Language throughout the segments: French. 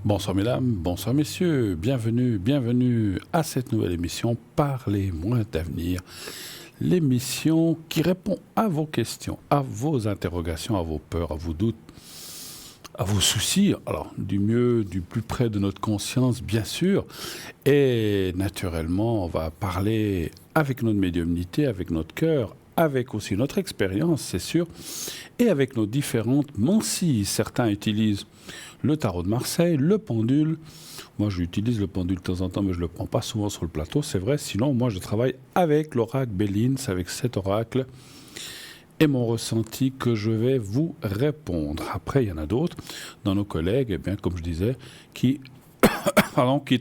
Bonsoir mesdames, bonsoir messieurs, bienvenue à cette nouvelle émission Parlez-moi d'avenir. L'émission qui répond à vos questions, à vos interrogations, à vos peurs, à vos doutes, à vos soucis, alors du mieux, du plus près de notre conscience bien sûr, et naturellement on va parler avec notre médiumnité, avec notre cœur, avec aussi notre expérience c'est sûr, et avec nos différentes mancies. Certains utilisent le tarot de Marseille, le pendule. Moi, j'utilise le pendule de temps en temps, mais je ne le prends pas souvent sur le plateau, c'est vrai. Sinon, moi, je travaille avec l'oracle Bélins, avec cet oracle et mon ressenti que je vais vous répondre. Après, il y en a d'autres, dans nos collègues, eh bien, comme je disais, qui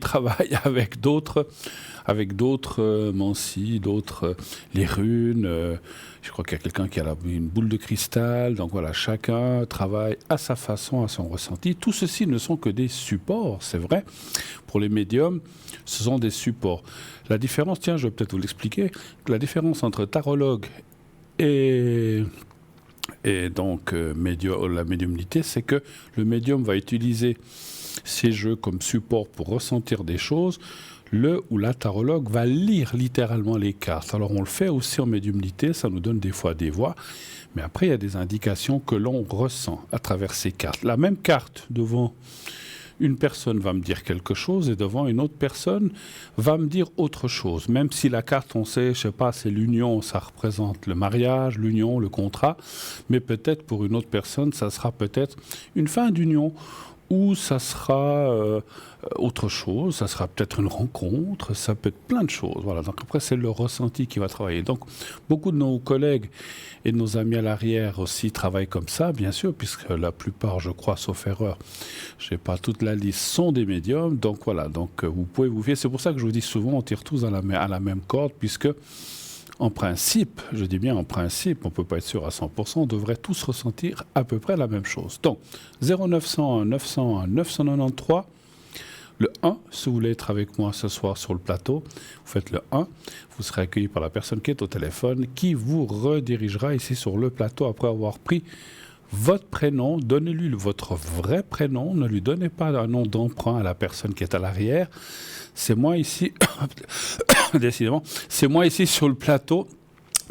travaillent avec d'autres mancies, d'autres, les runes. Je crois qu'il y a quelqu'un qui a une boule de cristal. Donc voilà, chacun travaille à sa façon, à son ressenti. Tout ceci ne sont que des supports, c'est vrai. Pour les médiums, ce sont des supports. La différence, tiens, je vais peut-être vous l'expliquer. La différence entre tarologue et donc la médiumnité, c'est que le médium va utiliser ces jeux comme support pour ressentir des choses. Le ou la tarologue va lire littéralement les cartes. Alors on le fait aussi en médiumnité, ça nous donne des fois des voix, mais après il y a des indications que l'on ressent à travers ces cartes. La même carte devant une personne va me dire quelque chose et devant une autre personne va me dire autre chose. Même si la carte, on sait, je sais pas, c'est l'union, ça représente le mariage, l'union, le contrat, mais peut-être pour une autre personne, ça sera peut-être une fin d'union ou ça sera autre chose, ça sera peut-être une rencontre, ça peut être plein de choses. Voilà. Donc après, c'est le ressenti qui va travailler. Donc beaucoup de nos collègues et de nos amis à l'arrière aussi travaillent comme ça, bien sûr, puisque la plupart, je crois, sauf erreur, je n'ai pas toute la liste, sont des médiums. Donc voilà, donc vous pouvez vous fier. C'est pour ça que je vous dis souvent, on tire tous à la même corde, puisque en principe, je dis bien en principe, on ne peut pas être sûr à 100%, on devrait tous ressentir à peu près la même chose. Donc, 0901 901 993, le 1, si vous voulez être avec moi ce soir sur le plateau, vous faites le 1, vous serez accueilli par la personne qui est au téléphone, qui vous redirigera ici sur le plateau après avoir pris votre prénom, donnez-lui votre vrai prénom, ne lui donnez pas un nom d'emprunt à la personne qui est à l'arrière. C'est moi ici, décidément, c'est moi ici sur le plateau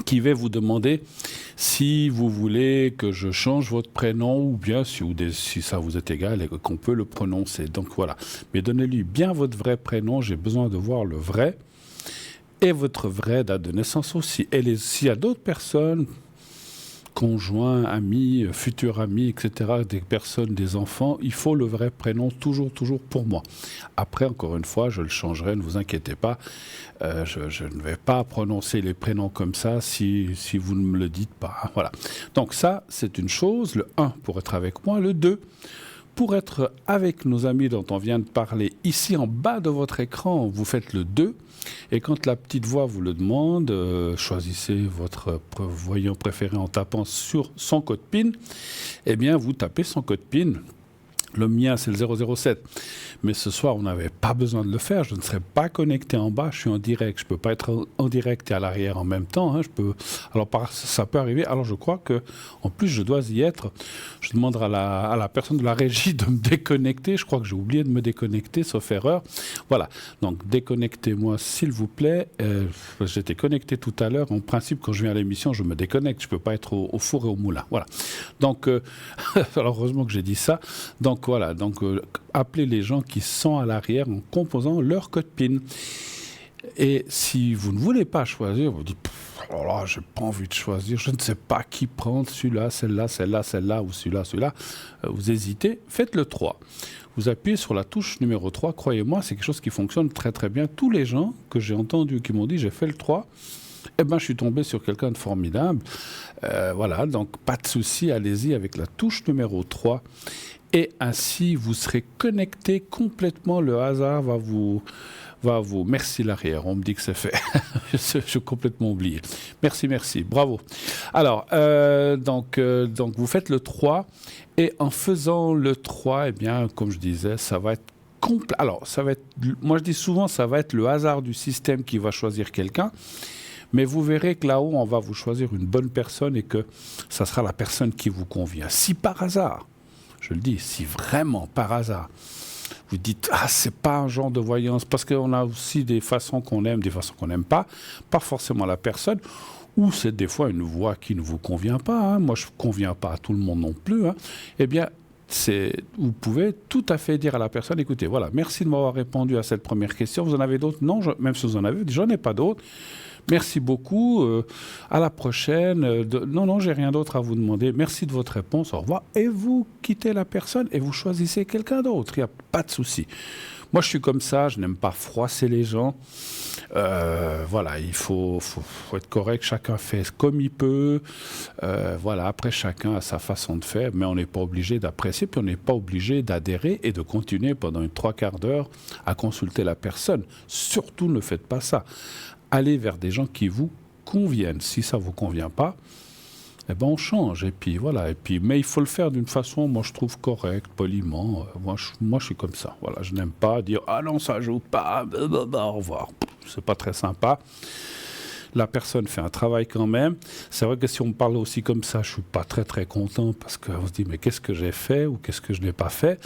qui vais vous demander si vous voulez que je change votre prénom ou bien si ça vous est égal et qu'on peut le prononcer. Donc voilà, mais donnez-lui bien votre vrai prénom, j'ai besoin de voir le vrai et votre vraie date de naissance aussi. Et s'il y a d'autres personnes, conjoints, amis, futurs amis, etc., des personnes, des enfants, il faut le vrai prénom toujours pour moi. Après, encore une fois, je le changerai, ne vous inquiétez pas. Je ne vais pas prononcer les prénoms comme ça si vous ne me le dites pas. Voilà. Donc ça, c'est une chose. Le 1 pour être avec moi. Le 2 pour être avec nos amis dont on vient de parler. Ici, en bas de votre écran, vous faites le 2. Et quand la petite voix vous le demande, choisissez votre voyant préféré en tapant sur son code PIN. Eh bien, vous tapez son code PIN. Le mien, c'est le 007. Mais ce soir, on n'avait pas besoin de le faire. Je ne serai pas connecté en bas. Je suis en direct. Je ne peux pas être en direct et à l'arrière en même temps. Hein. Alors, ça peut arriver. Alors, je crois qu'en plus, je dois y être. Je demanderai à la personne de la régie de me déconnecter. Je crois que j'ai oublié de me déconnecter, sauf erreur. Voilà. Donc, déconnectez-moi, s'il vous plaît. J'étais connecté tout à l'heure. En principe, quand je viens à l'émission, je me déconnecte. Je ne peux pas être au four et au moulin. Voilà. Donc, alors, heureusement que j'ai dit ça. Donc, voilà. Donc, appelez les gens qui sont à l'arrière en composant leur code PIN. Et si vous ne voulez pas choisir, vous dites « Oh là, j'ai pas envie de choisir, je ne sais pas qui prendre, celui-là, celle-là, ou celui-là. » Vous hésitez, faites le 3. Vous appuyez sur la touche numéro 3. Croyez-moi, c'est quelque chose qui fonctionne très très bien. Tous les gens que j'ai entendus qui m'ont dit « J'ai fait le 3 », eh ben, je suis tombé sur quelqu'un de formidable. Voilà, donc pas de souci, allez-y avec la touche numéro 3. Et ainsi, vous serez connecté complètement. Le hasard va vous... Merci l'arrière, on me dit que c'est fait. Je complètement oublié. Merci. Bravo. Alors, donc vous faites le 3. Et en faisant le 3, eh bien, comme je disais, ça va être complet. Alors, moi je dis souvent, ça va être le hasard du système qui va choisir quelqu'un. Mais vous verrez que là-haut, on va vous choisir une bonne personne et que ça sera la personne qui vous convient. Si par hasard, je le dis, si vraiment par hasard, vous dites « Ah, c'est pas un genre de voyance », parce qu'on a aussi des façons qu'on aime, des façons qu'on n'aime pas forcément la personne, ou c'est des fois une voix qui ne vous convient pas, hein. Moi je ne conviens pas à tout le monde non plus, hein. Eh bien, vous pouvez tout à fait dire à la personne, écoutez, voilà, merci de m'avoir répondu à cette première question, vous en avez d'autres? Non, même si vous en avez, j'en ai pas d'autres. Merci beaucoup, à la prochaine. Non, j'ai rien d'autre à vous demander. Merci de votre réponse, au revoir. Et vous quittez la personne et vous choisissez quelqu'un d'autre. Il n'y a pas de souci. Moi, je suis comme ça, je n'aime pas froisser les gens. Voilà, il faut être correct, chacun fait comme il peut. Voilà, après, chacun a sa façon de faire, mais on n'est pas obligé d'apprécier, puis on n'est pas obligé d'adhérer et de continuer pendant 3/4 d'heure à consulter la personne. Surtout, ne faites pas ça. Allez vers des gens qui vous conviennent. Si ça ne vous convient pas, eh ben on change. Et puis voilà. Mais il faut le faire d'une façon, moi je trouve correcte, poliment. Moi je suis comme ça. Voilà, je n'aime pas dire ah non ça joue pas. Au revoir. C'est pas très sympa. La personne fait un travail quand même. C'est vrai que si on me parle aussi comme ça, je suis pas très très content parce qu'on se dit mais qu'est-ce que j'ai fait ou qu'est-ce que je n'ai pas fait.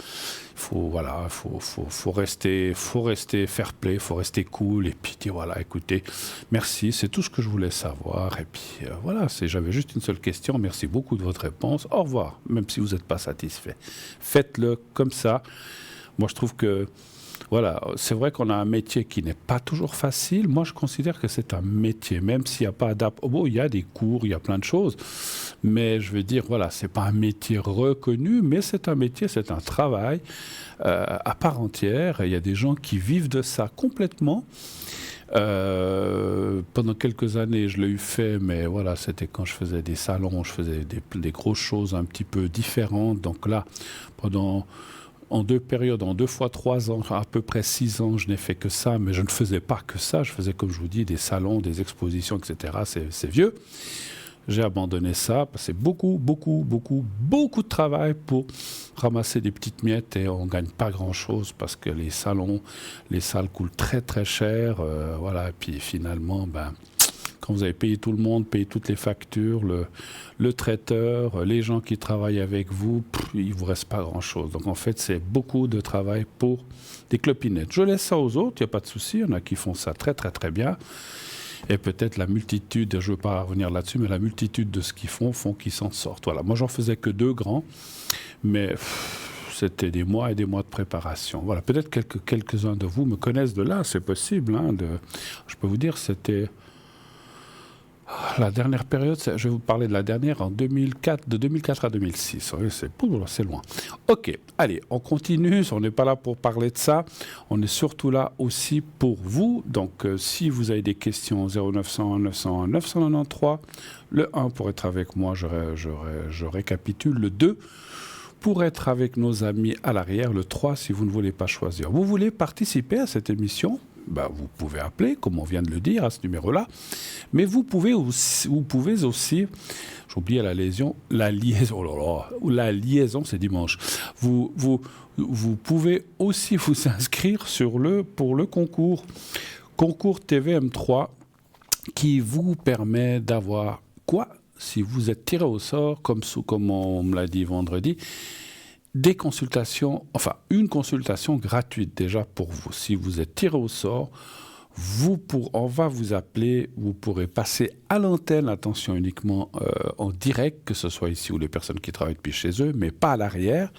Faut rester fair play, faut rester cool et puis dire voilà écoutez merci, c'est tout ce que je voulais savoir et puis voilà, j'avais juste une seule question, merci beaucoup de votre réponse, au revoir, même si vous n'êtes pas satisfait. Faites-le comme ça. Moi je trouve que voilà, c'est vrai qu'on a un métier qui n'est pas toujours facile. Moi, je considère que c'est un métier, même s'il n'y a pas il y a des cours, il y a plein de choses. Mais je veux dire, voilà, c'est pas un métier reconnu, mais c'est un métier, c'est un travail à part entière. Il y a des gens qui vivent de ça complètement. Pendant quelques années, je l'ai fait, mais voilà, c'était quand je faisais des salons, je faisais des grosses choses un petit peu différentes. Donc là, en 2 périodes, en 2 fois 3 ans, à peu près 6 ans, je n'ai fait que ça, mais je ne faisais pas que ça. Je faisais, comme je vous dis, des salons, des expositions, etc. C'est vieux. J'ai abandonné ça, parce que c'est beaucoup de travail pour ramasser des petites miettes et on ne gagne pas grand-chose parce que les salles coûtent très très cher. Voilà, et puis finalement, quand vous avez payé tout le monde, payé toutes les factures, le traiteur, les gens qui travaillent avec vous, il ne vous reste pas grand-chose. Donc en fait, c'est beaucoup de travail pour des clopinettes. Je laisse ça aux autres, il n'y a pas de souci. Il y en a qui font ça très très très bien. Et peut-être la multitude, je ne veux pas revenir là-dessus, mais la multitude de ce qu'ils font qu'ils s'en sortent. Voilà. Moi, j'en faisais que 2 grands, mais c'était des mois et des mois de préparation. Voilà. Peut-être quelques-uns de vous me connaissent de là, c'est possible. Hein, je peux vous dire, c'était... La dernière période, je vais vous parler de la dernière en 2004, de 2004 à 2006. Oui, c'est loin. Ok, allez, on continue. On n'est pas là pour parler de ça. On est surtout là aussi pour vous. Donc, si vous avez des questions, 0901 901 993, le 1 pour être avec moi, je récapitule. Le 2 pour être avec nos amis à l'arrière. Le 3 si vous ne voulez pas choisir. Vous voulez participer à cette émission ? Vous pouvez appeler, comme on vient de le dire, à ce numéro-là. Mais vous pouvez aussi, j'oubliais la liaison, la liaison, c'est dimanche. Vous pouvez aussi vous inscrire pour le concours TVM3 qui vous permet d'avoir quoi ? Si vous êtes tiré au sort, comme on me l'a dit vendredi, des consultations, une consultation gratuite déjà pour vous. Si vous êtes tiré au sort, on va vous appeler, vous pourrez passer à l'antenne, attention uniquement en direct, que ce soit ici ou les personnes qui travaillent depuis chez eux, mais pas à l'arrière,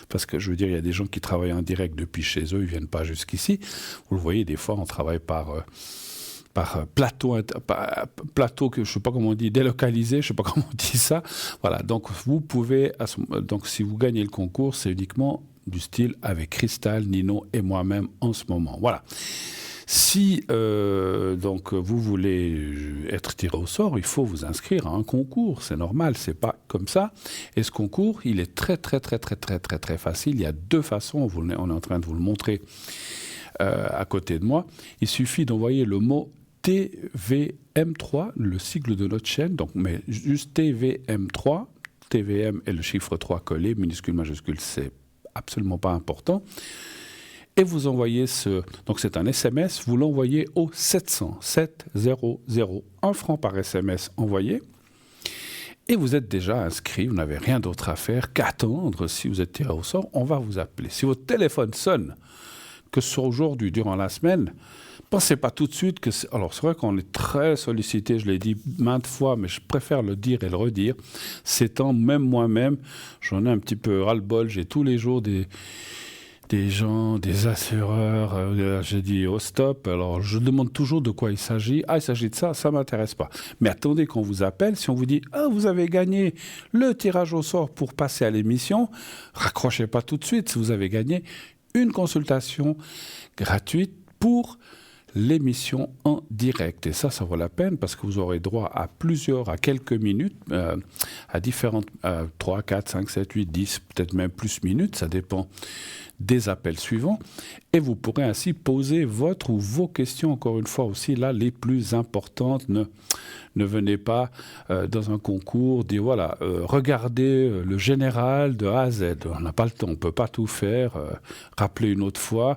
parce que je veux dire, il y a des gens qui travaillent en direct depuis chez eux, ils ne viennent pas jusqu'ici. Vous le voyez, des fois, on travaille par plateau, que je ne sais pas comment on dit, délocalisé, je ne sais pas comment on dit ça. Voilà, donc vous pouvez, donc si vous gagnez le concours, c'est uniquement du style avec Cristal, Nino et moi-même en ce moment. Voilà. Si donc vous voulez être tiré au sort, il faut vous inscrire à un concours, c'est normal, c'est pas comme ça. Et ce concours, il est très très très très très très très facile. Il y a 2 façons, on est en train de vous le montrer à côté de moi. Il suffit d'envoyer le mot TVM3, le sigle de notre chaîne, donc mais juste TVM3, TVM et le chiffre 3 collé, minuscule, majuscule, c'est absolument pas important. Et vous envoyez donc c'est un SMS, vous l'envoyez au 700 700, 1 franc par SMS envoyé. et vous êtes déjà inscrit, vous n'avez rien d'autre à faire qu'attendre. Si vous êtes tiré au sort, on va vous appeler. Si votre téléphone sonne, que ce soit aujourd'hui, durant la semaine, pensez pas tout de suite que... Alors, c'est vrai qu'on est très sollicité, je l'ai dit maintes fois, mais je préfère le dire et le redire. Ces temps, même moi-même, j'en ai un petit peu ras-le-bol. J'ai tous les jours des gens, des assureurs. J'ai dit au stop. Alors, je demande toujours de quoi il s'agit. Ah, il s'agit de ça, ça ne m'intéresse pas. Mais attendez qu'on vous appelle. Si on vous dit, ah, vous avez gagné le tirage au sort pour passer à l'émission, raccrochez pas tout de suite. Vous avez gagné une consultation gratuite pour l'émission en direct. Et ça vaut la peine parce que vous aurez droit à quelques minutes, à différentes, 3, 4, 5, 7, 8, 10, peut-être même plus minutes, ça dépend des appels suivants. Et vous pourrez ainsi poser votre ou vos questions, encore une fois aussi, là, les plus importantes. Ne venez pas dans un concours, dire voilà, regardez le général de A à Z. On n'a pas le temps, on ne peut pas tout faire. Rappelez une autre fois.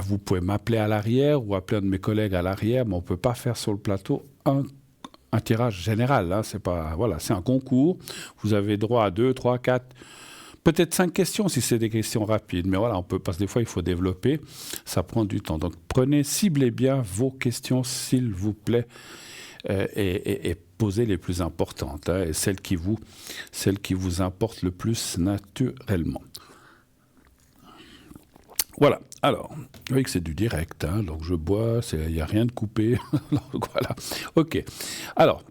Vous pouvez m'appeler à l'arrière ou appeler un de mes collègues à l'arrière, mais on ne peut pas faire sur le plateau un tirage général. Hein. C'est un concours. Vous avez droit à 2, 3, 4... Peut-être 5 questions si c'est des questions rapides, mais voilà, on peut, parce que des fois il faut développer, ça prend du temps. Donc ciblez bien vos questions, s'il vous plaît, et posez les plus importantes, hein, et celles qui vous importent le plus naturellement. Voilà, alors, vous voyez que c'est du direct, hein, donc je bois, il n'y a rien de coupé, donc voilà, ok. Alors,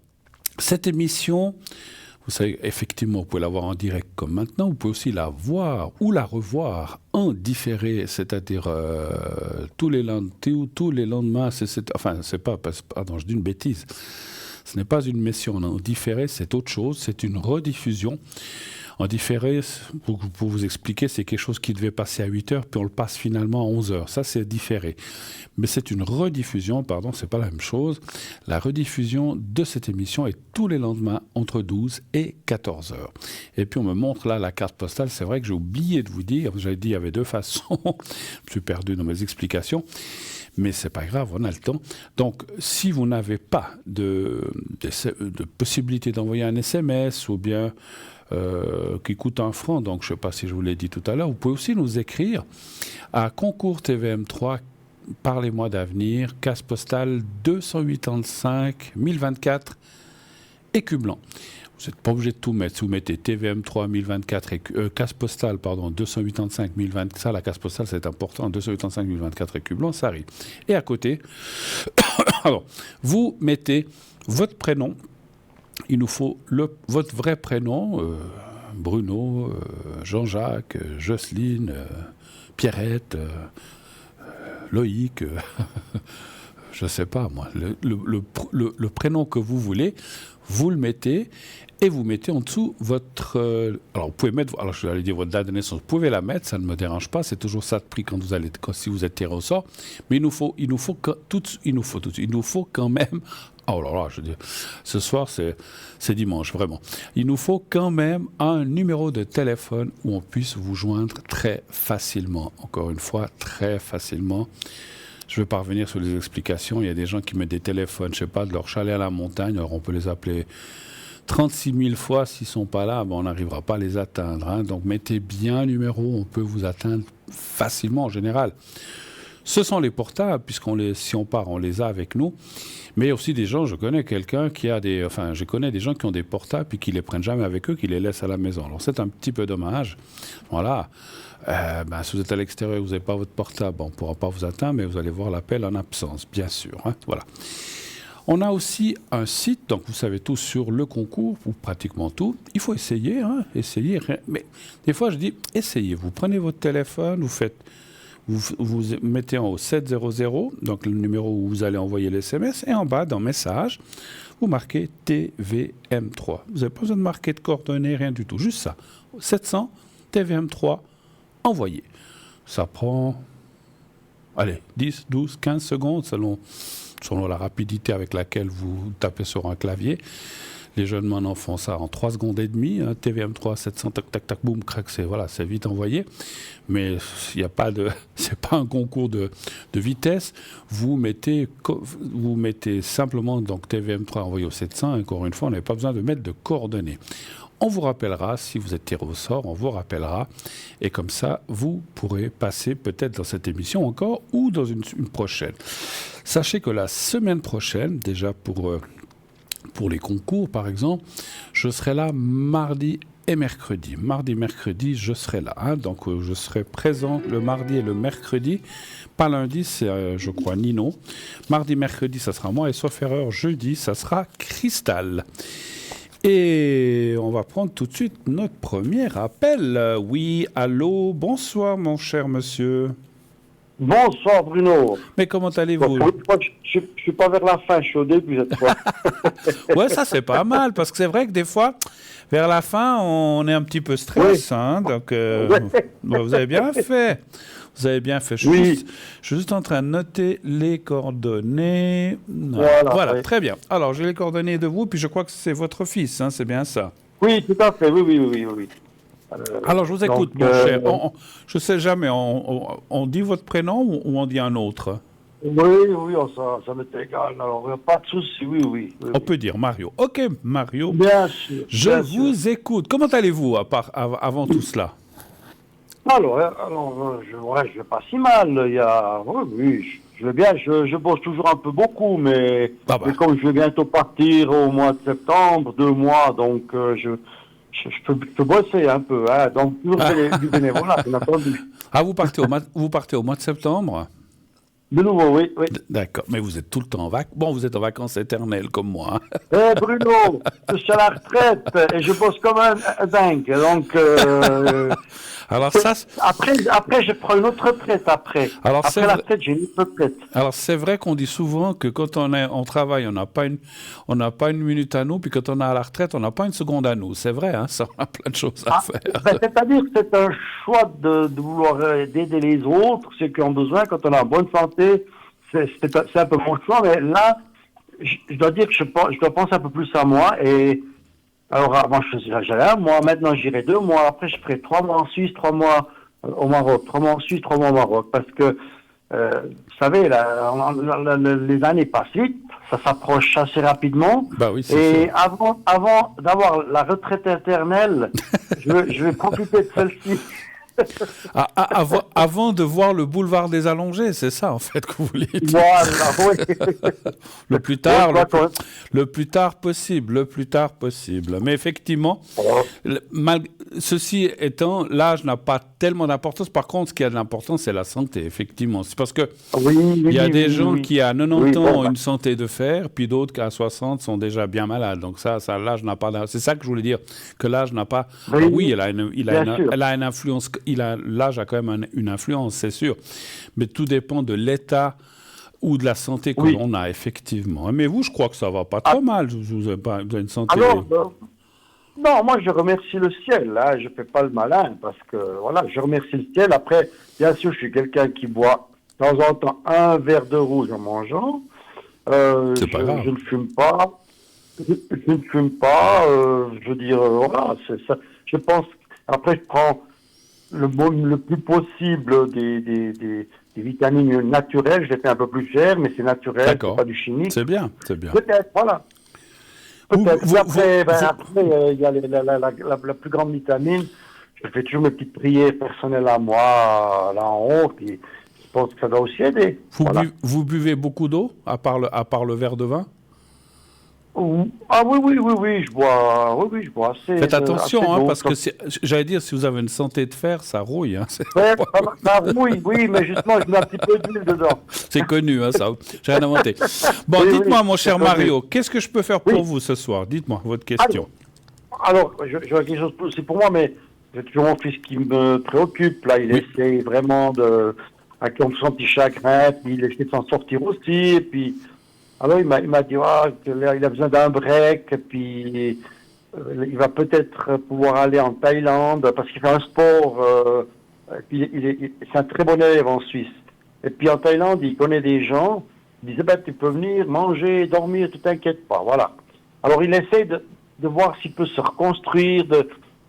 cette émission... Vous savez, effectivement, vous pouvez la voir en direct comme maintenant. Vous pouvez aussi la voir ou la revoir en différé, c'est-à-dire tous les lendemains. Pardon, je dis une bêtise. Ce n'est pas une émission en différé, c'est autre chose. C'est une rediffusion. En différé, pour vous expliquer, c'est quelque chose qui devait passer à 8h, puis on le passe finalement à 11h. Ça, c'est différé. Mais c'est une rediffusion, c'est pas la même chose. La rediffusion de cette émission est tous les lendemains entre 12 et 14h. Et puis on me montre là la carte postale. C'est vrai que j'ai oublié de vous dire, j'avais dit il y avait 2 façons. Je suis perdu dans mes explications. Mais c'est pas grave, on a le temps. Donc, si vous n'avez pas de possibilité d'envoyer un SMS ou bien qui coûte 1 franc, donc je ne sais pas si je vous l'ai dit tout à l'heure, vous pouvez aussi nous écrire à Concours TVM3, Parlez-moi d'avenir, case postale 285 1024, Écublens. Vous n'êtes pas obligé de tout mettre. Si vous mettez TVM3 1024, case postale, 285 1024, ça, la case postale, c'est important, 285 1024 Écublens, ça arrive. Et à côté, alors, vous mettez votre prénom. Il nous faut votre vrai prénom, Bruno, Jean-Jacques, Jocelyne, Pierrette, Loïc, je ne sais pas moi, le prénom que vous voulez, vous le mettez et vous mettez en dessous votre... alors vous pouvez mettre, alors je vais aller dire votre date de naissance, vous pouvez la mettre, ça ne me dérange pas, c'est toujours ça de prix si vous êtes tiré au sort, mais il nous faut quand même... Oh là là, je veux dire, ce soir, c'est dimanche, vraiment. Il nous faut quand même un numéro de téléphone où on puisse vous joindre très facilement. Encore une fois, très facilement. Je ne vais pas revenir sur les explications. Il y a des gens qui mettent des téléphones, je ne sais pas, de leur chalet à la montagne. Alors, on peut les appeler 36 000 fois. S'ils ne sont pas là, on n'arrivera pas à les atteindre. Hein. Donc, mettez bien un numéro. On peut vous atteindre facilement, en général. Ce sont les portables, si on part, on les a avec nous. Mais il y a aussi des gens, je connais des gens qui ont des portables et qui ne les prennent jamais avec eux, qui les laissent à la maison. Alors c'est un petit peu dommage. Voilà. Si vous êtes à l'extérieur et que vous n'avez pas votre portable, on ne pourra pas vous atteindre, mais vous allez voir l'appel en absence, bien sûr. Hein. Voilà. On a aussi un site, donc vous savez tout sur le concours, ou pratiquement tout. Il faut essayer, essayer. Mais des fois, je dis, essayez. Vous prenez votre téléphone, vous mettez en haut 700, donc le numéro où vous allez envoyer l'SMS, et en bas, dans Messages, vous marquez TVM3. Vous n'avez pas besoin de marquer de coordonnées, rien du tout, juste ça. 700, TVM3, envoyé. Ça prend, 10, 12, 15 secondes, selon la rapidité avec laquelle vous tapez sur un clavier. Les jeunes maintenant font ça en 3 secondes et demie. Hein, TVM3 700, tac, tac, tac, boum, crac, c'est vite envoyé. Mais il n'y a pas de, c'est pas un concours de vitesse. Vous mettez simplement donc TVM3 envoyé au 700. Encore une fois, on n'avait pas besoin de mettre de coordonnées. On vous rappellera, si vous êtes tiré au sort, on vous rappellera. Et comme ça, vous pourrez passer peut-être dans cette émission encore ou dans une prochaine. Sachez que la semaine prochaine, déjà pour les concours par exemple, je serai là mardi et mercredi. Mardi, mercredi, je serai là. Hein. Donc je serai présent le mardi et le mercredi. Pas lundi, c'est je crois Nino. Mardi, mercredi, ça sera moi. Et sauf erreur, jeudi, ça sera Cristal. Et on va prendre tout de suite notre premier appel. Oui, allô, bonsoir mon cher monsieur. Bonsoir Bruno. Mais comment allez-vous? Je ne suis pas vers la fin, je suis au début cette fois. Ouais, ça c'est pas mal, parce que c'est vrai que des fois, vers la fin, on est un petit peu stress. Oui. Hein, donc, vous avez bien fait. Vous avez bien fait. Je suis juste en train de noter les coordonnées. Voilà, oui. Très bien. Alors, j'ai les coordonnées de vous, puis je crois que c'est votre fils, hein, c'est bien ça? Oui, tout à fait, oui. Alors, je vous écoute, mon cher. Je ne sais jamais, on dit votre prénom ou on dit un autre? Oui, ça m'est égal. Alors, pas de souci, oui. On peut dire Mario. Ok, Mario. Bien sûr. Je vous écoute. Comment allez-vous avant tout cela? Alors, je vais pas si mal. Je vais bien. Je bosse toujours un peu beaucoup, mais comme je vais bientôt partir au mois de septembre, 2 mois, donc je peux bosser un peu. Hein, donc toujours du bénévolat, bien entendu. Ah, vous partez au mois de septembre? De nouveau, oui. D'accord, mais vous êtes tout le temps en vacances. Bon, vous êtes en vacances éternelles comme moi. Bruno, je suis à la retraite et je bosse comme un dingue. Donc, alors ça, après, je prends une autre retraite après. Alors, après la retraite, j'ai une autre retraite. Alors, c'est vrai qu'on dit souvent que quand on travaille, on n'a pas une minute à nous, puis quand on est à la retraite, on n'a pas une seconde à nous. C'est vrai, hein, ça, on a plein de choses à faire. C'est-à-dire que c'est un choix de vouloir d'aider les autres, ceux qui ont besoin, quand on a bonne santé. C'est un peu mon choix, mais là, je dois dire que je dois penser un peu plus à moi. Et alors, avant, j'allais 1 mois, maintenant, j'irai 2 mois. Après, je ferai 3 mois en Suisse, 3 mois au Maroc. 3 mois en Suisse, 3 mois au Maroc. Parce que, vous savez, les années passent vite, ça s'approche assez rapidement. Bah oui, et sûr. Avant d'avoir la retraite éternelle, je vais profiter de celle-ci. Avant de voir le boulevard des Allongés, c'est ça en fait que vous voulez dire. Voilà, oui. le plus tard possible. Mais effectivement, ceci étant, l'âge n'a pas tellement d'importance. Par contre, ce qui a de l'importance, c'est la santé, effectivement. C'est parce que il y a des gens qui à 90 ans ont une santé de fer, puis d'autres qui à 60 sont déjà bien malades. Donc ça l'âge n'a pas. C'est ça que je voulais dire, que l'âge n'a pas. Oui, elle a une influence. L'âge a quand même une influence, c'est sûr. Mais tout dépend de l'état ou de la santé que l'on a, effectivement. Mais vous, je crois que ça va pas trop mal. Vous avez une santé... Alors, non, moi, je remercie le ciel. Hein. Je fais pas le malin parce que, voilà, je remercie le ciel. Après, bien sûr, je suis quelqu'un qui boit de temps en temps un verre de rouge en mangeant. C'est pas grave. Je ne fume pas. Je ne fume pas. Je veux dire, voilà, c'est ça. Je pense... Après, je prends le plus possible des vitamines naturelles. Je les fais un peu plus cher, mais c'est naturel, c'est pas du chimique. C'est bien. Peut-être, voilà. Après, il y a la plus grande vitamine. Je fais toujours mes petites prières personnelles à moi, là en haut, puis je pense que ça doit aussi aider. Vous buvez beaucoup d'eau, à part le verre de vin? Ah oui, je bois assez. Faites attention, assez parce que j'allais dire, si vous avez une santé de fer, ça rouille. Hein, ça rouille, oui, mais justement, je mets un petit peu d'huile dedans. C'est connu, hein, ça. J'ai rien inventé. Bon, dites-moi, mon cher Mario, qu'est-ce que je peux faire pour vous ce soir? Dites-moi votre question. Alors, j'ai quelque chose c'est pour moi, mais j'ai toujours mon fils qui me préoccupe. Là, il essaie vraiment avec son petit chagrin, puis il essaie de s'en sortir aussi, et puis... Alors, il m'a dit qu'il a besoin d'un break, et puis il va peut-être pouvoir aller en Thaïlande, parce qu'il fait un sport, puis c'est un très bon élève en Suisse. Et puis en Thaïlande, il connaît des gens, il disait, tu peux venir manger, dormir, tu t'inquiètes pas, voilà. Alors, il essaie de voir s'il peut se reconstruire,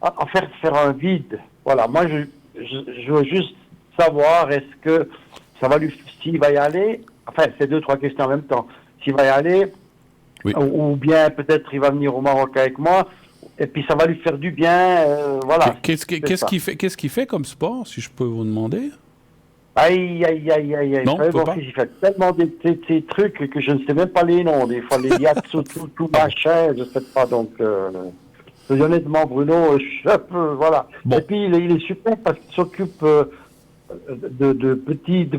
en faire un vide. Voilà, moi je veux juste savoir est-ce que ça va lui, s'il va y aller, enfin c'est 2-3 questions en même temps, s'il va y aller, Oui. ou bien peut-être il va venir au Maroc avec moi, et puis ça va lui faire du bien, voilà. Qu'est-ce qu'il fait comme sport, si je peux vous demander? Aïe, aïe, aïe, aïe, aïe. Non, Vous savez, peut mon pas. fils, il fait tellement ces trucs que je ne sais même pas les noms. Des fois, les yatsu, tout machin, je ne sais pas. Donc, honnêtement, Bruno, je peux, voilà. Bon. Et puis, il est super parce qu'il s'occupe de petits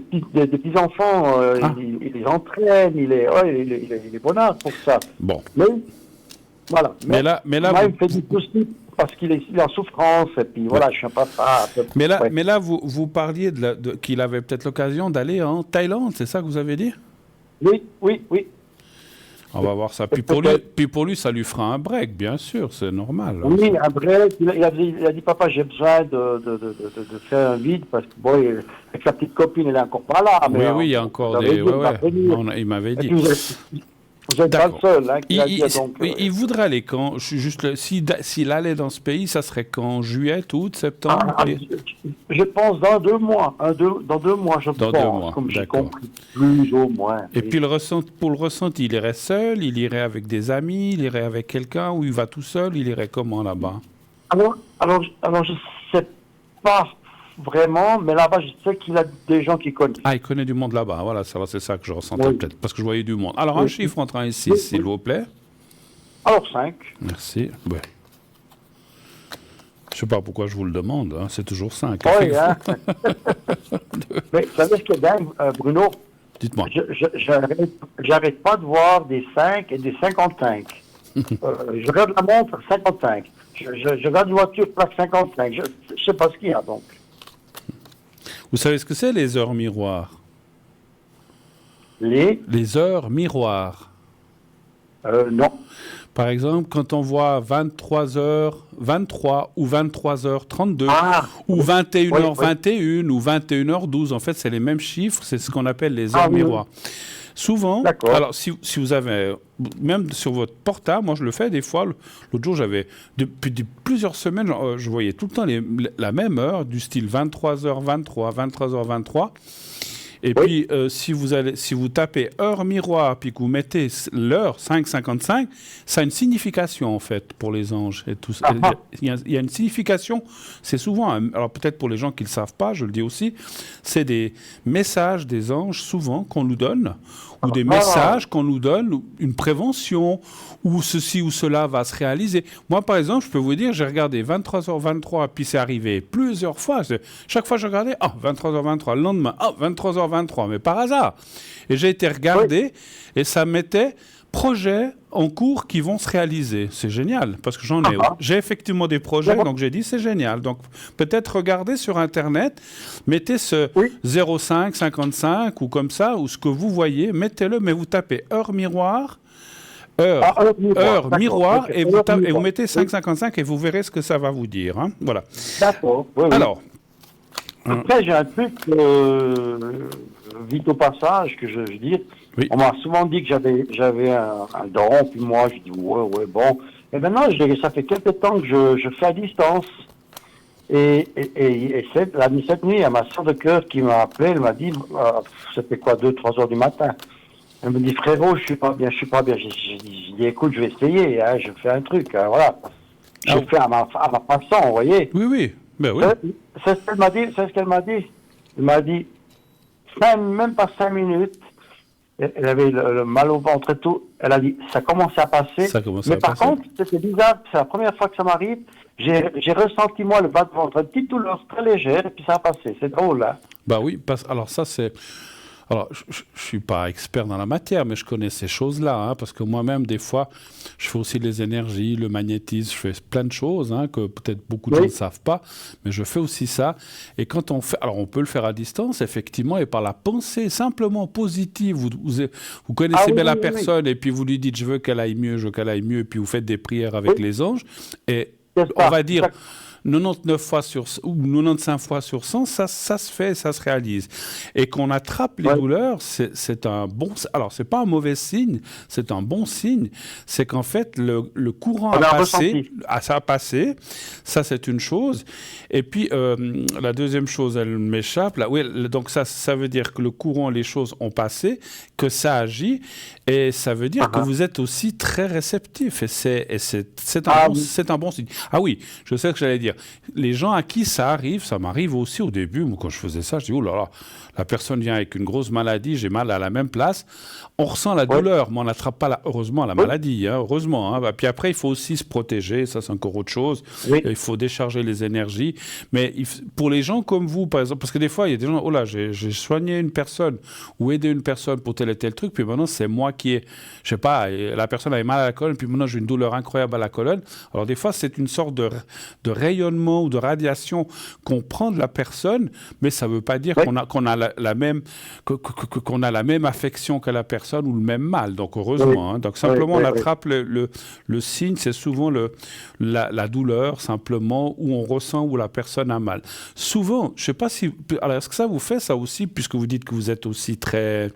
enfants. Il les entraîne. Il est bonnard pour ça. Bon. Mais, voilà. Mais là, moi, il me fait du souci parce qu'il est en souffrance. Et puis, voilà, je suis un papa. Mais là, ouais. vous parliez qu'il avait peut-être l'occasion d'aller en Thaïlande, c'est ça que vous avez dit? Oui, oui, oui. On va voir ça. Puis pour lui, ça lui fera un break, bien sûr, c'est normal. Oui, un break. Il a dit, papa, j'ai besoin de faire un vide parce que, bon, avec sa petite copine, elle est encore pas là. Mais oui, il y a encore des... il m'avait dit. Vous n'êtes pas le seul hein, qui l'a dit. Il voudrait aller quand? Je suis juste s'il allait dans ce pays, ça serait quand? Juillet, août, septembre? Je pense dans 2 mois. Dans 2 mois, je dans pense. 2 mois, comme j'ai d'accord. compris. Plus ou moins. Et puis pour le ressenti, il irait seul, il irait avec des amis, il irait avec quelqu'un, ou il va tout seul, il irait comment là-bas? Alors, je ne sais pas vraiment, mais là-bas, je sais qu'il a des gens qui connaissent. Ah, il connaît du monde là-bas, voilà, c'est ça que je ressentais Oui. peut-être, parce que je voyais du monde. Alors, un chiffre entre 1 et 6, s'il vous plaît. Alors, 5. Merci. Ouais. Je ne sais pas pourquoi je vous le demande, hein, c'est toujours 5. Oui, hein. Mais vous savez ce qui est dingue, Bruno? Dites-moi. J'arrête pas de voir des 5 et des 55. Je regarde la montre, 55. Je regarde une voiture, plaque 55. Je ne sais pas ce qu'il y a, donc. Vous savez ce que c'est, les heures miroirs? Les heures miroirs. Non. Par exemple, quand on voit 23h23 ou 23h32 ou 21h21 ou 21h12, en fait, c'est les mêmes chiffres, c'est ce qu'on appelle les heures miroirs. Souvent, alors si vous avez, même sur votre portable, moi je le fais des fois, l'autre jour j'avais, depuis plusieurs semaines, je voyais tout le temps la même heure, du style 23h23, 23h23. Et puis, si vous tapez heure miroir, puis que vous mettez l'heure 5,55, ça a une signification, en fait, pour les anges. Et tout ça. Il y a une signification. C'est souvent, alors peut-être pour les gens qui ne le savent pas, je le dis aussi, c'est des messages des anges, souvent, qu'on nous donne, ou des messages qu'on nous donne, une prévention, ou ceci ou cela va se réaliser. Moi, par exemple, je peux vous dire, j'ai regardé 23h23, puis c'est arrivé plusieurs fois. Chaque fois, je regardais, 23h23, le lendemain, 23h23, mais par hasard. Et j'ai été regarder, et ça mettait projets en cours qui vont se réaliser. C'est génial, parce que j'ai effectivement des projets, donc j'ai dit, c'est génial. Donc, peut-être regarder sur Internet, mettez ce 05, 55, ou comme ça, ou ce que vous voyez, mettez-le, mais vous tapez heure miroir, heure miroir, et vous mettez 5,55 et vous verrez ce que ça va vous dire. Hein. Voilà. D'accord. Alors. Après, j'ai un truc, vite au passage, que je veux dire. Oui. On m'a souvent dit que j'avais un don, puis moi, je dis, ouais, bon. Et maintenant, ça fait quelques temps que je fais à distance. Et cette nuit, il y a ma soeur de cœur qui m'a appelé, elle m'a dit, c'était quoi, 2-3 heures du matin. Elle me dit, frérot, je suis pas bien. J'ai dit, écoute, je vais essayer, hein, je fais un truc, hein, voilà. Je fais à ma façon, vous voyez. Oui. Ben oui. C'est ce qu'elle m'a dit, Elle m'a dit, même pas 5 minutes, elle avait le mal au ventre et tout, elle a dit, ça commence à passer. Mais par contre, c'était bizarre, c'est la première fois que ça m'arrive, j'ai ressenti, moi, le bas de ventre, une petite douleur très légère, et puis ça a passé. C'est drôle, hein. Bah oui, alors ça, c'est... Alors, je ne suis pas expert dans la matière, mais je connais ces choses-là, hein, parce que moi-même, des fois, je fais aussi les énergies, le magnétisme, je fais plein de choses hein, que peut-être beaucoup de gens ne savent pas, mais je fais aussi ça. Et quand on fait... Alors, on peut le faire à distance, effectivement, et par la pensée simplement positive, vous connaissez bien la personne, et puis vous lui dites « je veux qu'elle aille mieux », et puis vous faites des prières avec les anges, et on va dire... 99 fois sur ou 95 fois sur 100, ça se fait, ça se réalise. Et qu'on attrape les douleurs, c'est un bon. Alors c'est pas un mauvais signe, c'est un bon signe. C'est qu'en fait le courant a passé, ça a passé. Ça c'est une chose. Et puis la deuxième chose, elle m'échappe là. Oui, donc ça veut dire que le courant, les choses ont passé, que ça agit, et ça veut dire que vous êtes aussi très réceptif. Et c'est un bon signe. Ah oui, je sais ce que j'allais dire. Les gens à qui ça arrive, ça m'arrive aussi au début. Moi, quand je faisais ça, je dis, oh là là, la personne vient avec une grosse maladie, j'ai mal à la même place. On ressent la douleur, mais on n'attrape pas, heureusement, la maladie. Hein, heureusement. Hein. Puis après, il faut aussi se protéger. Ça, c'est encore autre chose. Il faut décharger les énergies. Mais pour les gens comme vous, par exemple, parce que des fois, il y a des gens, oh là, j'ai soigné une personne ou aidé une personne pour tel et tel truc, puis maintenant, c'est moi qui ai, je sais pas, la personne avait mal à la colonne, puis maintenant, j'ai une douleur incroyable à la colonne. Alors, des fois, c'est une sorte de rayonnement ou de radiation qu'on prend de la personne, mais ça ne veut pas dire qu'on a la même affection que la personne ou le même mal. Donc, heureusement. Hein. Donc, simplement, on attrape le signe, c'est souvent la douleur, simplement, où on ressent où la personne a mal. Souvent, je ne sais pas si... Alors, est-ce que ça vous fait ça aussi, puisque vous dites que vous êtes aussi très...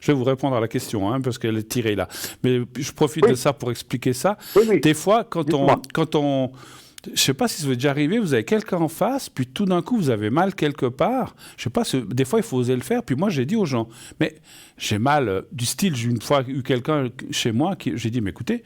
Je vais vous répondre à la question, hein, parce qu'elle est tirée là. Mais je profite de ça pour expliquer ça. Des fois, quand on je ne sais pas si ça vous est déjà arrivé, vous avez quelqu'un en face, puis tout d'un coup, vous avez mal quelque part. Je ne sais pas, des fois, il faut oser le faire. Puis moi, j'ai dit aux gens, mais j'ai mal, du style, j'ai une fois eu quelqu'un chez moi, j'ai dit, mais écoutez,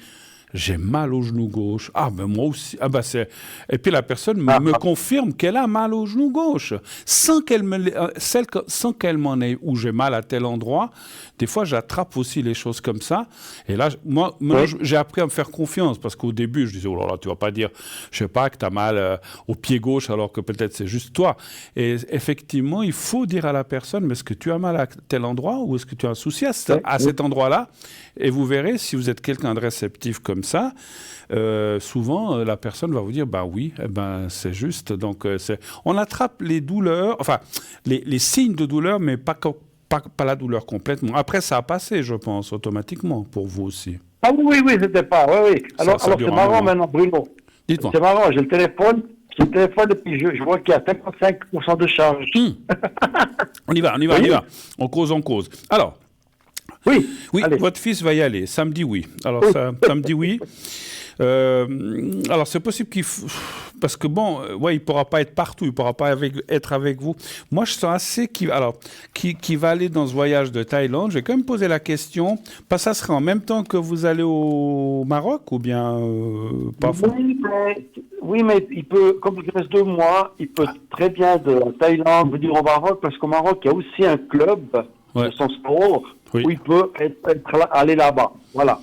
j'ai mal au genou gauche. Ah, ben moi aussi. Ah, ben c'est... Et puis la personne me confirme qu'elle a mal au genou gauche. Sans qu'elle m'en ait, où j'ai mal à tel endroit. Des fois, j'attrape aussi les choses comme ça. Et là, moi j'ai appris à me faire confiance. Parce qu'au début, je disais, oh là là, tu vas pas dire, je sais pas, que tu as mal au pied gauche, alors que peut-être c'est juste toi. Et effectivement, il faut dire à la personne, mais est-ce que tu as mal à tel endroit ou est-ce que tu as un souci à cet endroit-là? Et vous verrez, si vous êtes quelqu'un de réceptif comme ça, souvent, la personne va vous dire, bah oui, c'est juste. Donc, on attrape les douleurs, enfin, les signes de douleur, mais pas la douleur complètement. Après, ça a passé, je pense, automatiquement, pour vous aussi. Ah oui, c'était pas, oui. Alors c'est marrant maintenant, Bruno. Dites-moi. C'est marrant, j'ai le téléphone et puis je vois qu'il y a 55% de charge. On y va. On cause. Alors, oui, votre fils va y aller. Samedi, oui. Alors, samedi, oui. Alors, c'est possible parce que bon, il ne pourra pas être partout, il ne pourra pas être avec vous. Moi, je sens assez qu'il va aller dans ce voyage de Thaïlande. Je vais quand même poser la question. Ça serait en même temps que vous allez au Maroc ou bien pas? Oui, mais il peut, comme il reste 2 mois, il peut très bien de Thaïlande venir au Maroc, parce qu'au Maroc, il y a aussi un club de son sport où il peut aller là-bas. Voilà.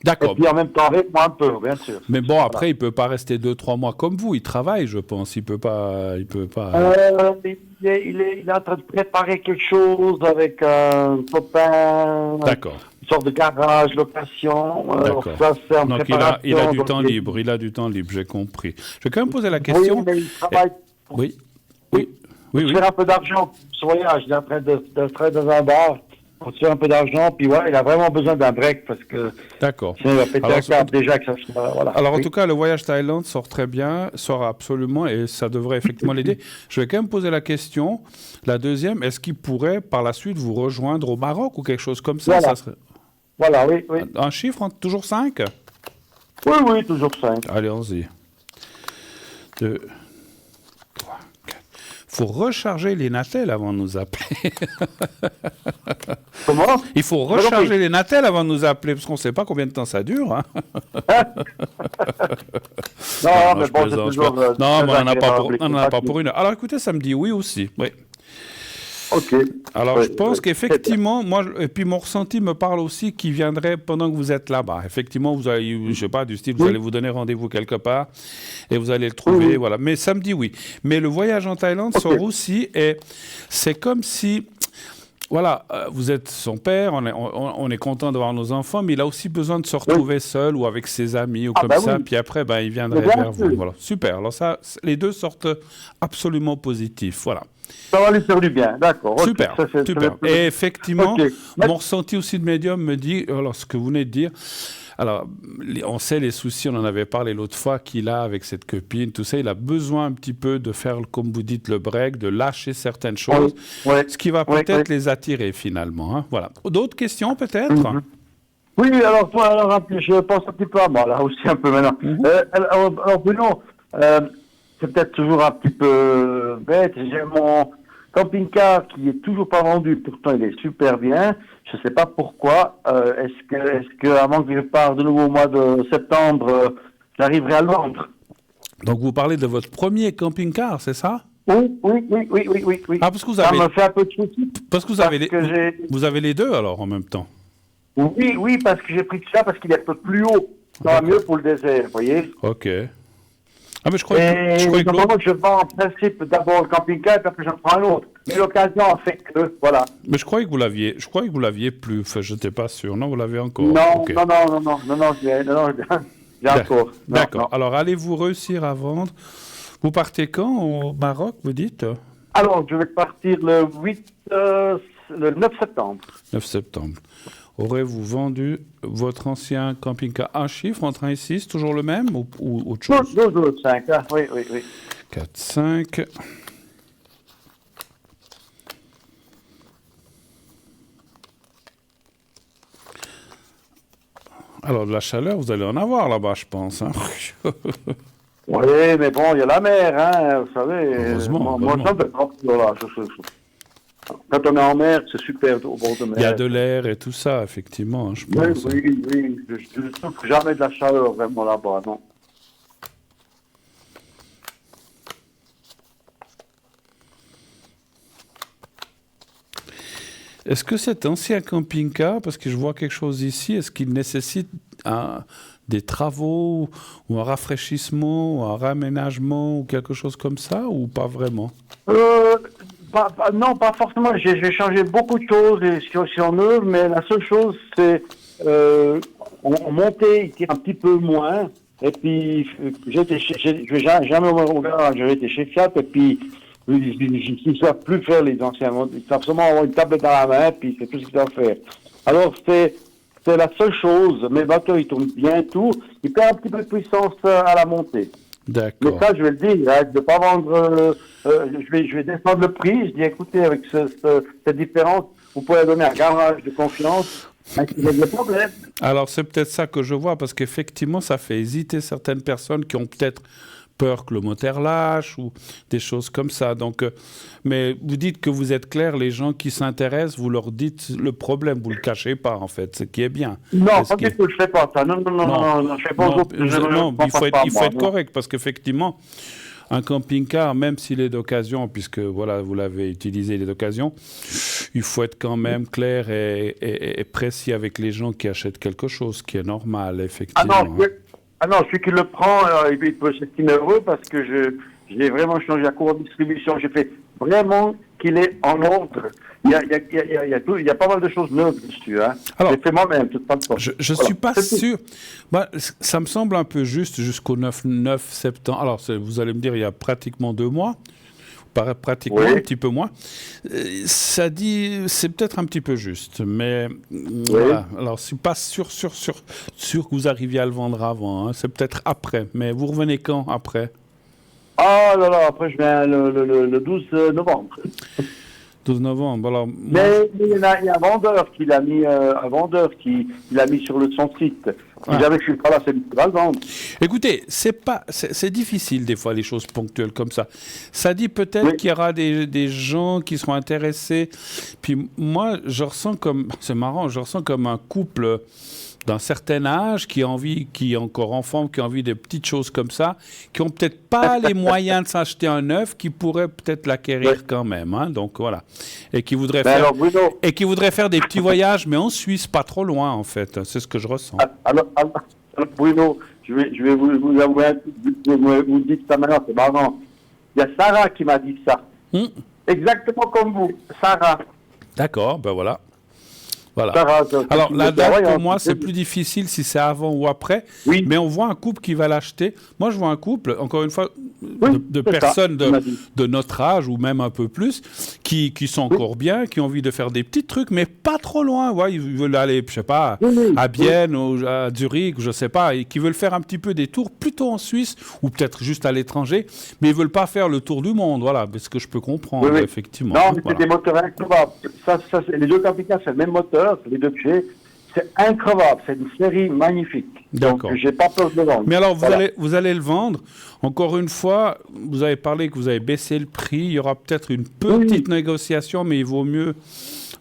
D'accord. Et puis en même temps avec moi un peu, bien sûr. Mais bon, après, il ne peut pas rester 2-3 mois comme vous. Il travaille, je pense. Il peut pas. Il est en train de préparer quelque chose avec un copain. D'accord. Une sorte de garage, location. D'accord. Ça, c'est en donc préparation. il a du temps libre. Il a du temps libre, j'ai compris. Je vais quand même poser la question. Oui, mais il travaille. Oui. Il fait un peu d'argent pour ce voyage. Il est en train de travailler dans un bar. Pour se faire un peu d'argent, puis voilà, il a vraiment besoin d'un break parce que d'accord. Sinon il va péter un câble déjà que ça soit... Voilà. Alors en tout cas, le voyage Thaïlande sort très bien, sort absolument, et ça devrait effectivement l'aider. Je vais quand même poser la question, la deuxième, est-ce qu'il pourrait par la suite vous rejoindre au Maroc ou quelque chose comme ça? Voilà, ça serait... voilà oui. Un chiffre, toujours 5? Oui, toujours 5. Allez, allons-y. 2, 3, 4. Il faut recharger les natels avant de nous appeler. Comment? Il faut recharger les natels avant de nous appeler, parce qu'on ne sait pas combien de temps ça dure. Hein. Non, mais bon, c'est toujours... Non, mais on n'en a pas pour une heure. Alors écoutez, ça me dit oui aussi. Oui. Ok. Alors, je pense qu'effectivement, moi, et puis mon ressenti me parle aussi qu'il viendrait pendant que vous êtes là-bas. Effectivement, vous allez, je sais pas, du style, vous allez vous donner rendez-vous quelque part et vous allez le trouver, voilà. Mais samedi, oui. Mais le voyage en Thaïlande sort aussi, et c'est comme si... Voilà, vous êtes son père, on est content d'avoir nos enfants, mais il a aussi besoin de se retrouver seul ou avec ses amis ou comme ça, puis après, il viendrait vers vous. Voilà. Super, alors ça, les deux sortent absolument positifs, voilà. Ça va lui faire du bien, d'accord. Super, super. Et effectivement, mon ressenti aussi de médium me dit, alors ce que vous venez de dire, Alors, on sait les soucis, on en avait parlé l'autre fois, qu'il a avec cette copine, tout ça. Il a besoin un petit peu de faire, comme vous dites, le break, de lâcher certaines choses, ce qui va peut-être les attirer finalement. Hein. Voilà. D'autres questions peut-être? Oui, alors toi, je pense un petit peu à moi, là aussi un peu maintenant. Alors Bruno, c'est peut-être toujours un petit peu bête, j'ai mon camping-car qui est toujours pas vendu, pourtant il est super bien. Je sais pas pourquoi. Est-ce que avant que je parte de nouveau au mois de septembre, j'arriverai à le vendre? Donc vous parlez de votre premier camping-car, c'est ça? Oui. Ah, parce que vous Ça avez... me fait un peu de soucis. Parce que vous avez les deux alors en même temps. Oui, parce que j'ai pris ça parce qu'il est un peu plus haut. Ça va mieux pour le désert, vous voyez. Ok. Ah, mais je croyais que l'autre... je vends en principe d'abord le camping-car, puis après j'en prends un autre. Mais l'occasion a fait que, voilà. Mais je croyais que vous l'aviez plus. Enfin, je n'étais pas sûr. Non, vous l'avez encore. Non, okay. j'ai encore. D'accord. Alors, allez-vous réussir à vendre? Vous partez quand au Maroc, vous dites? Alors, je vais partir le 9 septembre. 9 septembre. Aurez-vous vendu votre ancien camping-car un chiffre entre 1 et 6, toujours le même ou autre chose? 2, 5, oui. 4, 5. Alors, de la chaleur, vous allez en avoir là-bas, je pense. Hein. Oui, mais bon, il y a la mer, hein, vous savez. Heureusement. Moi, ça me fait trop là. Quand on est en mer, c'est super au bord de mer. Il y a de l'air et tout ça, effectivement, hein, je pense. Oui. Je ne trouve jamais de la chaleur vraiment là-bas, non. Est-ce que cet ancien camping-car, parce que je vois quelque chose ici, est-ce qu'il nécessite des travaux ou un rafraîchissement ou un raménagement ou quelque chose comme ça ou pas vraiment? Non, pas forcément. J'ai changé beaucoup de choses si on œuvre, mais la seule chose, c'est on montait, il tire un petit peu moins. Et puis, je vais jamais au garage, j'avais été chez Fiat, et puis, ils ne savent plus faire les anciens. Ils savent seulement avoir une tablette à la main, puis c'est tout ce qu'ils savent faire. Alors, c'est la seule chose. Mes bateaux, ils tournent bien tout. Ils perdent un petit peu de puissance à la montée. D'accord. Mais ça, je vais le dire, hein, de ne pas vendre, je vais descendre le prix. Je dis, écoutez, avec cette différence, vous pouvez donner un garage de confiance, il y a des problèmes. Alors, c'est peut-être ça que je vois, parce qu'effectivement, ça fait hésiter certaines personnes qui ont peut-être peur que le moteur lâche ou des choses comme ça. Donc, mais vous dites que vous êtes clair, les gens qui s'intéressent, vous leur dites le problème, vous ne le cachez pas, en fait, ce qui est bien. Non, pas du tout, je ne fais pas ça. Non, je fais pas non, il faut être correct, parce qu'effectivement, un camping-car, même s'il est d'occasion, puisque voilà, vous l'avez utilisé, il est d'occasion, il faut être quand même clair et précis avec les gens qui achètent quelque chose, qui est normal, effectivement. Celui qui le prend, il peut s'estimer heureux parce que j'ai vraiment changé la cour de distribution. J'ai fait vraiment qu'il est en ordre. Il y a pas mal de choses neuves dessus. Hein. Alors, j'ai fait moi-même, toute façon. Je ne suis pas sûr. Ça me semble un peu juste jusqu'au 9 septembre. Alors, vous allez me dire, il y a pratiquement 2 mois. Pratiquement un petit peu moins. Ça dit, c'est peut-être un petit peu juste, mais voilà. Alors, je suis pas sûr que vous arriviez à le vendre avant. Hein. C'est peut-être après, mais vous revenez quand après? Ah là là, après je viens le 12 novembre. 12 novembre. Alors, mais il y a un vendeur qui l'a mis, l'a mis sur son site. Si jamais je suis pas là, c'est pas le vendre. Écoutez, c'est difficile des fois les choses ponctuelles comme ça. Ça dit peut-être qu'il y aura des gens qui seront intéressés. Puis moi, je ressens comme, c'est marrant, je ressens comme un couple d'un certain âge qui est encore enfant, qui a envie de petites choses comme ça, qui ont peut-être pas les moyens de s'acheter un neuf, qui pourraient peut-être l'acquérir quand même. Hein, donc voilà. Et qui voudraient faire des petits voyages, mais en Suisse, pas trop loin en fait. C'est ce que je ressens. Alors Bruno, je vais vous avouer, vous dites ça maintenant, c'est marrant. Il y a Sarah qui m'a dit ça. Exactement comme vous, Sarah. D'accord, ben voilà. Voilà. Sarah, alors, la date, pour moi, c'est plus difficile si c'est avant ou après. Oui. Mais on voit un couple qui va l'acheter. Moi, je vois un couple, encore une fois, de personnes de notre âge ou même un peu plus qui sont encore bien, qui ont envie de faire des petits trucs, mais pas trop loin. Ouais, ils veulent aller, je sais pas, à Bienne ou à Zurich, je sais pas, et qui veulent faire un petit peu des tours plutôt en Suisse ou peut-être juste à l'étranger, mais ils veulent pas faire le tour du monde. Voilà, c'est ce que je peux comprendre, effectivement. Non, mais c'est des moteurs incroyables. Les deux camping-cars, c'est le même moteur, les deux que j'ai. C'est incroyable, c'est une série magnifique. D'accord. Donc, j'ai pas peur de le vendre. Mais alors, vous allez le vendre. Encore une fois, vous avez parlé que vous avez baissé le prix. Il y aura peut-être une petite négociation, mais il vaut mieux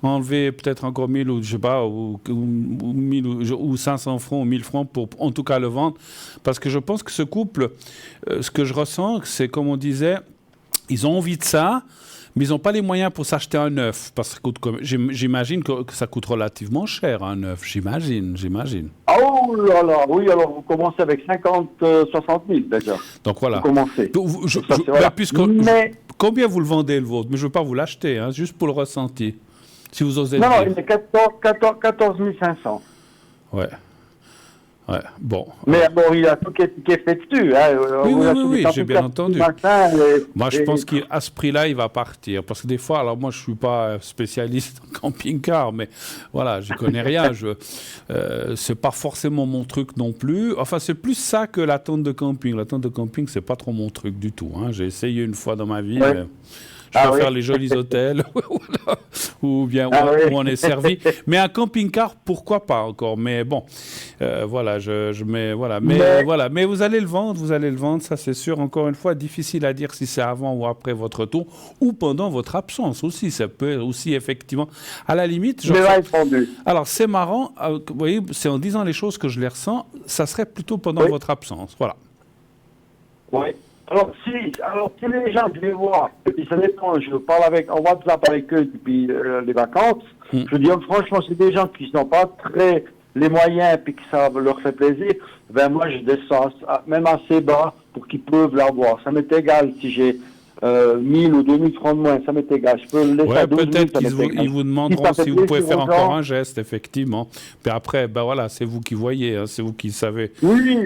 enlever peut-être encore 1000 ou je sais pas, ou 1000 ou 500 francs ou 1000 francs pour en tout cas le vendre. Parce que je pense que ce couple, ce que je ressens, c'est comme on disait, ils ont envie de ça. Mais ils n'ont pas les moyens pour s'acheter un neuf, parce que j'imagine que ça coûte relativement cher, un neuf, j'imagine. Oh là là, oui, alors vous commencez avec 60 000 déjà. Donc voilà. Vous commencez. Combien vous le vendez le vôtre? Mais je ne veux pas vous l'acheter, hein, juste pour le ressenti, si vous osez non, le dire. Non, il est 14 500. Ouais. Ouais, bon. Mais bon, il y a tout qui est fait dessus. Hein. Oui, j'ai bien entendu. Moi, je pense qu'à ce prix-là, il va partir. Parce que des fois, alors moi, je ne suis pas spécialiste en camping-car, mais voilà, je ne connais rien. C'est pas forcément mon truc non plus. Enfin, c'est plus ça que la tente de camping. La tente de camping, c'est pas trop mon truc du tout. Hein. J'ai essayé une fois dans ma vie. Ouais. Mais je préfère les jolis hôtels où on est servi. Mais un camping-car, pourquoi pas encore? Mais bon, voilà, Mais vous allez le vendre, ça c'est sûr. Encore une fois, difficile à dire si c'est avant ou après votre retour ou pendant votre absence aussi. Ça peut aussi effectivement, à la limite. Alors c'est marrant, vous voyez, c'est en disant les choses que je les ressens. Ça serait plutôt pendant votre absence, voilà. Oui. Alors si les gens, je les vois, et puis ça dépend, je parle en WhatsApp avec eux depuis les vacances, je dis franchement, c'est des gens qui n'ont pas très les moyens et que ça leur fait plaisir, ben moi je descends même assez bas pour qu'ils peuvent l'avoir. Ça m'est égal si j'ai 1000 ou 2000 francs de moins, ça m'est égal. Je peux le laisser à 12 000, peut-être qu'ils vous demanderont si vous pouvez faire encore un geste, effectivement. Puis après, ben voilà, c'est vous qui voyez, hein, c'est vous qui savez. Oui,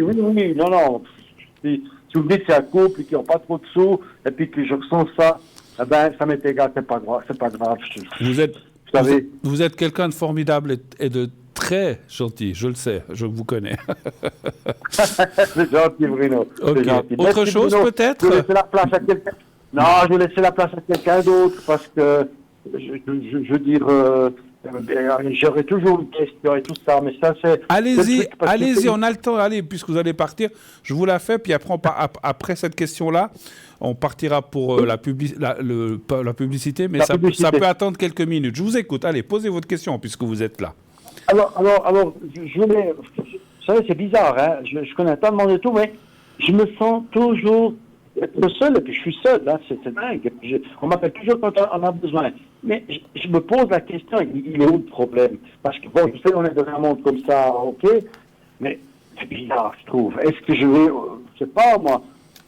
non. Si vous me dites que c'est un couple qui n'ont pas trop de sous, et puis que je ressens ça, eh ben, ça m'est égal, c'est pas grave. Vous êtes quelqu'un de formidable et de très gentil, je le sais, je vous connais. C'est gentil, Bruno. Okay. Gentil. Autre chose, Bruno, peut-être? Je vais laisser la place à quelqu'un. Non, je vais laisser la place à quelqu'un d'autre, parce que, je veux dire... j'aurais toujours une question et tout ça, mais ça c'est... Allez-y, on a le temps. Allez, puisque vous allez partir, je vous la fais, puis après cette question-là, on partira pour la publicité, mais ça peut attendre quelques minutes. Je vous écoute. Allez, posez votre question, puisque vous êtes là. Alors, je voulais... Vous savez, c'est bizarre, hein. Je connais tellement de tout, mais je me sens toujours être seul, et puis je suis seul, hein. C'est dingue. On m'appelle toujours quand on a besoin. Mais je me pose la question, il est où le problème? Parce que, bon, je sais, on est dans un monde comme ça, ok, mais c'est bizarre, je trouve. Est-ce que je vais, je sais pas, moi,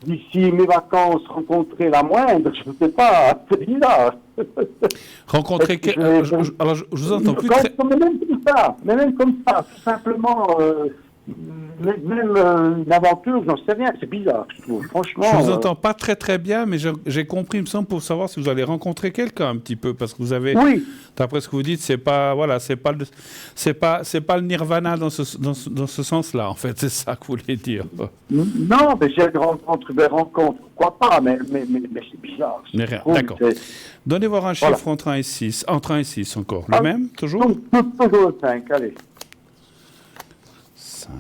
d'ici mes vacances, rencontrer la moindre? Je ne sais pas, c'est bizarre. Rencontrer alors, je vous entends plus très... Mais même comme ça, tout simplement... Même une aventure, j'en sais rien, c'est bizarre, je trouve. Franchement. Je vous entends pas très très bien, mais j'ai compris, il me semble, pour savoir si vous allez rencontrer quelqu'un un petit peu, parce que vous avez. Oui. D'après ce que vous dites, c'est pas le nirvana dans ce sens-là, en fait, c'est ça que vous voulez dire. Non, mais j'ai des rencontres, pourquoi pas, mais c'est bizarre. Mais rien, d'accord. Donnez-moi un chiffre entre 1 et 6, entre 1 et 6 encore. Le même, toujours? Toujours 5, allez. 5.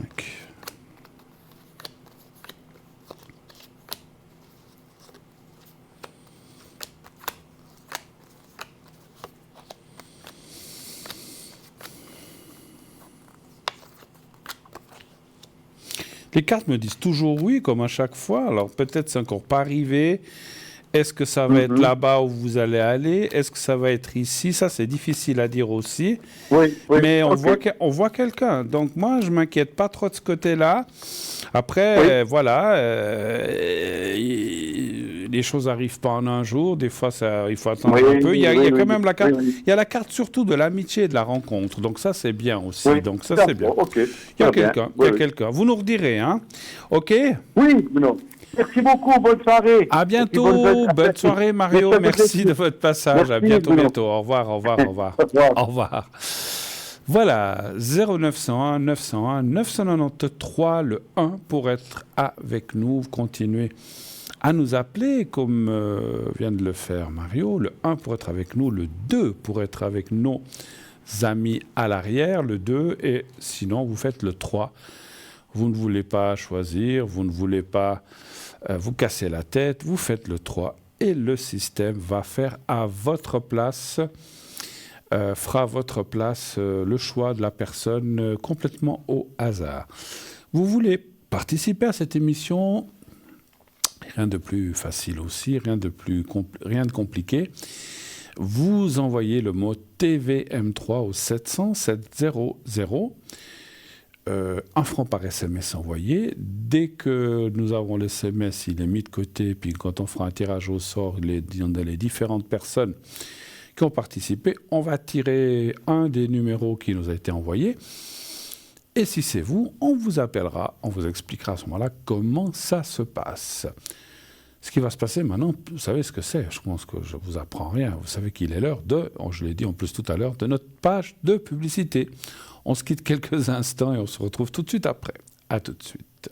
Les cartes me disent toujours oui, comme à chaque fois. Alors peut-être c'est encore pas arrivé. Est-ce que ça va être là-bas où vous allez aller? Est-ce que ça va être ici? Ça, c'est difficile à dire aussi. Oui. Mais on voit quelqu'un. Donc, moi, je ne m'inquiète pas trop de ce côté-là. Après, voilà, les choses n'arrivent pas en un jour. Des fois, il faut attendre un peu. Il y a quand même la carte. Il y a la carte surtout de l'amitié et de la rencontre. Donc, ça, c'est bien aussi. Donc, ça, c'est bien. Okay. Il y a quelqu'un. Vous nous redirez, hein? OK? Oui, non. Merci beaucoup, bonne soirée. À bientôt, bonne soirée Mario, merci de votre passage, à bientôt, Au revoir, au revoir, au revoir. Au revoir. Voilà, 0901 901 993, le 1 pour être avec nous, continuez à nous appeler comme vient de le faire Mario, le 1 pour être avec nous, le 2 pour être avec nos amis à l'arrière, le 2, et sinon vous faites le 3. Vous ne voulez pas choisir, vous ne voulez pas vous casser la tête, vous faites le 3 et le système va faire à votre place, fera à votre place le choix de la personne complètement au hasard. Vous voulez participer à cette émission, rien de plus facile aussi, rien de compliqué. Vous envoyez le mot TVM3 au 700 700. 1 franc par SMS envoyé. Dès que nous avons le SMS, il est mis de côté. Puis quand on fera un tirage au sort, les différentes personnes qui ont participé, on va tirer un des numéros qui nous a été envoyé. Et si c'est vous, on vous appellera, on vous expliquera à ce moment-là comment ça se passe. Ce qui va se passer maintenant, vous savez ce que c'est. Je pense que je ne vous apprends rien. Vous savez qu'il est l'heure je l'ai dit en plus tout à l'heure, de notre page de publicité. On se quitte quelques instants et on se retrouve tout de suite après. À tout de suite.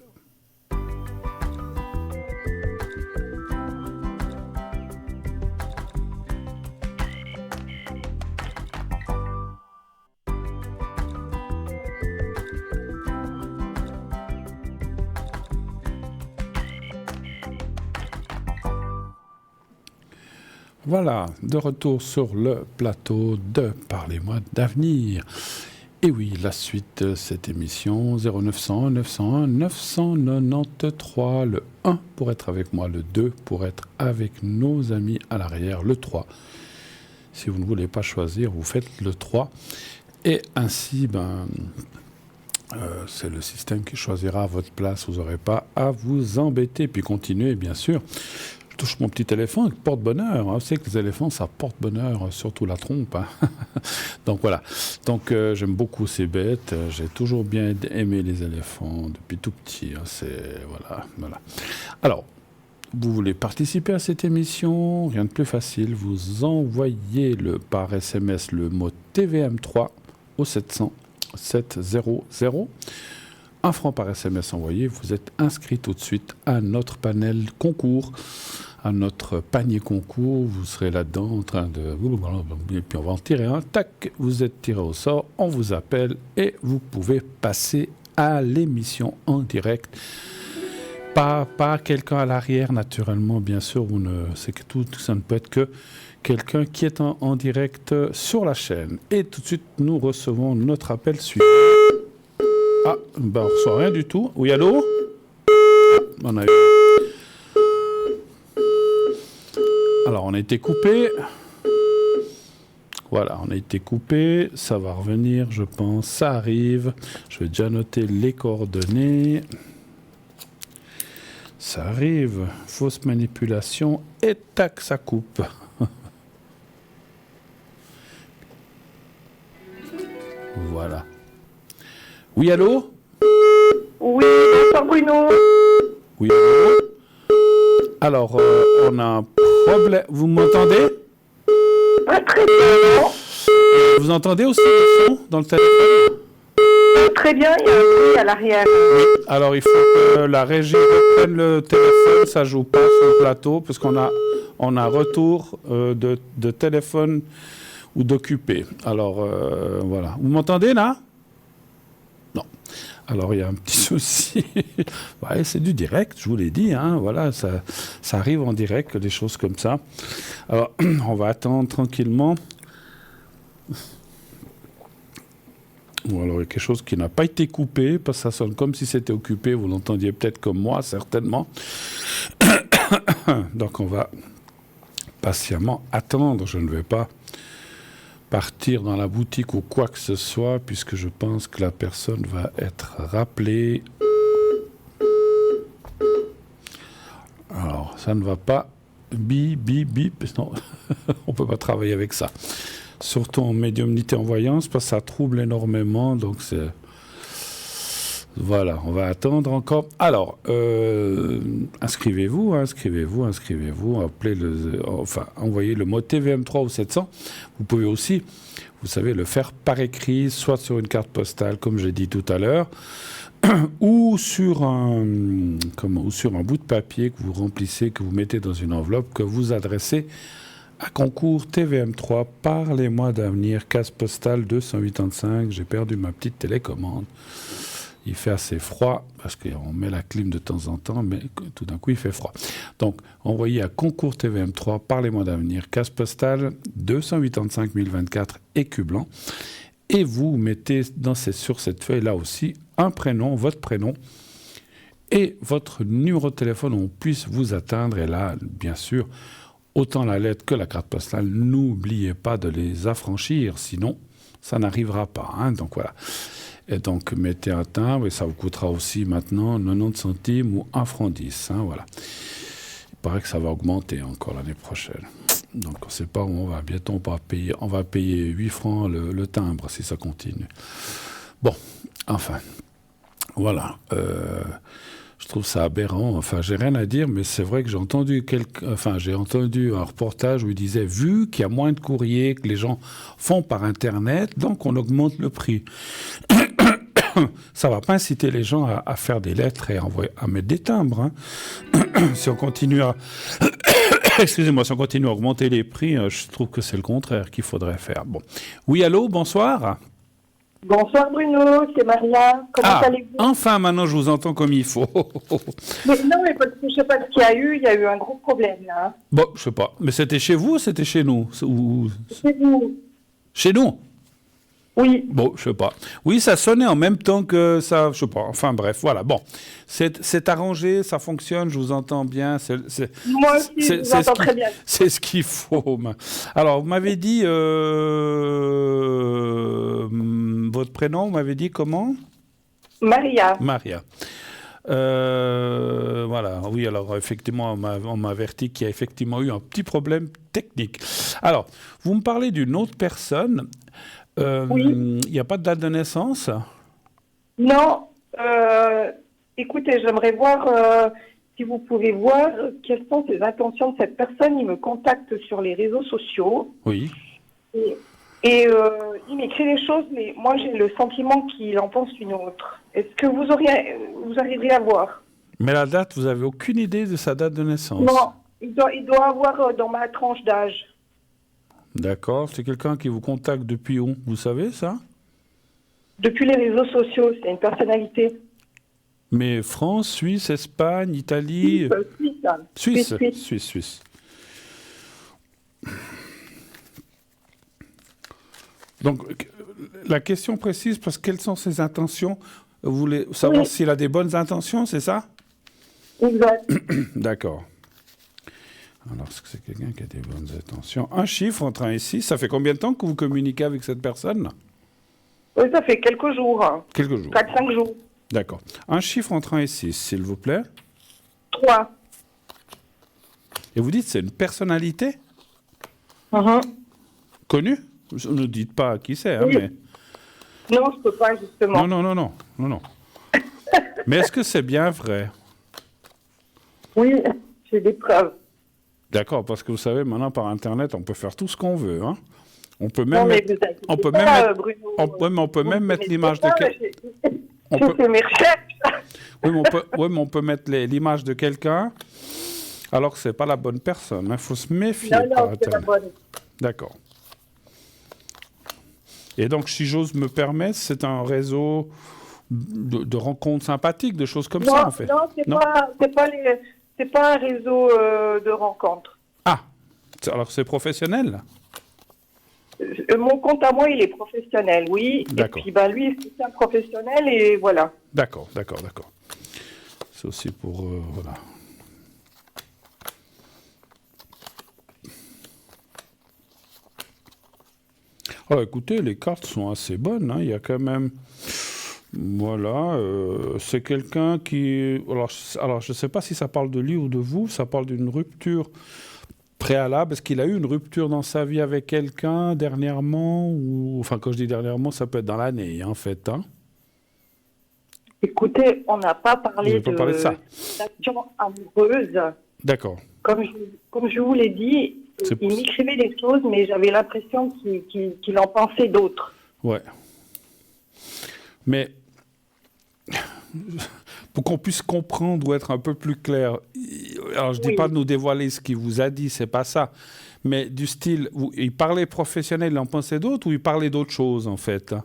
Voilà, de retour sur le plateau de Parlez-moi d'avenir. Et oui, la suite de cette émission, 0901 901 993, le 1 pour être avec moi, le 2 pour être avec nos amis à l'arrière, le 3. Si vous ne voulez pas choisir, vous faites le 3. Et ainsi, c'est le système qui choisira à votre place, vous n'aurez pas à vous embêter. Puis continuez, bien sûr. Je touche mon petit éléphant, porte-bonheur. Vous savez que les éléphants, ça porte bonheur, surtout la trompe. Hein. Donc voilà. Donc j'aime beaucoup ces bêtes. J'ai toujours bien aimé les éléphants depuis tout petit. Hein. Voilà. Alors, vous voulez participer à cette émission, rien de plus facile. Vous envoyez par SMS le mot TVM3 au 700 700. 1 franc par SMS envoyé. Vous êtes inscrit tout de suite à notre panel concours, à notre panier concours. Vous serez là-dedans en train de... Et puis on va en tirer un. Tac, vous êtes tiré au sort. On vous appelle et vous pouvez passer à l'émission en direct. Pas quelqu'un à l'arrière, naturellement, bien sûr. C'est que tout ça ne peut être que quelqu'un qui est en direct sur la chaîne. Et tout de suite, nous recevons notre appel suivant. Ah, on ne reçoit rien du tout. Oui, allô? On a eu... Alors, on a été coupé. Voilà, on a été coupé. Ça va revenir, je pense. Ça arrive. Je vais déjà noter les coordonnées. Ça arrive. Fausse manipulation. Et tac, ça coupe. Voilà. Oui, allô? Oui, bonsoir Bruno. Oui, allô? Alors, on a un problème. Vous m'entendez? Très bien. Vous entendez aussi le son dans le téléphone? Très bien, il y a un bruit à l'arrière. Oui, alors il faut que la régie reprenne le téléphone. Ça joue pas sur le plateau, parce qu'on a retour de téléphone ou d'occupé. Alors, voilà. Vous m'entendez, là? Non. Alors, il y a un petit souci. Ouais, c'est du direct, je vous l'ai dit. Hein, voilà, ça arrive en direct, des choses comme ça. Alors, on va attendre tranquillement. Bon, alors, il y a quelque chose qui n'a pas été coupé, parce que ça sonne comme si c'était occupé. Vous l'entendiez peut-être comme moi, certainement. Donc, on va patiemment attendre. Je ne vais pas partir dans la boutique ou quoi que ce soit, puisque je pense que la personne va être rappelée. Alors, ça ne va pas. Bip, bip, bip. Non, on ne peut pas travailler avec ça. Surtout en médiumnité en voyance, parce que ça trouble énormément, donc Voilà, on va attendre encore. Alors, inscrivez-vous. Envoyez le mot TVM3 au 700. Vous pouvez aussi, vous savez, le faire par écrit, soit sur une carte postale, comme j'ai dit tout à l'heure, ou sur un bout de papier que vous remplissez, que vous mettez dans une enveloppe, que vous adressez à concours TVM3 par les mois d'avenir, case postale 285. J'ai perdu ma petite télécommande. Il fait assez froid, parce qu'on met la clim de temps en temps, mais tout d'un coup, il fait froid. Donc, envoyez à concours TVM3 par les mois d'avenir, case postale 285 024, écu blanc. Et vous mettez sur cette feuille-là aussi un prénom, votre prénom, et votre numéro de téléphone où on puisse vous atteindre. Et là, bien sûr, autant la lettre que la carte postale, n'oubliez pas de les affranchir, sinon ça n'arrivera pas. Hein, donc voilà. Et donc, mettez un timbre, et ça vous coûtera aussi maintenant 90 centimes ou 1 franc 10. Hein, voilà. Il paraît que ça va augmenter encore l'année prochaine. Donc, on ne sait pas où on va. Bientôt, on va payer 8 francs le timbre si ça continue. Bon, enfin, voilà. Je trouve ça aberrant. Enfin, j'ai rien à dire, mais c'est vrai que j'ai entendu un reportage où il disait, vu qu'il y a moins de courriers que les gens font par Internet, donc on augmente le prix. Ça ne va pas inciter les gens à faire des lettres et à mettre des timbres. Hein. Si on continue à... Excusez-moi, si on continue à augmenter les prix, je trouve que c'est le contraire qu'il faudrait faire. Bon. Oui, allô, bonsoir. Bonsoir Bruno, c'est Maria. Comment allez-vous? Enfin, maintenant, je vous entends comme il faut. Non, mais parce que je ne sais pas ce qu'il y a eu un gros problème là. Bon, je ne sais pas. Mais c'était chez vous ou c'était chez nous? Chez vous. Chez nous? Oui. Bon, je sais pas. Oui, ça sonnait en même temps que ça, je sais pas. Enfin bref, voilà. Bon, c'est arrangé, ça fonctionne, je vous entends bien. Moi aussi, je vous entends très bien. C'est ce qu'il faut. Alors, vous m'avez dit votre prénom, vous m'avez dit comment? Maria. Maria. Voilà, oui, alors effectivement, on m'a averti qu'il y a effectivement eu un petit problème technique. Alors, vous me parlez d'une autre personne. Oui. Il n'y a pas de date de naissance? Non. Écoutez, j'aimerais voir si vous pouvez voir quelles sont les intentions de cette personne. Il me contacte sur les réseaux sociaux. Oui. Et il m'écrit des choses, mais moi j'ai le sentiment qu'il en pense une autre. Est-ce que vous arriverez à voir? Mais la date, vous n'avez aucune idée de sa date de naissance? Non, il doit avoir dans ma tranche d'âge. D'accord. C'est quelqu'un qui vous contacte depuis où? Vous savez ça? Depuis les réseaux sociaux, c'est une personnalité. Mais France, Suisse, Espagne, Italie... Suisse. Donc, la question précise, parce que quelles sont ses intentions? Vous voulez savoir s'il a des bonnes intentions, c'est ça? Exact. D'accord. Alors, est-ce que c'est quelqu'un qui a des bonnes intentions? Un chiffre entre 1 et 6, ça fait combien de temps que vous communiquez avec cette personne? Oui, ça fait quelques jours. Hein. Quelques jours. 4-5 jours. D'accord. Un chiffre entre 1 et 6, s'il vous plaît. 3. Et vous dites c'est une personnalité? Connue? Ne dites pas qui c'est, hein, oui. Mais... Non, je ne peux pas, justement. Non. Mais est-ce que c'est bien vrai? Oui, j'ai des preuves. D'accord, parce que vous savez, maintenant, par Internet, on peut faire tout ce qu'on veut, hein. On peut Non, même mais mettre... vous inquiétez On peut pas, même mettre... Bruno. on peut même mettre l'image de quelqu'un. Je fais mes recherches. Oui, mais on peut mettre l'image de quelqu'un alors que c'est pas la bonne personne. Il faut se méfier par Non, c'est la Internet. bonne. D'accord. Et donc, si j'ose me permettre, c'est un réseau de rencontres sympathiques, de choses comme ça, en fait. Non, c'est pas un réseau de rencontres. Ah, alors c'est professionnel? Mon compte à moi, il est professionnel, oui. D'accord. Et puis, lui, c'est un professionnel et voilà. D'accord. C'est aussi pour... voilà. Alors, écoutez, les cartes sont assez bonnes, hein. Il y a quand même... Voilà, c'est quelqu'un qui... Alors, je ne sais pas si ça parle de lui ou de vous, ça parle d'une rupture préalable. Est-ce qu'il a eu une rupture dans sa vie avec quelqu'un dernièrement ou... Enfin, quand je dis dernièrement, ça peut être dans l'année, en fait. Hein. Écoutez, on n'a pas Vous parlé n'avez pas parlé de ça. d'action amoureuse. D'accord. Comme je vous l'ai dit, il m'écrivait des choses, mais j'avais l'impression qu'il en pensait d'autres. Ouais. Mais pour qu'on puisse comprendre ou être un peu plus clair, alors je ne dis pas de nous dévoiler ce qu'il vous a dit, c'est pas ça, mais du style, il parlait professionnel, il en pensait d'autres ou il parlait d'autres choses en fait?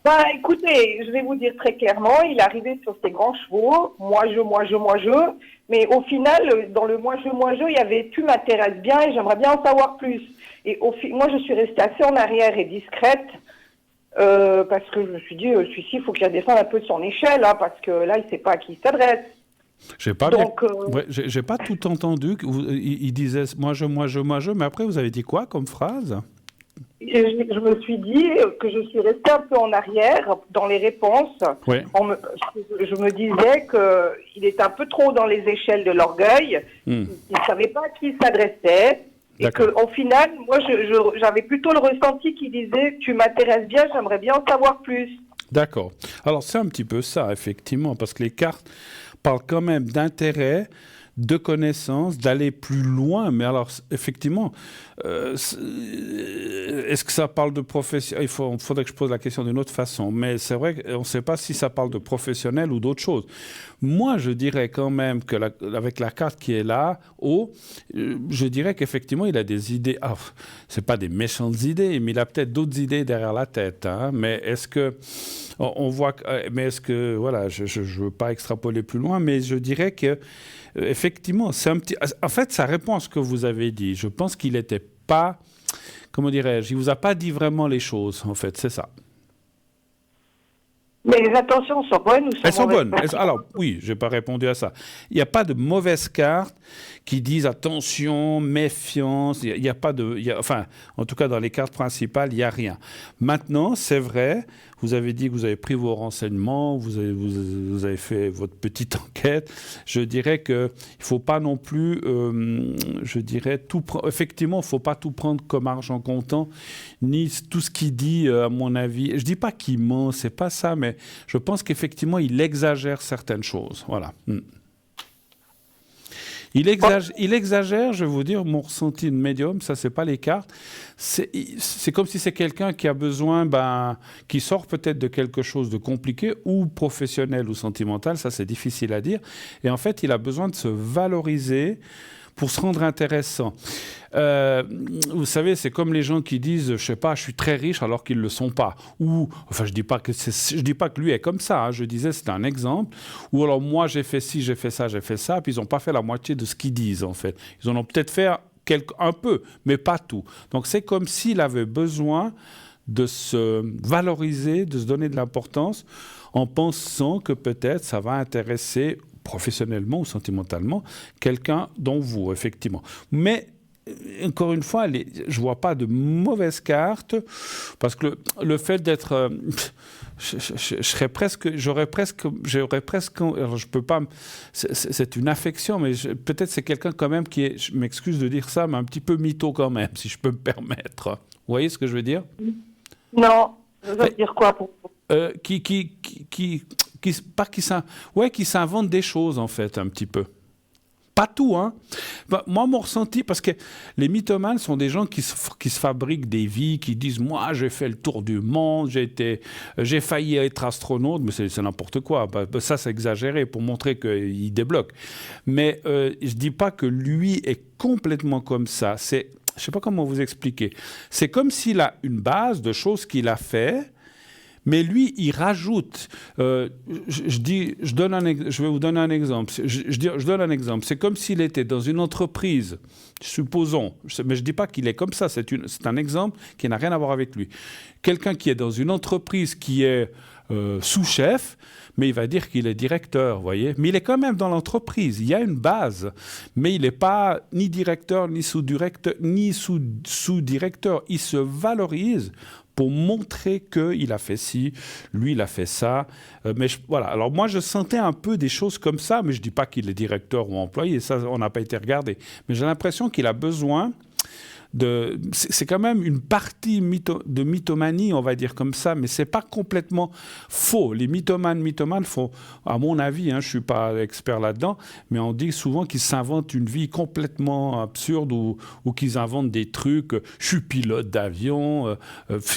Bah, écoutez, je vais vous dire très clairement, il arrivait sur ses grands chevaux, moi je, mais au final, dans le moi je, il y avait tu m'intéresses bien et j'aimerais bien en savoir plus. Et moi, je suis restée assez en arrière et discrète, parce que je me suis dit, celui-ci, il faut qu'il redescende un peu de son échelle, hein, parce que là, il ne sait pas à qui il s'adresse. J'ai pas j'ai pas tout entendu. Il disait moi je, mais après, vous avez dit quoi comme phrase? Je me suis dit que je suis restée un peu en arrière dans les réponses. Oui. Je me disais qu'il était un peu trop dans les échelles de l'orgueil. Il ne savait pas à qui il s'adressait. Et qu'au final, moi, j'avais plutôt le ressenti qui disait « Tu m'intéresses bien, j'aimerais bien en savoir plus ». D'accord. Alors, c'est un petit peu ça, effectivement, parce que les cartes parlent quand même d'intérêt, de connaissances, d'aller plus loin. Mais alors, effectivement, est-ce que ça parle de professionnel? Il faudrait que je pose la question d'une autre façon. Mais c'est vrai qu'on ne sait pas si ça parle de professionnel ou d'autre chose. Moi, je dirais quand même qu'avec la carte qui est là, je dirais qu'effectivement, il a des idées. Ah, ce n'est pas des méchantes idées, mais il a peut-être d'autres idées derrière la tête. Hein. Mais est-ce que... On voit... Mais est-ce que... Voilà, je ne veux pas extrapoler plus loin, mais je dirais que effectivement, c'est un petit... En fait, ça répond à ce que vous avez dit. Je pense qu'il n'était pas... Comment dirais-je? Il ne vous a pas dit vraiment les choses, en fait. C'est ça. Mais les intentions sont bonnes ou sont Elles sont mauvaises? bonnes. Alors, oui, je n'ai pas répondu à ça. Il n'y a pas de mauvaises cartes qui disent attention, méfiance. Il n'y a pas de... enfin, en tout cas, dans les cartes principales, il n'y a rien. Maintenant, c'est vrai, vous avez dit que vous avez pris vos renseignements, vous avez fait votre petite enquête. Je dirais qu'il ne faut pas non plus, je dirais, effectivement, il ne faut pas tout prendre comme argent comptant, ni tout ce qu'il dit, à mon avis. Je ne dis pas qu'il ment, ce n'est pas ça, mais je pense qu'effectivement, il exagère certaines choses. Voilà. Il exagère, je vais vous dire, mon ressenti de médium, ça, c'est pas les cartes. C'est comme si c'est quelqu'un qui a besoin, qui sort peut-être de quelque chose de compliqué, ou professionnel ou sentimental, ça, c'est difficile à dire. Et en fait, il a besoin de se valoriser pour se rendre intéressant. Vous savez, c'est comme les gens qui disent, je sais pas, je suis très riche alors qu'ils le sont pas. Ou, enfin, je dis pas que lui est comme ça. Hein, je disais, c'est un exemple. Ou alors moi, j'ai fait ci, j'ai fait ça, puis ils n'ont pas fait la moitié de ce qu'ils disent en fait. Ils en ont peut-être fait un peu, mais pas tout. Donc c'est comme s'il avait besoin de se valoriser, de se donner de l'importance, en pensant que peut-être ça va intéresser professionnellement ou sentimentalement, quelqu'un dont vous, effectivement. Mais, encore une fois, je ne vois pas de mauvaises cartes, parce que le fait d'être... j'aurais presque... Alors, je peux pas... C'est une affection, mais peut-être c'est quelqu'un quand même qui est, je m'excuse de dire ça, mais un petit peu mytho quand même, si je peux me permettre. Vous voyez ce que je veux dire? Non, je veux dire quoi pour vous? Qui s'invente des choses, en fait, un petit peu. Pas tout, hein. Moi, mon ressenti, parce que les mythomanes sont des gens qui se fabriquent des vies, qui disent « Moi, j'ai fait le tour du monde, j'ai failli être astronaute », mais c'est n'importe quoi. Ça, c'est exagéré pour montrer qu'il débloque. Mais je ne dis pas que lui est complètement comme ça. Je ne sais pas comment vous expliquer. C'est comme s'il a une base de choses qu'il a fait, mais lui, il rajoute. Je vais vous donner un exemple. Je donne un exemple. C'est comme s'il était dans une entreprise, supposons, mais je ne dis pas qu'il est comme ça, c'est un exemple qui n'a rien à voir avec lui. Quelqu'un qui est dans une entreprise qui est sous-chef, mais il va dire qu'il est directeur, vous voyez. Mais il est quand même dans l'entreprise. Il y a une base, mais il n'est pas ni directeur, ni sous-directeur, ni sous-directeur. Il se valorise pour montrer qu'il a fait ci, lui, il a fait ça. Voilà. Alors moi, je sentais un peu des choses comme ça, mais je ne dis pas qu'il est directeur ou employé, ça, on n'a pas été regardé. Mais j'ai l'impression qu'il a besoin c'est quand même une partie de mythomanie, on va dire comme ça, mais c'est pas complètement faux. Les mythomanes font, à mon avis, je suis pas expert là-dedans, mais on dit souvent qu'ils s'inventent une vie complètement absurde ou qu'ils inventent des trucs. Je suis pilote d'avion,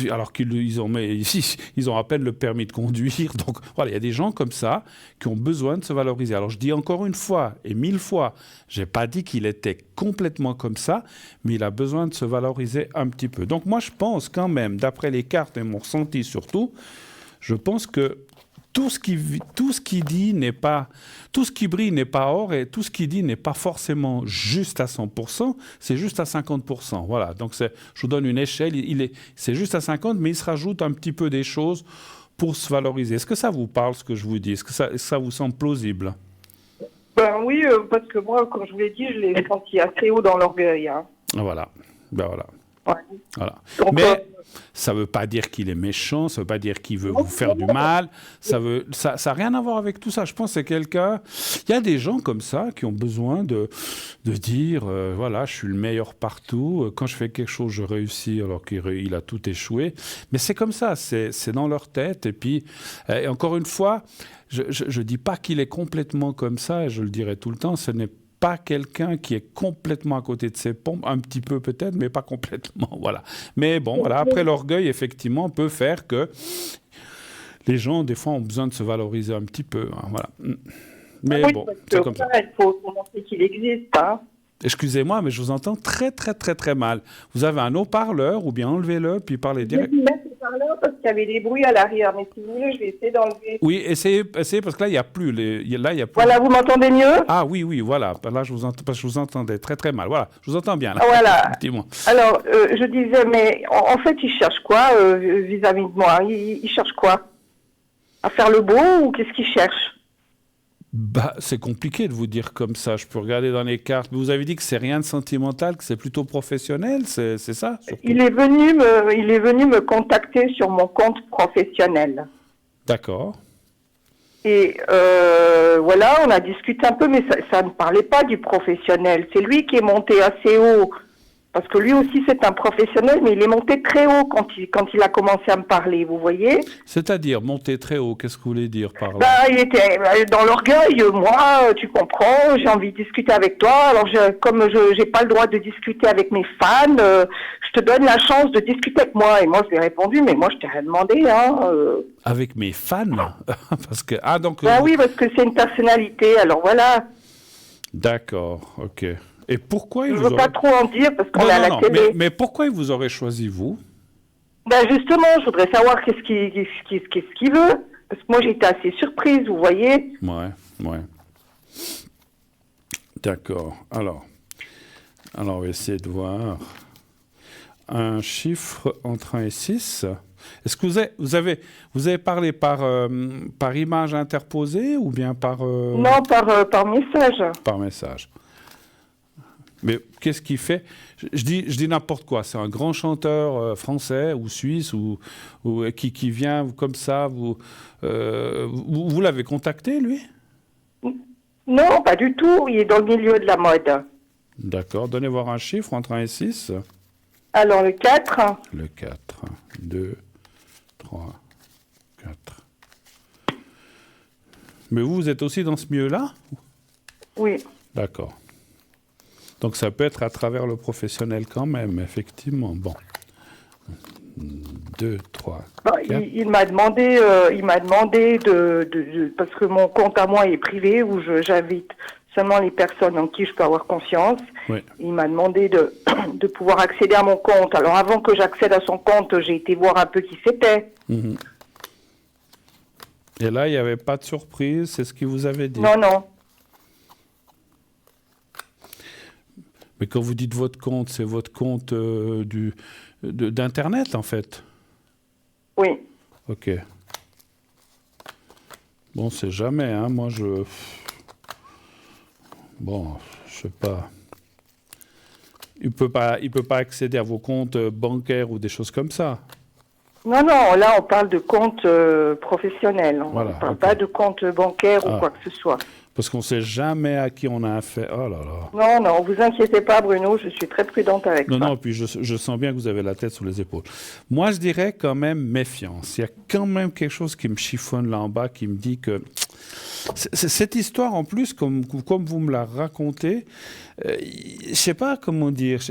alors qu'ils ont à peine le permis de conduire. Donc voilà, il y a des gens comme ça qui ont besoin de se valoriser. Alors je dis encore une fois et 1000 fois, j'ai pas dit qu'il était complètement comme ça, mais il a besoin de se valoriser un petit peu. Donc moi je pense quand même, d'après les cartes et mon ressenti surtout, je pense que tout ce qui brille n'est pas or, et tout ce qui dit n'est pas forcément juste à 100%, c'est juste à 50%. Voilà, donc je vous donne une échelle, c'est juste à 50%, mais il se rajoute un petit peu des choses pour se valoriser. Est-ce que ça vous parle, ce que je vous dis? Est-ce que ça vous semble plausible? Ben oui, parce que moi, comme je vous l'ai dit, je l'ai senti assez haut dans l'orgueil. Hein. Voilà, ben voilà. Ouais. Voilà. Donc, mais ça ne veut pas dire qu'il est méchant, ça ne veut pas dire qu'il veut vous faire du mal, ça n'a rien à voir avec tout ça. Je pense que c'est quelqu'un... Il y a des gens comme ça qui ont besoin de dire, voilà, je suis le meilleur partout, quand je fais quelque chose, je réussis alors qu'il a tout échoué. Mais c'est comme ça, c'est dans leur tête. Et puis, et encore une fois, je ne dis pas qu'il est complètement comme ça, et je le dirai tout le temps, ce n'est pas quelqu'un qui est complètement à côté de ses pompes, un petit peu peut-être, mais pas complètement, voilà. Mais bon, voilà, après l'orgueil, effectivement, peut faire que les gens, des fois, ont besoin de se valoriser un petit peu, voilà. Mais oui, bon, c'est comme ça. Il faut montrer qu'il existe, hein. Excusez-moi, mais je vous entends très, très, très, très mal. Vous avez un haut-parleur ou bien enlevez-le, puis parlez direct. Je vais mettre le haut-parleur parce qu'il y avait des bruits à l'arrière, mais si vous voulez, je vais essayer d'enlever. Oui, essayez parce que là, il n'y a plus. Là, il y a plus. Voilà, vous m'entendez mieux? Ah oui, voilà. Là, je vous entends, parce que je vous entendais très, très mal. Voilà, je vous entends bien. Là. Voilà. Dis-moi. Alors, je disais, mais en fait, il cherche quoi vis-à-vis de moi? Il cherche quoi? À faire le beau ou qu'est-ce qu'il cherche? C'est compliqué de vous dire comme ça. Je peux regarder dans les cartes. Vous avez dit que c'est rien de sentimental, que c'est plutôt professionnel, c'est ça surtout? Il est venu me contacter sur mon compte professionnel. D'accord. Et voilà, on a discuté un peu, mais ça ne parlait pas du professionnel. C'est lui qui est monté assez haut. Parce que lui aussi, c'est un professionnel, mais il est monté très haut quand il a commencé à me parler, vous voyez? C'est-à-dire, monter très haut, qu'est-ce que vous voulez dire par là? Il était dans l'orgueil. Moi, tu comprends, j'ai envie de discuter avec toi. Alors, comme je n'ai pas le droit de discuter avec mes fans, je te donne la chance de discuter avec moi. Et moi, je lui ai répondu, mais moi, je t'ai rien demandé. Avec mes fans? Parce que, donc... oui, parce que c'est une personnalité, alors voilà. D'accord, ok. Et pourquoi je ne veux pas trop en dire parce qu'on est à la télé. Mais pourquoi il vous aurait choisi, vous? Justement, je voudrais savoir qu'est-ce qu'il veut. Parce que moi, j'ai été assez surprise, vous voyez. Ouais. D'accord. Alors, on va essayer de voir un chiffre entre 1 et 6. Est-ce que vous avez parlé par image interposée ou bien par... Non, par message. Par message. Mais qu'est-ce qu'il fait? Je dis n'importe quoi. C'est un grand chanteur français ou suisse ou qui vient comme ça. Vous l'avez contacté, lui? Non, pas du tout. Il est dans le milieu de la mode. D'accord. Donnez voir un chiffre entre 1 et 6. Alors, le 4. Le 4. 2, 3, 4. Mais vous êtes aussi dans ce milieu-là? Oui. D'accord. Donc ça peut être à travers le professionnel quand même, effectivement. Bon. 2, 3, 4. Il m'a demandé, parce que mon compte à moi est privé, où j'invite seulement les personnes en qui je peux avoir confiance. Oui. Il m'a demandé de pouvoir accéder à mon compte. Alors avant que j'accède à son compte, j'ai été voir un peu qui c'était. Mmh. Et là, il n'y avait pas de surprise, c'est ce qu'il vous avait dit? Non. Mais quand vous dites votre compte, c'est votre compte d'Internet, en fait? Oui. Ok. Bon, c'est jamais, hein. Moi, Bon, je sais pas. Il peut pas accéder à vos comptes bancaires ou des choses comme ça? Non, là, on parle de compte professionnel. On ne parle pas de compte bancaire ou quoi que ce soit. Parce qu'on ne sait jamais à qui on a affaire. Oh là là. Non, non, vous inquiétez pas, Bruno, je suis très prudente avec ça. Non, puis je sens bien que vous avez la tête sur les épaules. Moi, je dirais quand même méfiance. Il y a quand même quelque chose qui me chiffonne là en bas, qui me dit que... Cette histoire, en plus, comme vous me la racontez, je ne sais pas comment dire.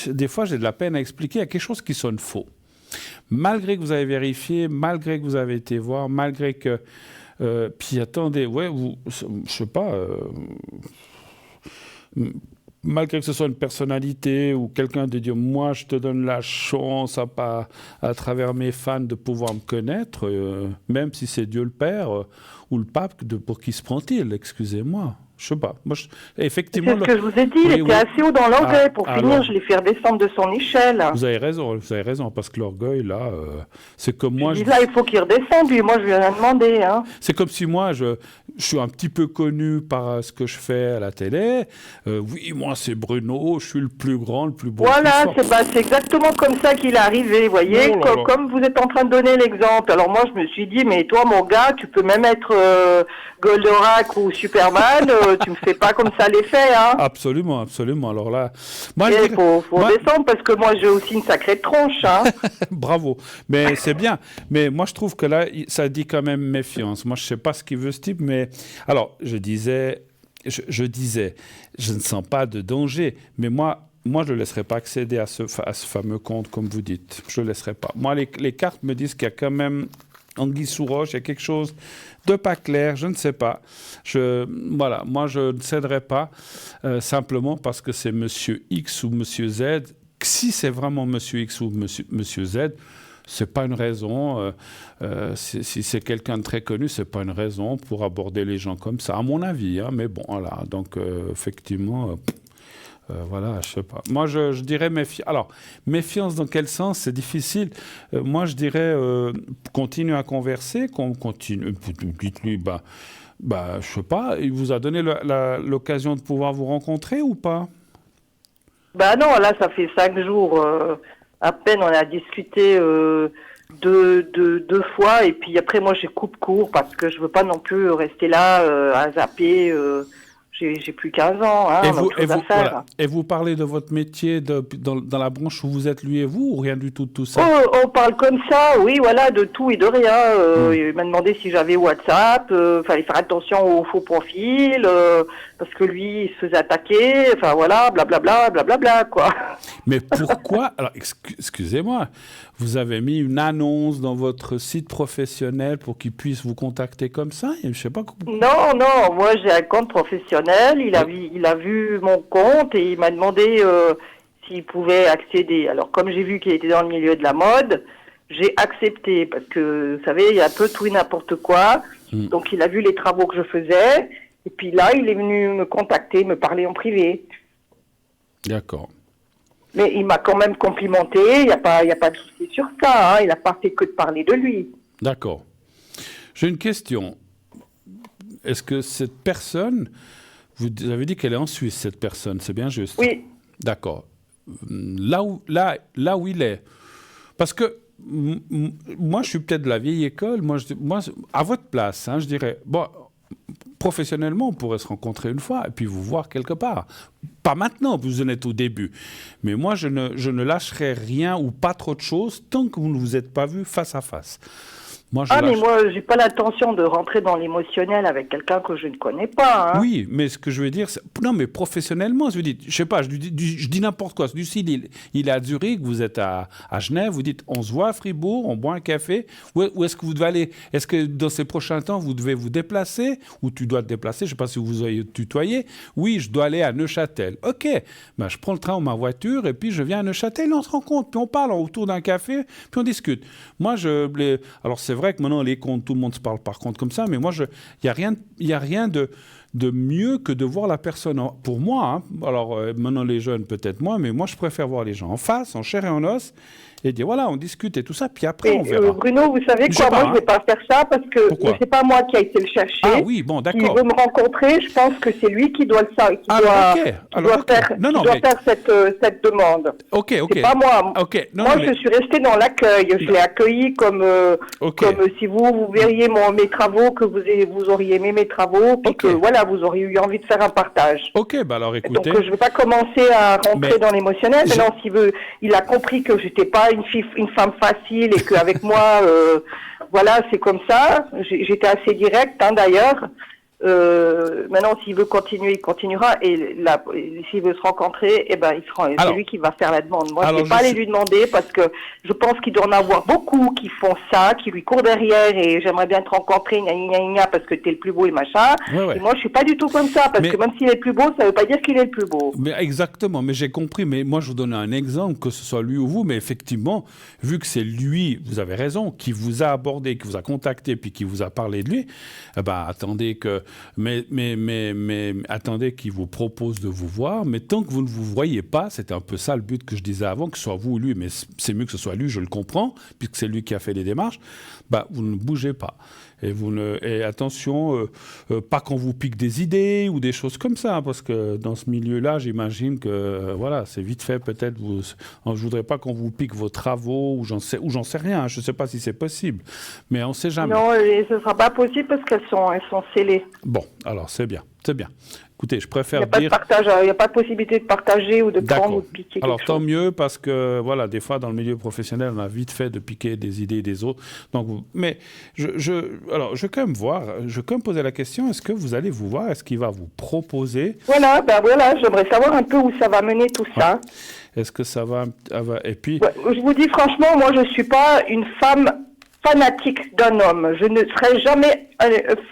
Des fois, j'ai de la peine à expliquer. Il y a quelque chose qui sonne faux. Malgré que vous avez vérifié, malgré que vous avez été voir, malgré que... puis attendez, ouais, je sais pas... malgré que ce soit une personnalité ou quelqu'un de dire « moi, je te donne la chance à travers mes fans de pouvoir me connaître, même si c'est Dieu le Père ou le Pape, pour qui se prend-il, excusez-moi ». Je sais pas. Moi, effectivement, c'est ce que je vous ai dit, il était assez haut dans l'orgueil. Pour finir, alors, je l'ai fait redescendre de son échelle. Vous avez raison, parce que l'orgueil, là, c'est comme moi... Là, il faut qu'il redescende, lui. Moi, je lui ai rien demandé. Hein. C'est comme si moi, je suis un petit peu connu par ce que je fais à la télé. Oui, moi, c'est Bruno, je suis le plus grand, le plus beau. Voilà, c'est exactement comme ça qu'il est arrivé, vous voyez, comme vous êtes en train de donner l'exemple. Alors moi, je me suis dit, mais toi, mon gars, tu peux même être Goldorak ou Superman, tu me fais pas comme ça l'effet, hein. Absolument, absolument. Alors là, moi, il faut descendre parce que moi, j'ai aussi une sacrée tronche, hein. Bravo. Mais c'est bien. Mais moi, je trouve que là, ça dit quand même méfiance. Moi, je sais pas ce qu'il veut ce type, mais alors, je disais, je ne sens pas de danger, mais moi, je ne le laisserai pas accéder à ce fameux compte, comme vous dites. Je ne le laisserai pas. Moi, les cartes me disent qu'il y a quand même anguille sous roche, il y a quelque chose de pas clair, je ne sais pas. Voilà, moi, je ne céderai pas simplement parce que c'est Monsieur X ou Monsieur Z. Si c'est vraiment Monsieur X ou Monsieur Z, c'est pas une raison. Si c'est quelqu'un de très connu, c'est pas une raison pour aborder les gens comme ça, à mon avis. Hein, mais bon, voilà. Donc, effectivement... voilà, je sais pas. Moi, je dirais méfiance. Alors, méfiance dans quel sens? C'est difficile. Moi, je dirais continue à converser, qu'on continue. Dites-lui, je sais pas, il vous a donné l'occasion de pouvoir vous rencontrer ou pas? Non, là, ça fait 5 jours. À peine, on a discuté deux fois. Et puis après, moi, j'ai coupe court parce que je veux pas non plus rester là à zapper. J'ai plus 15 ans, hein, et vous parlez de votre métier dans la branche où vous êtes, lui et vous, ou rien du tout de tout ça? On parle comme ça, oui, voilà, de tout et de rien. Il m'a demandé si j'avais WhatsApp, fallait faire attention aux faux profils, parce que lui, il se faisait attaquer, enfin voilà, blablabla, blablabla, quoi. Mais pourquoi? Alors, excusez-moi, vous avez mis une annonce dans votre site professionnel pour qu'il puisse vous contacter comme ça? Je sais pas. Non, moi j'ai un compte professionnel. Il a vu mon compte et il m'a demandé s'il pouvait accéder. Alors comme j'ai vu qu'il était dans le milieu de la mode, j'ai accepté parce que vous savez, il y a un peu tout et n'importe quoi. Donc il a vu les travaux que je faisais et puis là il est venu me contacter, me parler en privé. D'accord. Mais il m'a quand même complimenté, il n'y a pas de souci sur ça, hein. Il n'a pas fait que de parler de lui. D'accord. J'ai une question. Est-ce que cette personne, vous avez dit qu'elle est en Suisse, cette personne, c'est bien juste? Oui. D'accord. Là où il est. Parce que moi, je suis peut-être de la vieille école. Moi, à votre place, hein, je dirais, bon, professionnellement, on pourrait se rencontrer une fois et puis vous voir quelque part. Pas maintenant, vous en êtes au début. Mais moi, je ne lâcherai rien ou pas trop de choses tant que vous ne vous êtes pas vu face à face. Mais moi, j'ai pas l'intention de rentrer dans l'émotionnel avec quelqu'un que je ne connais pas. Hein. Oui, mais ce que je veux dire, non, mais professionnellement, je sais pas, je dis n'importe quoi. Du style, il est à Zurich, vous êtes à Genève, vous dites, on se voit à Fribourg, on boit un café. Où est-ce que vous devez aller? Est-ce que dans ces prochains temps, vous devez vous déplacer? Ou tu dois te déplacer? Je sais pas si vous avez tutoyé. Oui, je dois aller à Neuchâtel. OK, je prends le train ou ma voiture et puis je viens à Neuchâtel, on se rencontre, puis on parle autour d'un café, puis on discute. Moi, alors c'est vrai que maintenant, les comptes, tout le monde se parle par contre comme ça, mais moi, il n'y a rien de mieux que de voir la personne. Pour moi, hein, alors maintenant les jeunes, peut-être moins, mais moi, je préfère voir les gens en face, en chair et en os, et dire voilà, on discute et tout ça, puis après on verra. Bruno, vous savez Je sais quoi, pas, moi je vais pas faire ça parce que Pourquoi c'est pas moi qui a été le chercher. Ah oui, bon, S'il d'accord. veut me rencontrer, je pense que c'est lui qui doit le faire, faire cette demande. Ok. C'est pas moi. Ok. Non, moi, non, je suis restée dans l'accueil. Je l'ai accueilli comme si vous verriez mes travaux, que vous auriez aimé mes travaux, puis que voilà, vous auriez eu envie de faire un partage. Ok, bah alors écoutez. Donc je ne vais pas commencer à rentrer dans l'émotionnel. Maintenant, il a compris que j'étais pas une femme facile et qu'avec moi, voilà, c'est comme ça. J'étais assez directe, d'ailleurs. Maintenant, s'il veut continuer, il continuera. Et là, s'il veut se rencontrer, c'est lui qui va faire la demande. Moi, je ne vais pas aller lui demander parce que je pense qu'il doit en avoir beaucoup qui font ça, qui lui courent derrière et j'aimerais bien te rencontrer, parce que t'es le plus beau et machin. Ouais. Et moi, je suis pas du tout comme ça parce que même s'il est le plus beau, ça veut pas dire qu'il est le plus beau. Mais exactement. Mais j'ai compris. Mais moi, je vous donne un exemple, que ce soit lui ou vous. Mais effectivement, vu que c'est lui, vous avez raison, qui vous a abordé, qui vous a contacté, puis qui vous a parlé de lui, attendez que. Mais attendez qu'il vous propose de vous voir, mais tant que vous ne vous voyez pas, c'était un peu ça le but que je disais avant, que ce soit vous ou lui, mais c'est mieux que ce soit lui, je le comprends, puisque c'est lui qui a fait les démarches, vous ne bougez pas. Et attention, pas qu'on vous pique des idées ou des choses comme ça, parce que dans ce milieu-là, j'imagine que voilà, c'est vite fait peut-être. Je voudrais pas qu'on vous pique vos travaux ou j'en sais rien. Je ne sais pas si c'est possible, mais on ne sait jamais. Non, ce ne sera pas possible parce qu'elles sont scellées. Bon, alors c'est bien. Écoutez, je préfère dire... Il n'y a pas de possibilité de partager ou de prendre ou de piquer. Alors tant mieux, parce que voilà, des fois dans le milieu professionnel, on a vite fait de piquer des idées des autres. Donc, mais je vais quand même voir, je vais quand même poser la question, est-ce que vous allez vous voir, est-ce qu'il va vous proposer? Voilà, j'aimerais savoir un peu où ça va mener tout ça. Est-ce que ça va... Et puis... je vous dis franchement, moi je ne suis pas une femme fanatique d'un homme. Je ne serai jamais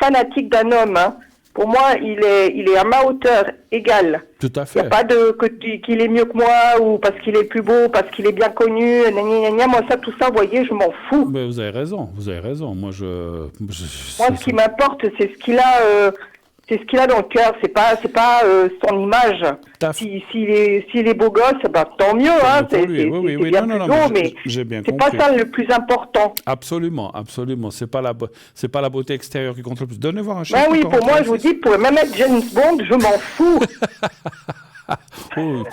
fanatique d'un homme, Pour moi, il est à ma hauteur égale. Tout à fait. Il n'y a pas qu'il est mieux que moi ou parce qu'il est plus beau, parce qu'il est bien connu. Moi, tout ça, vous voyez, je m'en fous. Mais vous avez raison. Moi, ce qui m'importe, c'est ce qu'il a. C'est ce qu'il a dans le cœur, c'est pas son image. S'il est beau gosse, tant mieux, c'est bien plus beau, mais c'est pas ça le plus important. Absolument. C'est pas la beauté extérieure qui compte le plus. Donnez voir un chiffre. Oui, pour moi, je vous dis, pour même être James Bond, je m'en fous. Oh,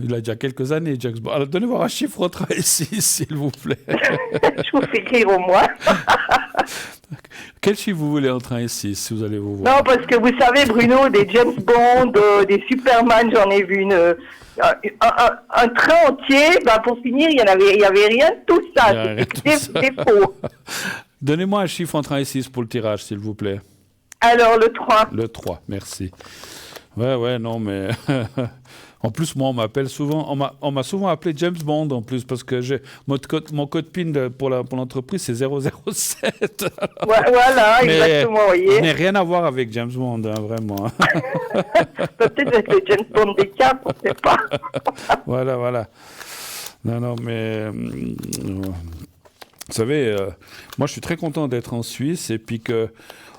il a déjà quelques années, James Bond. Alors, donnez voir un chiffre au travail ici, s'il vous plaît. Je vous fais rire au moins. Quel chiffre vous voulez entre 1 et 6, si vous allez vous voir? Non, parce que vous savez, Bruno, des James Bond, des Superman, j'en ai vu un train entier. Pour finir, il y avait rien de tout ça. C'était faux. Donnez-moi un chiffre entre 1 et 6 pour le tirage, s'il vous plaît. Alors, le 3. Le 3, merci. Ouais, non, mais... En plus, moi, on m'appelle souvent... On m'a souvent appelé James Bond, en plus, parce que mon code PIN pour l'entreprise, c'est 007. Voilà, exactement, vous voyez. Mais rien à voir avec James Bond, vraiment. Peut-être avec le James Bond des caps, on ne sait pas. Voilà. Non, mais... vous savez, moi, je suis très content d'être en Suisse, et puis que...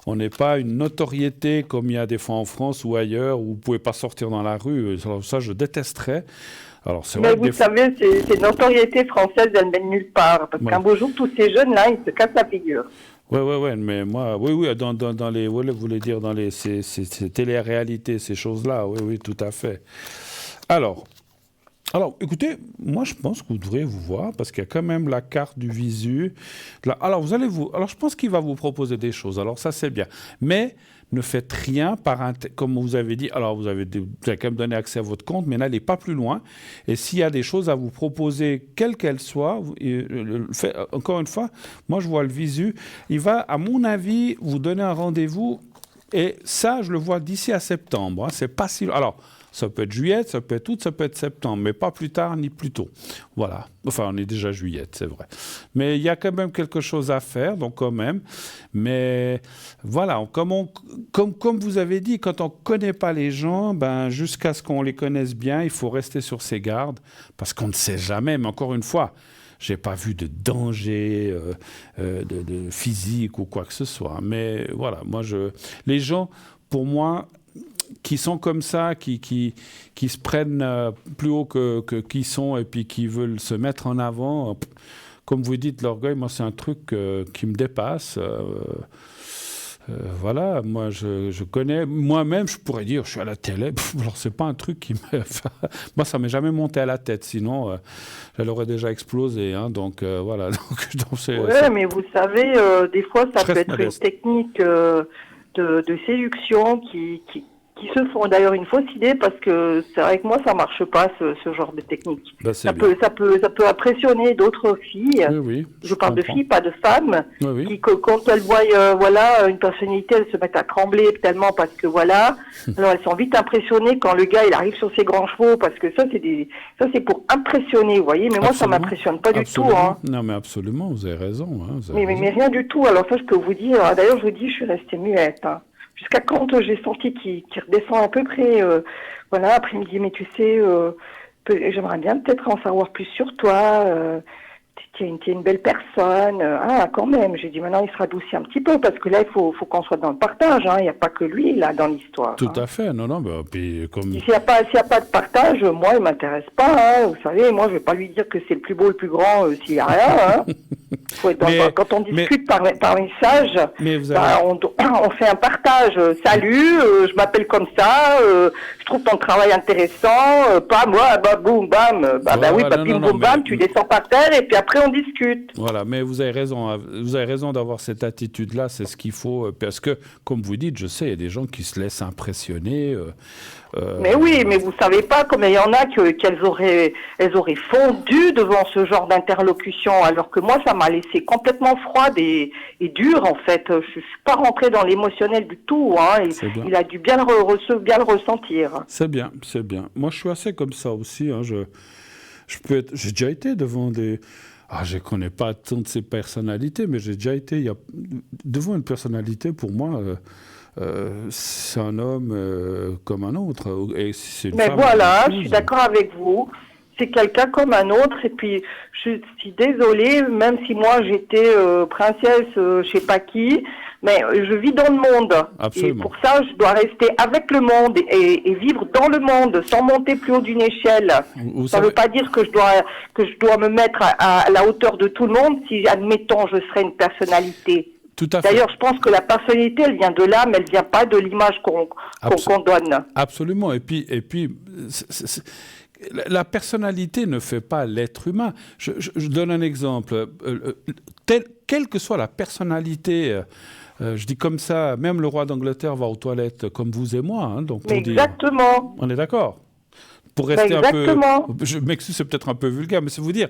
On n'est pas une notoriété comme il y a des fois en France ou ailleurs où vous ne pouvez pas sortir dans la rue. Ça, je détesterais. Alors, mais vous savez, ces notoriétés françaises, elles ne mènent nulle part. Parce qu'un beau jour, tous ces jeunes-là, ils se cassent la figure. Ouais, mais moi, oui, dans les, vous voulez dire, dans les ces télé-réalités, ces choses-là, oui, tout à fait. Alors, écoutez, moi, je pense que vous devrez vous voir, parce qu'il y a quand même la carte du visu. Là, alors, je pense qu'il va vous proposer des choses. Alors, ça, c'est bien. Mais ne faites rien comme vous avez dit. Alors, vous avez quand même donné accès à votre compte, mais n'allez pas plus loin. Et s'il y a des choses à vous proposer, quelles qu'elles soient, encore une fois, moi, je vois le visu. Il va, à mon avis, vous donner un rendez-vous. Et ça, je le vois d'ici à septembre. C'est pas si... Alors... Ça peut être juillet, ça peut être août, ça peut être septembre, mais pas plus tard ni plus tôt. Voilà. Enfin, on est déjà juillet, c'est vrai. Mais il y a quand même quelque chose à faire, donc quand même. Mais voilà, comme vous avez dit, quand on ne connaît pas les gens, jusqu'à ce qu'on les connaisse bien, il faut rester sur ses gardes, parce qu'on ne sait jamais. Mais encore une fois, je n'ai pas vu de danger de physique ou quoi que ce soit. Mais voilà, les gens, pour moi... qui sont comme ça, qui se prennent plus haut que qui sont et puis qui veulent se mettre en avant. Comme vous dites, l'orgueil, moi, c'est un truc qui me dépasse. Voilà, moi, je connais... Moi-même, je pourrais dire, je suis à la télé. Alors, c'est pas un truc qui me... moi, ça m'est jamais monté à la tête. Sinon, elle aurait déjà explosé. Hein, donc, voilà. Donc, oui, mais vous savez, des fois, ça peut être modeste. Une technique de séduction qui se font d'ailleurs une fausse idée parce que c'est vrai que moi ça marche pas ce genre de technique. Ben, ça peut impressionner d'autres filles. Oui, je parle de filles, pas de femmes, qui quand elles voient une personnalité, elles se mettent à trembler tellement parce que voilà. Alors elles sont vite impressionnées quand le gars il arrive sur ses grands chevaux parce que ça c'est pour impressionner, vous voyez. Mais moi ça m'impressionne pas du tout. Hein. Non mais absolument, vous avez raison. Hein, mais rien du tout. Alors ça je peux vous dire. D'ailleurs je vous dis, je suis restée muette. Hein. Jusqu'à quand j'ai senti qu'il redescend à peu près, voilà, après-midi, mais tu sais, j'aimerais bien peut-être en savoir plus sur toi, t'es une belle personne, quand même, j'ai dit maintenant il se radoucit un petit peu, parce que là il faut qu'on soit dans le partage, hein, il n'y a pas que lui là dans l'histoire. Tout à fait, non, bah, puis comme... S'il n'y a pas de partage, moi il m'intéresse pas, hein, vous savez, moi je vais pas lui dire que c'est le plus beau, le plus grand, s'il n'y a rien, hein. Faut être quand on discute par message, on fait un partage. Salut, je m'appelle comme ça, je trouve ton travail intéressant, pas moi, boum, bam, boum, bam, tu descends par terre et puis après on discute. Voilà, mais vous avez raison d'avoir cette attitude-là, c'est ce qu'il faut, parce que, comme vous dites, je sais, il y a des gens qui se laissent impressionner. Mais oui, mais vous savez pas comme il y en a qu'elles auraient fondu devant ce genre d'interlocution, alors que moi ça m'a laissé complètement froide et dure en fait. Je suis pas rentrée dans l'émotionnel du tout, hein. Il a dû bien le ressentir. C'est bien. Moi je suis assez comme ça aussi. Hein. J'ai déjà été devant des... je ne connais pas tant de ces personnalités, mais j'ai déjà été devant une personnalité pour moi. C'est un homme comme un autre. Et c'est une femme voilà, je suis d'accord avec vous. C'est quelqu'un comme un autre. Et puis, je suis désolée, même si moi j'étais princesse, je sais pas qui, mais je vis dans le monde. Absolument. Et pour ça, je dois rester avec le monde et vivre dans le monde, sans monter plus haut d'une échelle. Ça ne veut pas dire que je dois me mettre à la hauteur de tout le monde si, admettons, je serais une personnalité. Tout à fait. D'ailleurs, je pense que la personnalité, elle vient de l'âme, elle vient pas de l'image qu'on donne. Absolument. Et puis la personnalité ne fait pas l'être humain. Je donne un exemple. Quelle que soit la personnalité, je dis comme ça, même le roi d'Angleterre va aux toilettes comme vous et moi. Hein, donc exactement. On est d'accord. Pour rester un peu... Je m'excuse, c'est peut-être un peu vulgaire, mais c'est vous dire...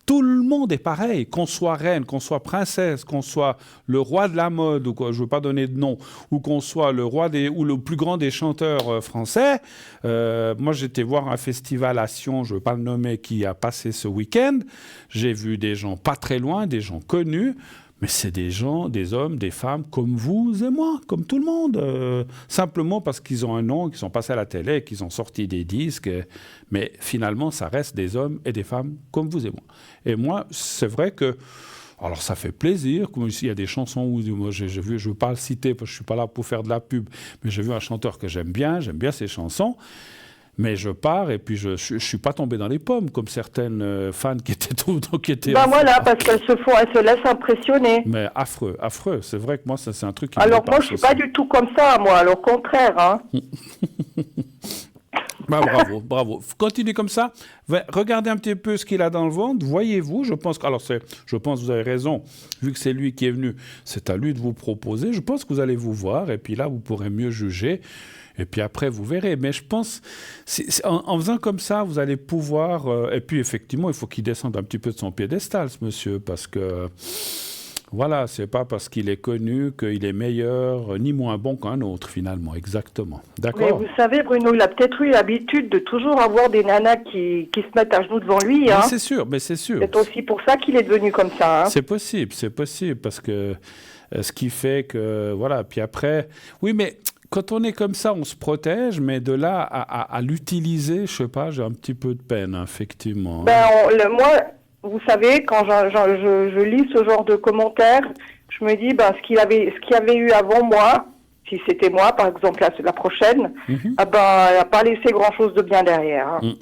Tout le monde est pareil, qu'on soit reine, qu'on soit princesse, qu'on soit le roi de la mode, ou quoi, je ne veux pas donner de nom, ou qu'on soit le roi ou le plus grand des chanteurs français. Moi, j'étais voir un festival à Sion, je ne veux pas le nommer, qui a passé ce week-end. J'ai vu des gens pas très loin, des gens connus. Mais c'est des gens, des hommes, des femmes comme vous et moi, comme tout le monde. Simplement parce qu'ils ont un nom, qu'ils sont passés à la télé, qu'ils ont sorti des disques. Mais finalement, ça reste des hommes et des femmes comme vous et moi. Et moi, c'est vrai que... Alors, ça fait plaisir. Comme ici, il y a des chansons où moi, j'ai vu, je ne veux pas le citer parce que je ne suis pas là pour faire de la pub, mais j'ai vu un chanteur que j'aime bien ses chansons. Mais je pars et puis je suis pas tombé dans les pommes comme certaines fans qui étaient. Voilà, parce qu'elles se laissent impressionner. Mais affreux. C'est vrai que moi, ça c'est un truc qui alors moi, je suis pas du tout comme ça, moi. Alors au contraire, hein. Bravo. Continuez comme ça. Regardez un petit peu ce qu'il a dans le ventre. Voyez-vous, je pense que vous avez raison. Vu que c'est lui qui est venu, c'est à lui de vous proposer. Je pense que vous allez vous voir et puis là, vous pourrez mieux juger. Et puis après, vous verrez. Mais je pense, en faisant comme ça, vous allez pouvoir... et puis effectivement, il faut qu'il descende un petit peu de son piédestal, ce monsieur, parce que... Voilà, c'est pas parce qu'il est connu qu'il est meilleur ni moins bon qu'un autre, finalement. Exactement. D'accord. Mais vous savez, Bruno, il a peut-être eu l'habitude de toujours avoir des nanas qui se mettent à genoux devant lui. Hein. C'est sûr. C'est aussi pour ça qu'il est devenu comme ça. Hein. C'est possible, parce que ce qui fait que... Voilà, puis après... Oui, mais... Quand on est comme ça, on se protège, mais de là à l'utiliser, je sais pas, j'ai un petit peu de peine, effectivement. Moi, vous savez, quand je lis ce genre de commentaires, je me dis, ce qu'il y avait eu avant moi, Si c'était moi, par exemple, la prochaine, Mhm. ah ben, elle n'a pas laissé grand-chose de bien derrière. Hein.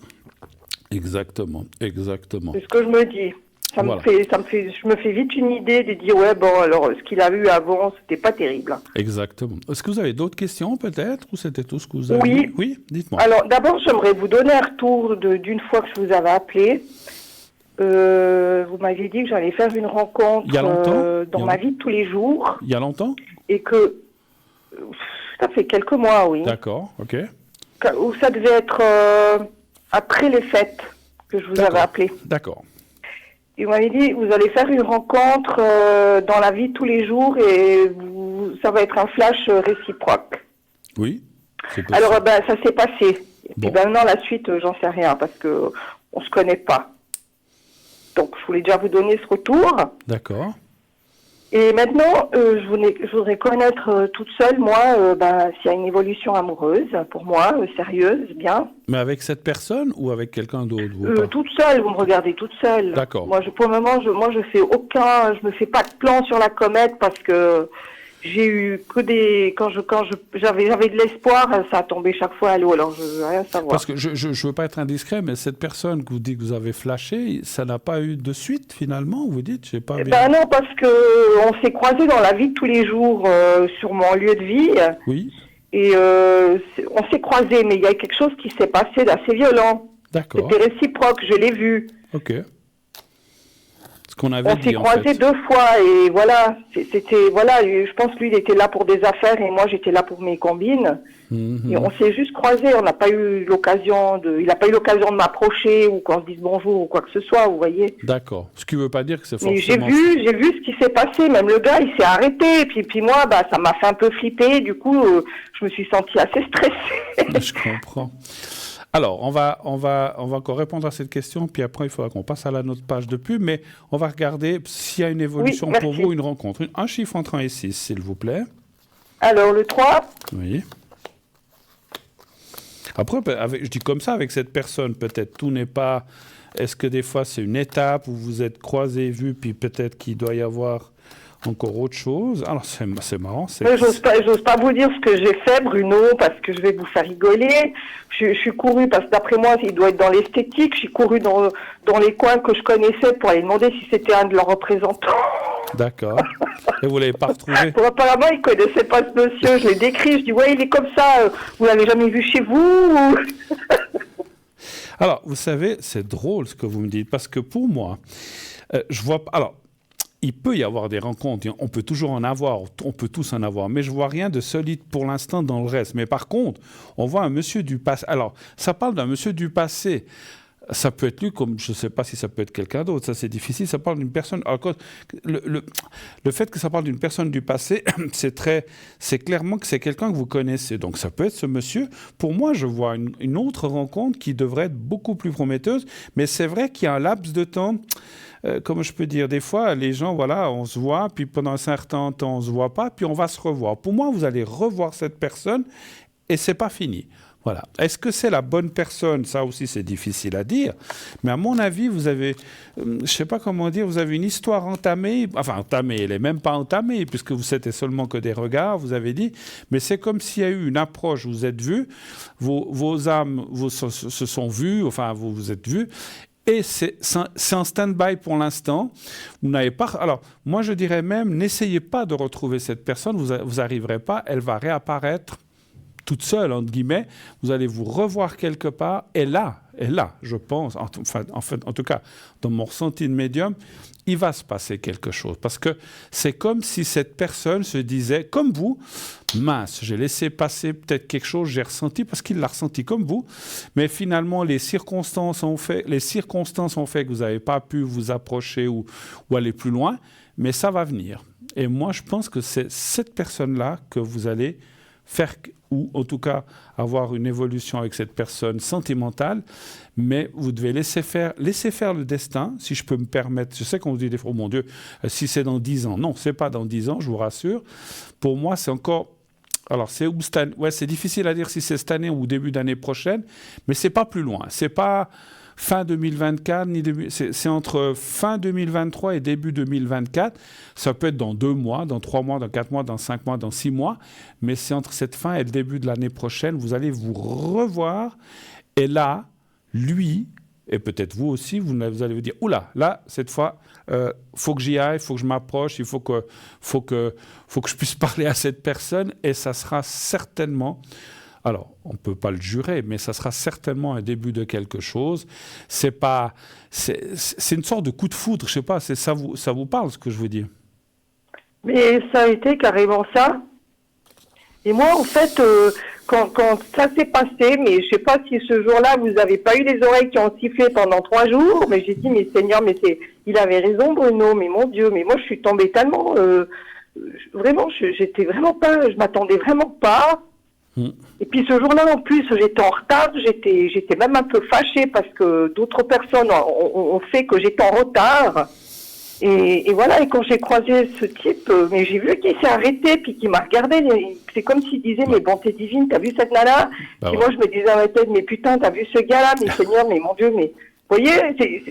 Exactement, exactement. C'est ce que je me dis. Voilà. Je me fais vite une idée de dire, ouais, bon, alors, ce qu'il a eu avant, c'était pas terrible. Exactement. Est-ce que vous avez d'autres questions peut-être ou c'était tout ce que vous avez Oui. dit? Oui, dites-moi. Alors, d'abord, j'aimerais vous donner un retour d'une fois que je vous avais appelé. Vous m'aviez dit que j'allais faire une rencontre Il y a longtemps dans ma vie de tous les jours Il y a longtemps? et que ça fait quelques mois, oui. D'accord, ok. Où ça devait être après les fêtes que je vous avais appelé. D'accord. Et vous m'avez dit, vous allez faire une rencontre dans la vie de tous les jours et ça va être un flash réciproque. Oui, c'est possible. Alors, ben, ça s'est passé. Bon. Et ben, maintenant, la suite, j'en sais rien parce que on se connaît pas. Donc, je voulais déjà vous donner ce retour. D'accord. Et maintenant, je voudrais connaître toute seule, moi, s'il y a une évolution amoureuse, pour moi, sérieuse, bien. Mais avec cette personne ou avec quelqu'un d'autre ou pas? Toute seule, vous me regardez toute seule. D'accord. Moi, pour le moment, je me fais pas de plan sur la comète parce que j'ai eu que j'avais de l'espoir, ça a tombé chaque fois à l'eau, alors je veux rien savoir. Parce que je veux pas être indiscret, mais cette personne que vous dites que vous avez flashé, ça n'a pas eu de suite finalement, vous dites? J'ai pas bien... Ben non, parce que on s'est croisés dans la vie de tous les jours sur mon lieu de vie. Oui, Et on s'est croisés, mais il y a quelque chose qui s'est passé d'assez violent. d'accord. C'était réciproque, je l'ai vu. Ok. Ce qu'on avait On s'est dit en croisés fait. 2 fois et voilà, je pense que lui il était là pour des affaires et moi j'étais là pour mes combines. Mhm. Et on s'est juste croisés, on n'a pas eu l'occasion il n'a pas eu l'occasion de m'approcher ou qu'on se dise bonjour ou quoi que ce soit, vous voyez. D'accord. Ce qui ne veut pas dire que c'est Mais forcément... j'ai vu ce qui s'est passé, même le gars il s'est arrêté et puis moi ça m'a fait un peu flipper, du coup je me suis sentie assez stressée. Je comprends. Alors, on va encore répondre à cette question, puis après, il faudra qu'on passe à la notre page de pub, mais on va regarder s'il y a une évolution Oui, pour merci. vous, une rencontre. Un chiffre entre 1 et 6, s'il vous plaît. Alors le 3, Oui. Après, je dis comme ça, avec cette personne, peut-être tout n'est pas... Est-ce que des fois, c'est une étape où vous êtes croisés, vus, puis peut-être qu'il doit y avoir encore autre chose? Alors, c'est marrant. j'ose pas vous dire ce que j'ai fait, Bruno, parce que je vais vous faire rigoler. Je suis couru, parce que d'après moi, il doit être dans l'esthétique. Je suis couru dans les coins que je connaissais pour aller demander si c'était un de leurs représentants. D'accord. Et vous ne l'avez pas retrouvé? Bon, apparemment, ils connaissaient pas ce monsieur. Je l'ai décrit. Je dis, ouais, il est comme ça. Vous l'avez jamais vu chez vous ou... Alors, vous savez, c'est drôle ce que vous me dites, parce que pour moi, je vois... Alors, il peut y avoir des rencontres, on peut toujours en avoir, on peut tous en avoir, mais je vois rien de solide pour l'instant dans le reste. Mais par contre, on voit un monsieur du passé. Alors, ça parle d'un monsieur du passé. Ça peut être lui, comme je ne sais pas si ça peut être quelqu'un d'autre, ça c'est difficile, ça parle d'une personne... Alors, le fait que ça parle d'une personne du passé, c'est clairement que c'est quelqu'un que vous connaissez, donc ça peut être ce monsieur. Pour moi, je vois une autre rencontre qui devrait être beaucoup plus prometteuse, mais c'est vrai qu'il y a un laps de temps, comment je peux dire, des fois les gens, voilà, on se voit, puis pendant un certain temps on ne se voit pas, puis on va se revoir. Pour moi, vous allez revoir cette personne et c'est pas fini. Voilà. Est-ce que c'est la bonne personne? Ça aussi, c'est difficile à dire. Mais à mon avis, vous avez, je ne sais pas comment dire, vous avez une histoire entamée. Enfin, entamée, elle n'est même pas entamée, puisque vous c'était seulement que des regards, vous avez dit. Mais c'est comme s'il y a eu une approche, vous êtes vus, vos âmes se sont vues, enfin, vous vous êtes vus. Et c'est en stand-by pour l'instant. Vous n'avez pas... Alors, moi, je dirais même, n'essayez pas de retrouver cette personne. Vous n'arriverez pas. Elle va réapparaître toute seule, entre guillemets, vous allez vous revoir quelque part, et là, je pense, en tout cas, dans mon ressenti de médium, il va se passer quelque chose. Parce que c'est comme si cette personne se disait, comme vous, mince, j'ai laissé passer peut-être quelque chose, j'ai ressenti, parce qu'il l'a ressenti comme vous, mais finalement, les circonstances ont fait que vous n'avez pas pu vous approcher ou aller plus loin, mais ça va venir. Et moi, je pense que c'est cette personne-là que vous allez faire, ou en tout cas avoir une évolution avec cette personne sentimentale, mais vous devez laisser faire le destin, si je peux me permettre. Je sais qu'on vous dit des fois, oh mon Dieu, si c'est dans 10 ans. Non, c'est pas dans 10 ans, je vous rassure. Pour moi, c'est encore... Alors, c'est difficile à dire si c'est cette année ou début d'année prochaine, mais c'est pas plus loin. C'est pas... fin 2024, c'est entre fin 2023 et début 2024. Ça peut être dans 2 mois, dans 3 mois, dans 4 mois, dans 5 mois, dans 6 mois. Mais c'est entre cette fin et le début de l'année prochaine. Vous allez vous revoir. Et là, lui, et peut-être vous aussi, vous allez vous dire, oula, là, cette fois, faut que j'y aille, faut que je m'approche, il faut que je puisse parler à cette personne. Et ça sera certainement... Alors, on ne peut pas le jurer, mais ça sera certainement un début de quelque chose. C'est une sorte de coup de foudre, je ne sais pas, ça vous parle ce que je veux dire? Mais ça a été carrément ça. Et moi, en fait, quand ça s'est passé, mais je ne sais pas si ce jour-là, vous n'avez pas eu les oreilles qui ont sifflé pendant 3 jours, mais j'ai dit, mais Seigneur, il avait raison, Bruno, mais mon Dieu, mais moi, je suis tombée tellement... vraiment, j'étais vraiment pas... Je m'attendais vraiment pas... Et puis ce jour-là, en plus, j'étais en retard, j'étais même un peu fâchée parce que d'autres personnes ont fait que j'étais en retard. Et voilà, et quand j'ai croisé ce type, mais j'ai vu qu'il s'est arrêté, puis qu'il m'a regardé, c'est comme s'il disait, mais bonté divine, t'as vu cette nana? Et moi, je me disais à ma tête, mais putain, t'as vu ce gars-là? Mais Seigneur, mais mon Dieu, mais... Vous voyez,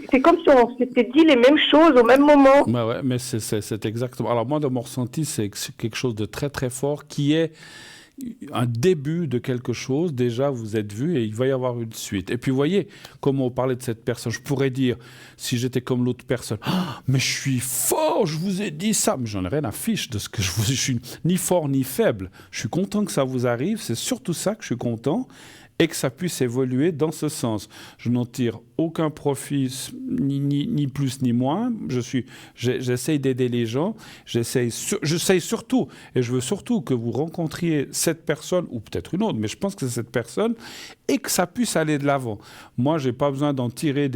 c'est comme si on s'était dit les mêmes choses au même moment. Bah ouais, mais c'est exactement... Alors moi, dans mon ressenti, c'est quelque chose de très, très fort qui est... un début de quelque chose, déjà vous êtes vu et il va y avoir une suite. Et puis vous voyez, comme on parlait de cette personne, je pourrais dire, si j'étais comme l'autre personne, mais je suis fort, je vous ai dit ça, mais j'en ai rien à fiche de ce que je suis ni fort ni faible. Je suis content que ça vous arrive, c'est surtout ça que je suis content, et que ça puisse évoluer dans ce sens. Je n'en tire aucun profit, ni plus ni moins. J'essaye d'aider les gens. J'essaye surtout, et je veux surtout que vous rencontriez cette personne, ou peut-être une autre, mais je pense que c'est cette personne, et que ça puisse aller de l'avant. Moi, je n'ai pas besoin d'en tirer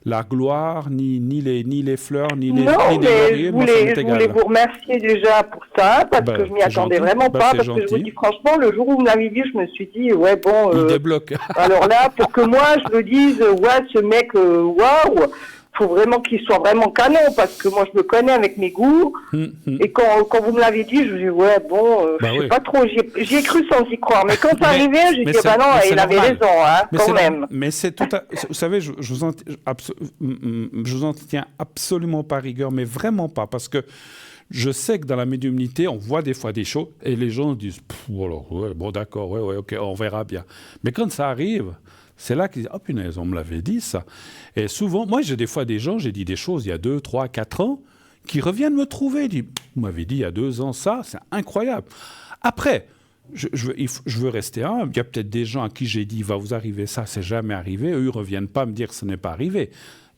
la gloire, ni les fleurs, ni les lauriers. Je voulais vous remercier déjà pour ça, parce que je m'y attendais vraiment pas, parce que je vous dis franchement, le jour où vous m'avez dit, je me suis dit, ouais, bon... il débloque. Alors là, pour que moi, je me dise, ouais, ce mec, waouh, faut vraiment qu'il soit vraiment canon, parce que moi, je me connais avec mes goûts. Et quand vous me l'avez dit, je me dis, ouais, bon, je sais pas trop, j'y ai cru sans y croire. Mais quand c'est arrivé, j'ai dit, bah non, il avait raison, hein, quand même. Mais c'est tout à... Vous savez, je vous en tiens absolument pas rigueur, mais vraiment pas, parce que je sais que dans la médiumnité, on voit des fois des choses et les gens disent voilà, ouais, bon d'accord, ouais, ok, on verra bien. Mais quand ça arrive, c'est là qu'ils disent oh punaise, on me l'avait dit ça. Et souvent, moi j'ai des fois des gens, j'ai dit des choses il y a 2, 3, 4 ans, qui reviennent me trouver, ils disent vous m'avez dit il y a 2 ans ça, c'est incroyable. Après, je veux rester humble. Il y a peut-être des gens à qui j'ai dit il va vous arriver ça, c'est jamais arrivé. Eux, ils ne reviennent pas me dire que ce n'est pas arrivé.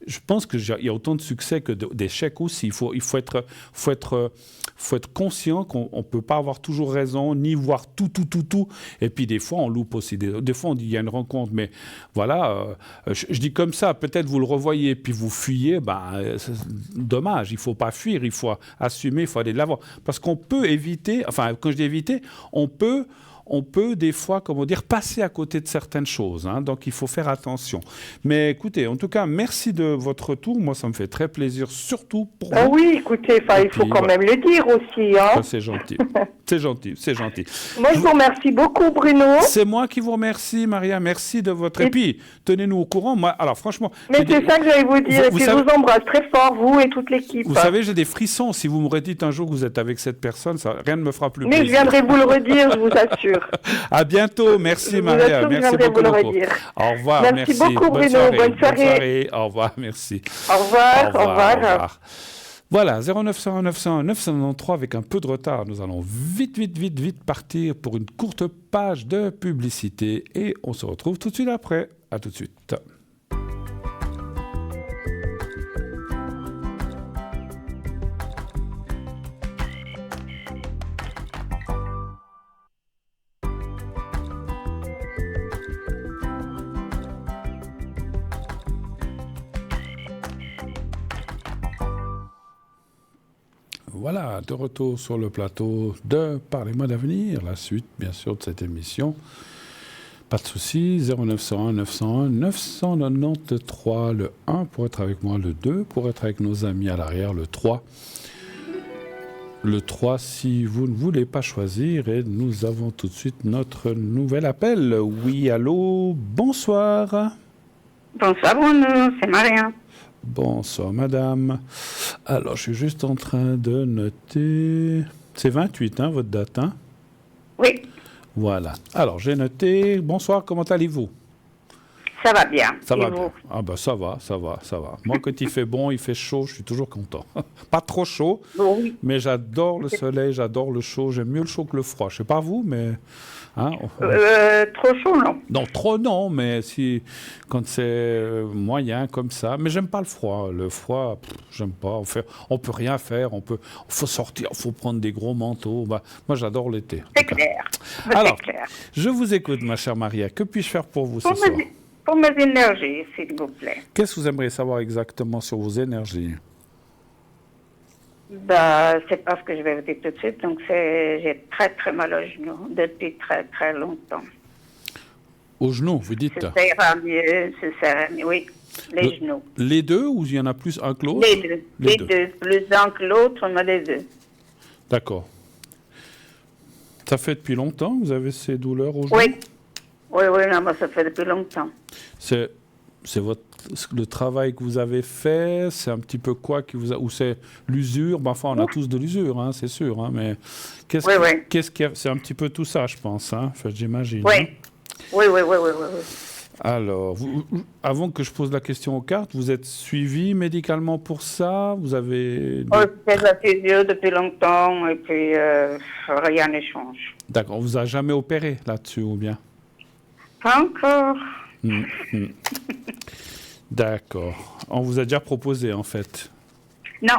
Je pense qu'il y a autant de succès que d'échecs aussi. Il faut être conscient qu'on ne peut pas avoir toujours raison, ni voir tout. Et puis des fois, on loupe aussi. Des fois, on dit il y a une rencontre, mais voilà, je dis comme ça, peut-être vous le revoyez, puis vous fuyez, c'est dommage. Il ne faut pas fuir, il faut assumer, il faut aller de l'avant. Parce qu'on peut éviter, enfin, quand je dis éviter, on peut des fois, comment dire, passer à côté de certaines choses. Hein, donc, il faut faire attention. Mais écoutez, en tout cas, merci de votre retour. Moi, ça me fait très plaisir, surtout pour vous. Oui, écoutez, il faut quand même le dire aussi. Hein. Ça, c'est gentil. C'est gentil. Moi, je vous remercie beaucoup, Bruno. C'est moi qui vous remercie, Maria. Merci de votre... Et puis, tenez-nous au courant. Moi, alors, franchement... Mais c'est ça que j'allais vous dire. Et puis, je vous embrasse très fort, vous et toute l'équipe. Vous savez, j'ai des frissons. Si vous me redites un jour que vous êtes avec cette personne, rien ne me fera plus plaisir. Mais je viendrai vous le redire, je vous assure. À bientôt. Merci, Maria. Merci beaucoup. Au revoir. Merci beaucoup, Bruno. Bonne soirée. Au revoir. Merci. Au revoir. Voilà, 0901 901 993 avec un peu de retard. Nous allons vite partir pour une courte page de publicité et on se retrouve tout de suite après. À tout de suite. Voilà, de retour sur le plateau de Parlez-moi d'avenir, la suite bien sûr de cette émission. Pas de souci, 0901 901 993, le 1 pour être avec moi, le 2 pour être avec nos amis à l'arrière, le 3. Le 3 si vous ne voulez pas choisir et nous avons tout de suite notre nouvel appel. Oui, allô, bonsoir. Bonsoir Bruno, c'est Maria. Bonsoir, madame. Alors, je suis juste en train de noter... C'est 28, hein, votre date, hein? Oui, Voilà. Alors, j'ai noté... Bonsoir, comment allez-vous? ça va bien. Ça Et va vous? bien. Ah ben, ça va, ça va, ça va. Moi, quand il fait bon, il fait chaud, je suis toujours content. Pas trop chaud, Oui. mais j'adore le soleil, j'adore le chaud. J'aime mieux le chaud que le froid. Je sais pas vous, mais... Hein, Trop chaud, non? non, trop non, mais si quand c'est moyen comme ça. Mais j'aime pas le froid. Le froid, j'aime pas. On peut rien faire. Faut sortir. Faut prendre des gros manteaux. Bah, moi, j'adore l'été. C'est clair. Alors, C'est clair. je vous écoute, ma chère Maria. Que puis-je faire pour vous ce Pour soir? pour mes énergies, s'il vous plaît. Qu'est-ce que vous aimeriez savoir exactement sur vos énergies? Bah, c'est pas ce que je vais vous dire tout de suite. Donc, j'ai très très mal au genou depuis très très longtemps. Au genou, vous dites? Ça ira mieux, ça ira mieux. Oui, les genoux. Les deux ou il y en a plus un que l'autre? Les deux. Les deux. Plus un que l'autre, mais les deux. D'accord. Ça fait depuis longtemps que vous avez ces douleurs au genou? Oui. Oui, oui, non, moi, ça fait depuis longtemps. C'est le travail que vous avez fait, c'est un petit peu quoi qui vous a, ou c'est l'usure? Ben, enfin, on a tous de l'usure, hein, c'est sûr, hein, mais c'est un petit peu tout ça, je pense, hein, enfin, j'imagine. Oui. Hein. Oui, oui, oui, oui, oui, oui. Alors, avant que je pose la question aux cartes, vous êtes suivi médicalement pour ça? Vous avez... Oh, je fais de la physio depuis longtemps et puis rien ne change. D'accord, on vous a jamais opéré là-dessus ou bien? Pas encore. D'accord. On vous a déjà proposé, en fait? Non,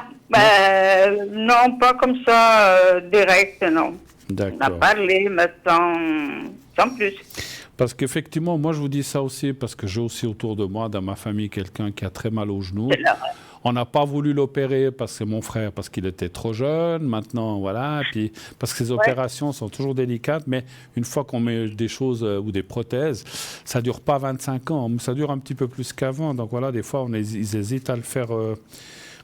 non, pas comme ça, direct, non. D'accord. On a parlé, mais sans plus. Parce qu'effectivement, moi, je vous dis ça aussi, parce que j'ai aussi autour de moi, dans ma famille, quelqu'un qui a très mal au genou. On n'a pas voulu l'opérer parce que c'est mon frère, parce qu'il était trop jeune. Maintenant, voilà. Puis, parce que ces opérations sont toujours délicates, mais une fois qu'on met des choses ou des prothèses, ça ne dure pas 25 ans. Ça dure un petit peu plus qu'avant. Donc voilà, des fois, ils hésitent à le faire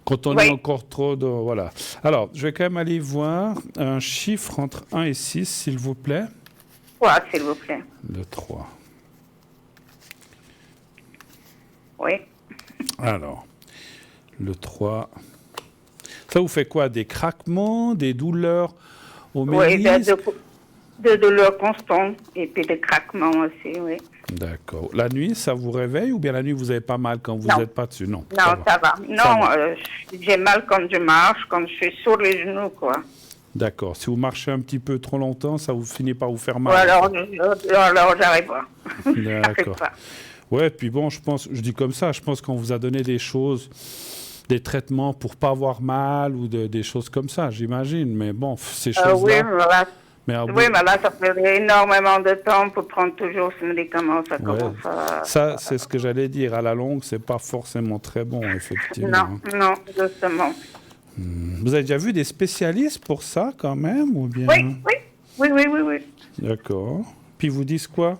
quand on est encore trop... Voilà. Alors, je vais quand même aller voir un chiffre entre 1 et 6, s'il vous plaît. 3, s'il vous plaît. Le 3. Oui. Alors... Le 3. Ça vous fait quoi? Des craquements, des douleurs au ménisque? Oui, de douleurs constantes et puis des craquements aussi, oui. D'accord. La nuit, ça vous réveille ou bien la nuit, vous avez pas mal quand vous n'êtes pas dessus? Non, non, ça va. Non, j'ai mal quand je marche, quand je suis sur les genoux, quoi. D'accord. Si vous marchez un petit peu trop longtemps, ça vous finit par vous faire mal? Alors j'arrive pas. D'accord. Ouais, puis bon, je dis comme ça, je pense qu'on vous a donné des choses, des traitements pour pas avoir mal ou des choses comme ça, j'imagine. Mais bon, ces choses-là... oui, voilà. Mais là, ça fait énormément de temps pour prendre toujours ce médicament. Ça commence à... Ça, c'est ce que j'allais dire. À la longue, c'est pas forcément très bon, effectivement. Non, justement. Vous avez déjà vu des spécialistes pour ça, quand même, ou bien... Oui. D'accord. Puis ils vous disent quoi?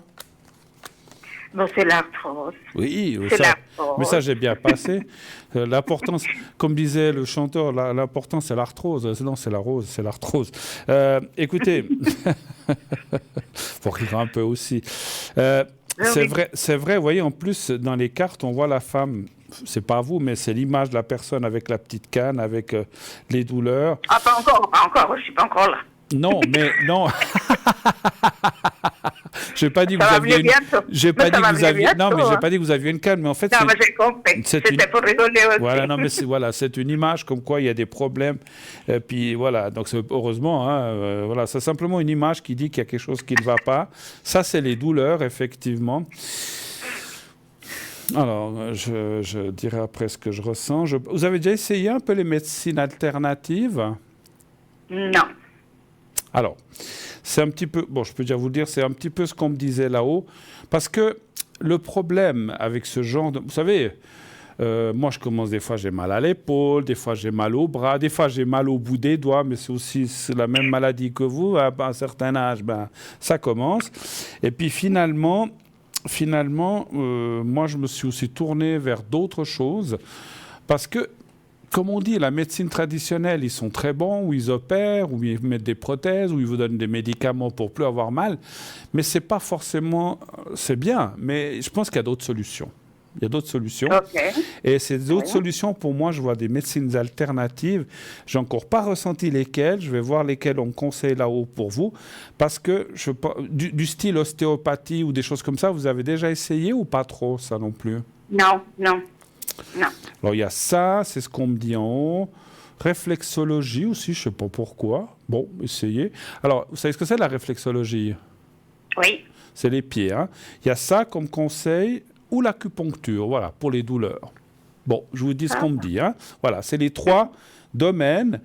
Bon, c'est l'arthrose. Oui, c'est l'arthrose. Mais ça, j'ai bien passé. L'importance, comme disait le chanteur, l'important, c'est l'arthrose. Non, c'est la rose, c'est l'arthrose. Écoutez, faut rire un peu aussi. C'est vrai, vous voyez, en plus, dans les cartes, on voit la femme, c'est pas vous, mais c'est l'image de la personne avec la petite canne, avec les douleurs. Ah, pas encore, je suis pas encore là. Non, mais non. J'ai pas dit que vous aviez une... J'ai pas dit que vous aviez... Non, mais j'ai pas dit que vous aviez une canne, mais en fait... Non, mais j'ai compris. C'était pour rigoler aussi. Voilà, non, mais c'est une image comme quoi il y a des problèmes. Puis voilà, donc heureusement, hein, voilà, c'est simplement une image qui dit qu'il y a quelque chose qui ne va pas. Ça, c'est les douleurs, effectivement. Alors, je dirai après ce que je ressens. Vous avez déjà essayé un peu les médecines alternatives? Non. Alors, c'est un petit peu, bon, je peux déjà vous le dire, c'est un petit peu ce qu'on me disait là-haut, parce que le problème avec ce genre de... Vous savez, moi, je commence, des fois, j'ai mal à l'épaule, des fois, j'ai mal au bras, des fois, j'ai mal au bout des doigts, mais c'est aussi la même maladie que vous. À un certain âge, ça commence. Et puis, finalement, moi, je me suis aussi tourné vers d'autres choses, parce que, comme on dit, la médecine traditionnelle, ils sont très bons, où ils opèrent, où ils mettent des prothèses, où ils vous donnent des médicaments pour plus avoir mal. Mais c'est pas forcément... C'est bien, mais je pense qu'il y a d'autres solutions. Il y a d'autres solutions. Ok. Et ces autres Oui. solutions, pour moi, je vois des médecines alternatives. J'ai encore pas ressenti lesquelles. Je vais voir lesquelles on me conseille là-haut pour vous. Parce que du style ostéopathie ou des choses comme ça, vous avez déjà essayé ou pas trop, ça non plus? Non, non, non. Alors, il y a ça, c'est ce qu'on me dit en haut. Réflexologie aussi, je sais pas pourquoi. Bon, essayez. Alors, vous savez ce que c'est la réflexologie? Oui. C'est les pieds. Hein. Il y a ça comme conseil ou l'acupuncture, voilà, pour les douleurs. Bon, je vous dis ce qu'on me dit. Hein. Voilà, c'est les 3 domaines.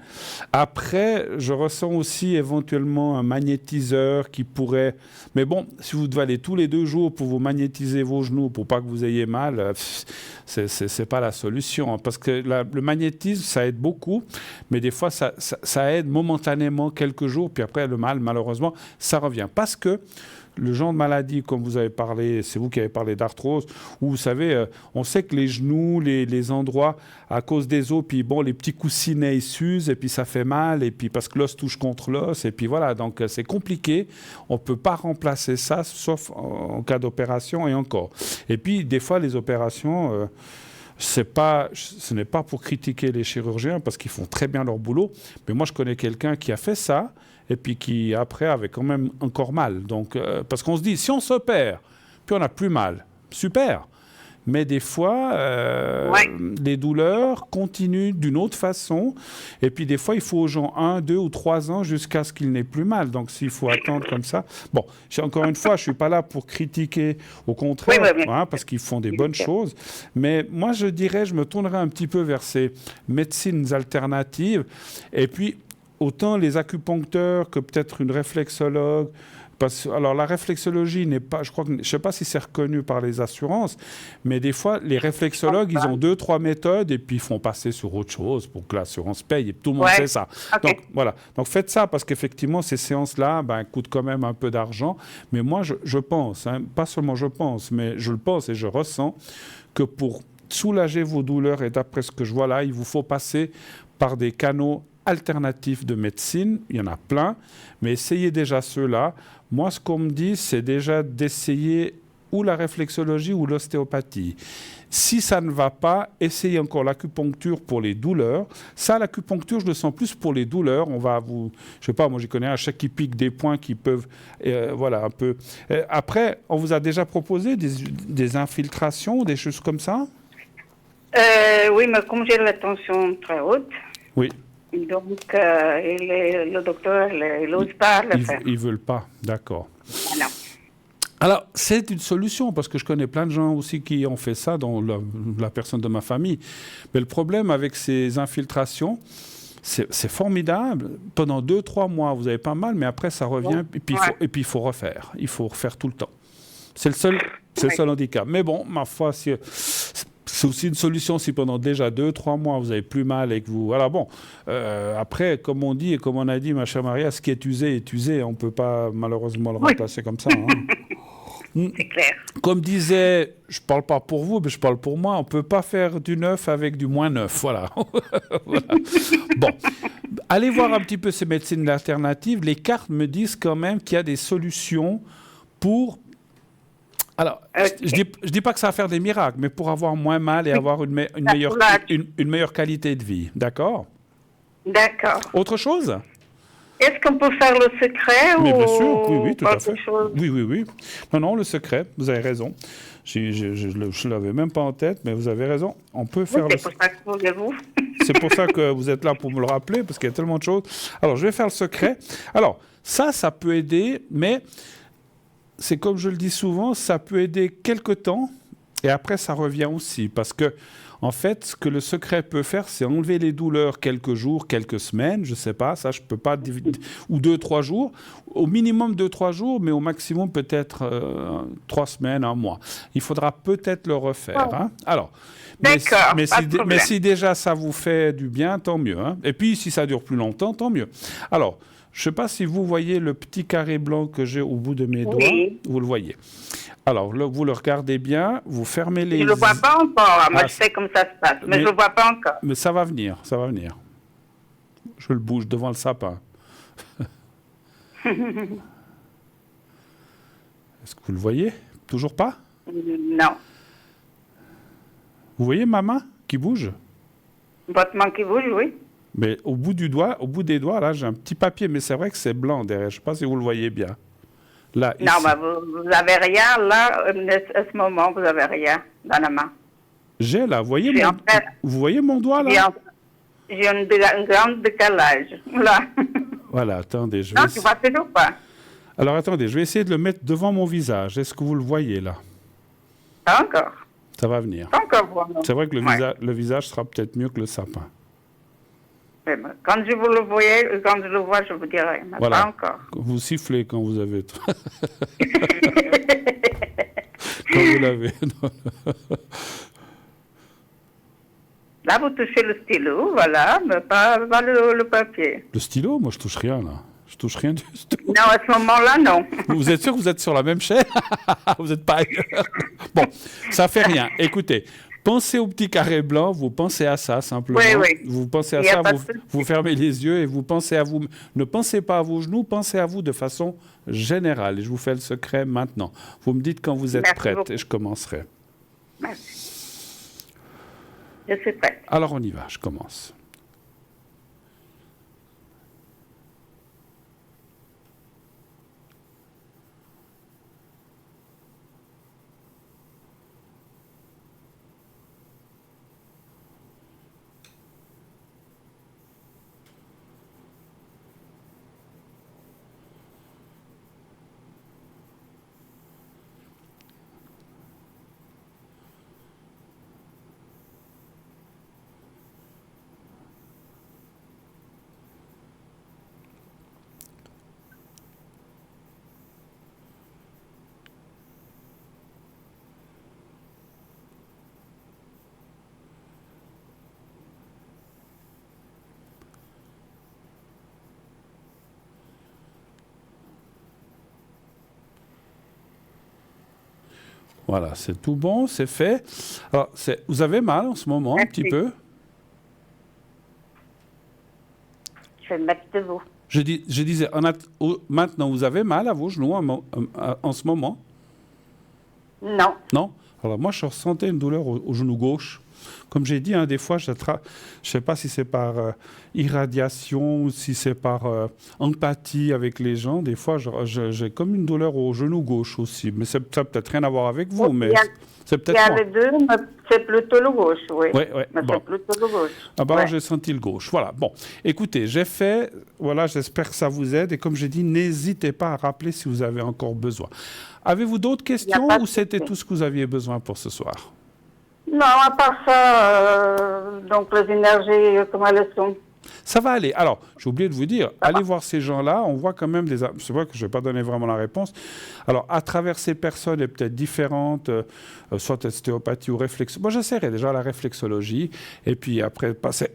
Après, je ressens aussi éventuellement un magnétiseur qui pourrait... Mais bon, si vous devez aller tous les 2 jours pour vous magnétiser vos genoux pour pas que vous ayez mal, c'est pas la solution. Hein, parce que le magnétisme, ça aide beaucoup, mais des fois, ça aide momentanément quelques jours, puis après, le mal, malheureusement, ça revient. Parce que le genre de maladie, comme vous avez parlé, c'est vous qui avez parlé d'arthrose, où vous savez, on sait que les genoux, les endroits, à cause des os, puis bon, les petits coussinets, ils s'usent, et puis ça fait mal, et puis parce que l'os touche contre l'os, et puis voilà, donc c'est compliqué. On ne peut pas remplacer ça, sauf en cas d'opération, et encore. Et puis, des fois, les opérations... ce n'est pas pour critiquer les chirurgiens parce qu'ils font très bien leur boulot, mais moi je connais quelqu'un qui a fait ça et puis qui après avait quand même encore mal. Donc, parce qu'on se dit, si on s'opère, puis on n'a plus mal, super. Mais des fois, les douleurs continuent d'une autre façon. Et puis des fois, il faut aux gens 1, 2 ou 3 ans jusqu'à ce qu'ils n'aient plus mal. Donc s'il faut attendre comme ça... Bon, encore une fois, je ne suis pas là pour critiquer, au contraire, hein, parce qu'ils font des bonnes choses. Mais moi, je dirais, je me tournerais un petit peu vers ces médecines alternatives. Et puis, autant les acupuncteurs que peut-être une réflexologue... Alors, la réflexologie n'est pas... Je ne sais pas si c'est reconnu par les assurances, mais des fois, les réflexologues, ils ont 2, 3 méthodes et puis ils font passer sur autre chose pour que l'assurance paye. Et tout le monde sait ça. Okay. Donc, voilà. Donc, faites ça parce qu'effectivement, ces séances-là coûtent quand même un peu d'argent. Mais moi, je pense, hein, pas seulement je pense, mais je le pense et je ressens que pour soulager vos douleurs, et d'après ce que je vois là, il vous faut passer par des canaux alternatifs de médecine. Il y en a plein, mais essayez déjà ceux-là. Moi, ce qu'on me dit, c'est déjà d'essayer ou la réflexologie ou l'ostéopathie. Si ça ne va pas, essayez encore l'acupuncture pour les douleurs. Ça, l'acupuncture, je le sens plus pour les douleurs. On va vous... Je sais pas, moi, j'y connais un chèque qui pique des points qui peuvent... voilà, un peu... après, on vous a déjà proposé des infiltrations, des choses comme ça? Oui, mais comme j'ai la tension très haute... Oui. Donc, le docteur, il n'ose pas le faire. Ils ne veulent pas, d'accord. Non. Alors, c'est une solution, parce que je connais plein de gens aussi qui ont fait ça, dans la personne de ma famille. Mais le problème avec ces infiltrations, c'est formidable. Pendant 2-3 mois, vous avez pas mal, mais après, ça revient, et puis il faut refaire. Il faut refaire tout le temps. C'est le seul handicap. Mais bon, ma foi, c'est aussi une solution si pendant déjà 2-3 mois, vous avez plus mal et que vous... Alors bon, après, comme on dit et comme on a dit, ma chère Maria, ce qui est usé. On ne peut pas malheureusement le remplacer comme ça. Hein. C'est clair. Comme disait, je ne parle pas pour vous, mais je parle pour moi, on ne peut pas faire du neuf avec du moins neuf. Voilà. Voilà. Bon, allez voir un petit peu ces médecines alternatives. Les cartes me disent quand même qu'il y a des solutions pour... Alors, je dis pas que ça va faire des miracles, mais pour avoir moins mal et avoir une meilleure qualité de vie. D'accord? D'accord. Autre chose? Est-ce qu'on peut faire le secret mais ou... bien sûr, oui, tout à fait. Chose? Oui. Non, le secret, vous avez raison. Je ne l'avais même pas en tête, mais vous avez raison. On peut faire c'est pour ça que vous C'est pour ça que vous êtes là pour me le rappeler, parce qu'il y a tellement de choses. Alors, je vais faire le secret. Alors, ça peut aider, mais... C'est comme je le dis souvent, ça peut aider quelque temps et après ça revient aussi. Parce que, en fait, ce que le secret peut faire, c'est enlever les douleurs quelques jours, quelques semaines, je ne sais pas, ça je ne peux pas, ou 2-3 jours, au minimum 2-3 jours, mais au maximum peut-être 3 semaines, 1 mois. Il faudra peut-être le refaire. Hein. Alors, mais si déjà ça vous fait du bien, tant mieux. Hein. Et puis, si ça dure plus longtemps, tant mieux. Alors, je ne sais pas si vous voyez le petit carré blanc que j'ai au bout de mes doigts. Vous le voyez. Alors, là, vous le regardez bien, vous fermez les... Je ne le vois pas encore. Moi, je sais comment ça se passe, mais je ne le vois pas encore. Mais ça va venir, ça va venir. Je le bouge devant le sapin. Est-ce que vous le voyez? Toujours pas? Non. Vous voyez ma main qui bouge? Votre main qui bouge, oui. Mais au bout des doigts, là, j'ai un petit papier, mais c'est vrai que c'est blanc derrière. Je ne sais pas si vous le voyez bien. Là, Non, ici. mais vous n'avez rien, là, à ce moment, vous n'avez rien dans la main. J'ai là, J'ai en fait- vous voyez mon doigt là? J'ai un grand décalage, là. Voilà, attendez, je vais Non, tu vois toujours pas. Alors attendez, je vais essayer de le mettre devant mon visage. Est-ce que vous le voyez là? Pas encore. Ça va venir. Pas encore, vraiment. C'est vrai que Ouais. le visage sera peut-être mieux que le sapin. Mais bon, quand je vous le voyais, quand je le vois, je vous dirai. Mais Voilà. pas encore. Vous sifflez quand vous avez... quand vous l'avez. Là, vous touchez le stylo, voilà, mais pas le papier. Le stylo, moi je touche rien là. Je touche rien du tout. Non, à ce moment-là, non. Vous êtes sûr que vous êtes sur la même chaîne? Vous n'êtes pas ailleurs. Bon, ça fait rien. Écoutez, pensez au petit carré blanc, vous pensez à ça simplement. Oui, oui. Vous pensez à Il y a ça, pas de vous, souci. vous fermez les yeux et vous pensez à vous. Ne pensez pas à vos genoux, pensez à vous de façon générale. Et je vous fais le secret maintenant. Vous me dites quand vous êtes Merci prête beaucoup. et je commencerai. Merci. Je suis prête. Alors on y va, je commence. Voilà, c'est tout bon, c'est fait. Alors, vous avez mal en ce moment, un Merci. petit peu? Je vais me mettre debout. Je disais, maintenant, vous avez mal à vos genoux en ce moment? Non. Non? Alors moi, je ressentais une douleur au genou gauche. Comme j'ai dit, hein, des fois, je ne sais pas si c'est par irradiation ou si c'est par empathie avec les gens. Des fois, j'ai comme une douleur au genou gauche aussi. Mais ça n'a peut-être rien à voir avec vous, mais c'est Il y peut-être a moi. les deux, mais c'est plutôt le gauche, oui. Oui, Mais bon. c'est plutôt le gauche. Ah bah alors, Ouais. j'ai senti le gauche. Voilà. Bon, écoutez, j'ai fait. Voilà, j'espère que ça vous aide. Et comme j'ai dit, n'hésitez pas à rappeler si vous avez encore besoin. Avez-vous d'autres questions pas de ou c'était souci. tout ce que vous aviez besoin pour ce soir? Non, à part ça, donc les énergies, comment elles sont? Ça va aller. Alors, j'ai oublié de vous dire, allez voir ces gens-là. On voit quand même des... C'est vrai que je ne vais pas donner vraiment la réponse. Alors, à travers ces personnes, et peut-être différentes, soit ostéopathie ou réflexe. Moi, j'essaierai déjà la réflexologie. Et puis après, passer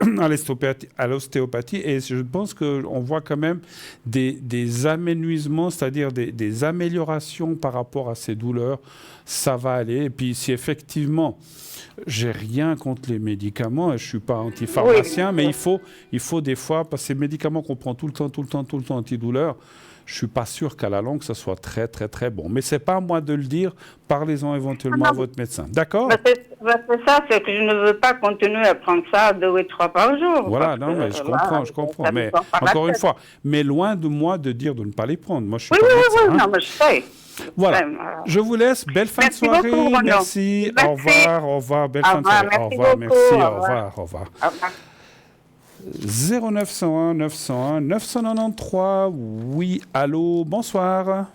à l'ostéopathie. Et je pense qu'on voit quand même des amenuisements, c'est-à-dire des améliorations par rapport à ces douleurs. Ça va aller. Et puis, si effectivement... J'ai rien contre les médicaments, et je ne suis pas antipharmacien, mais il faut des fois, parce que ces médicaments qu'on prend tout le temps antidouleur, je ne suis pas sûr qu'à la longue, ça soit très, très, très bon. Mais ce n'est pas à moi de le dire, parlez-en éventuellement à votre médecin. D'accord? C'est ça, c'est que je ne veux pas continuer à prendre ça 2 ou 3 par jour. Voilà, parce non, que, mais je là, comprends. ça me Mais sort par la encore une tête. fois, mais loin de moi de dire de ne pas les prendre. Moi, je suis Oui, pas oui, médecin, oui, hein. non, mais je sais. Voilà. Ouais, voilà. Je vous laisse. Belle fin Merci de soirée. beaucoup, Renaud. Merci. Merci. Au revoir. Au revoir. Belle Au fin de revoir, soirée. Au merci revoir. beaucoup. Merci. Au Au revoir. revoir. Au revoir. Au revoir. 0901 901 993. Oui, allô, bonsoir.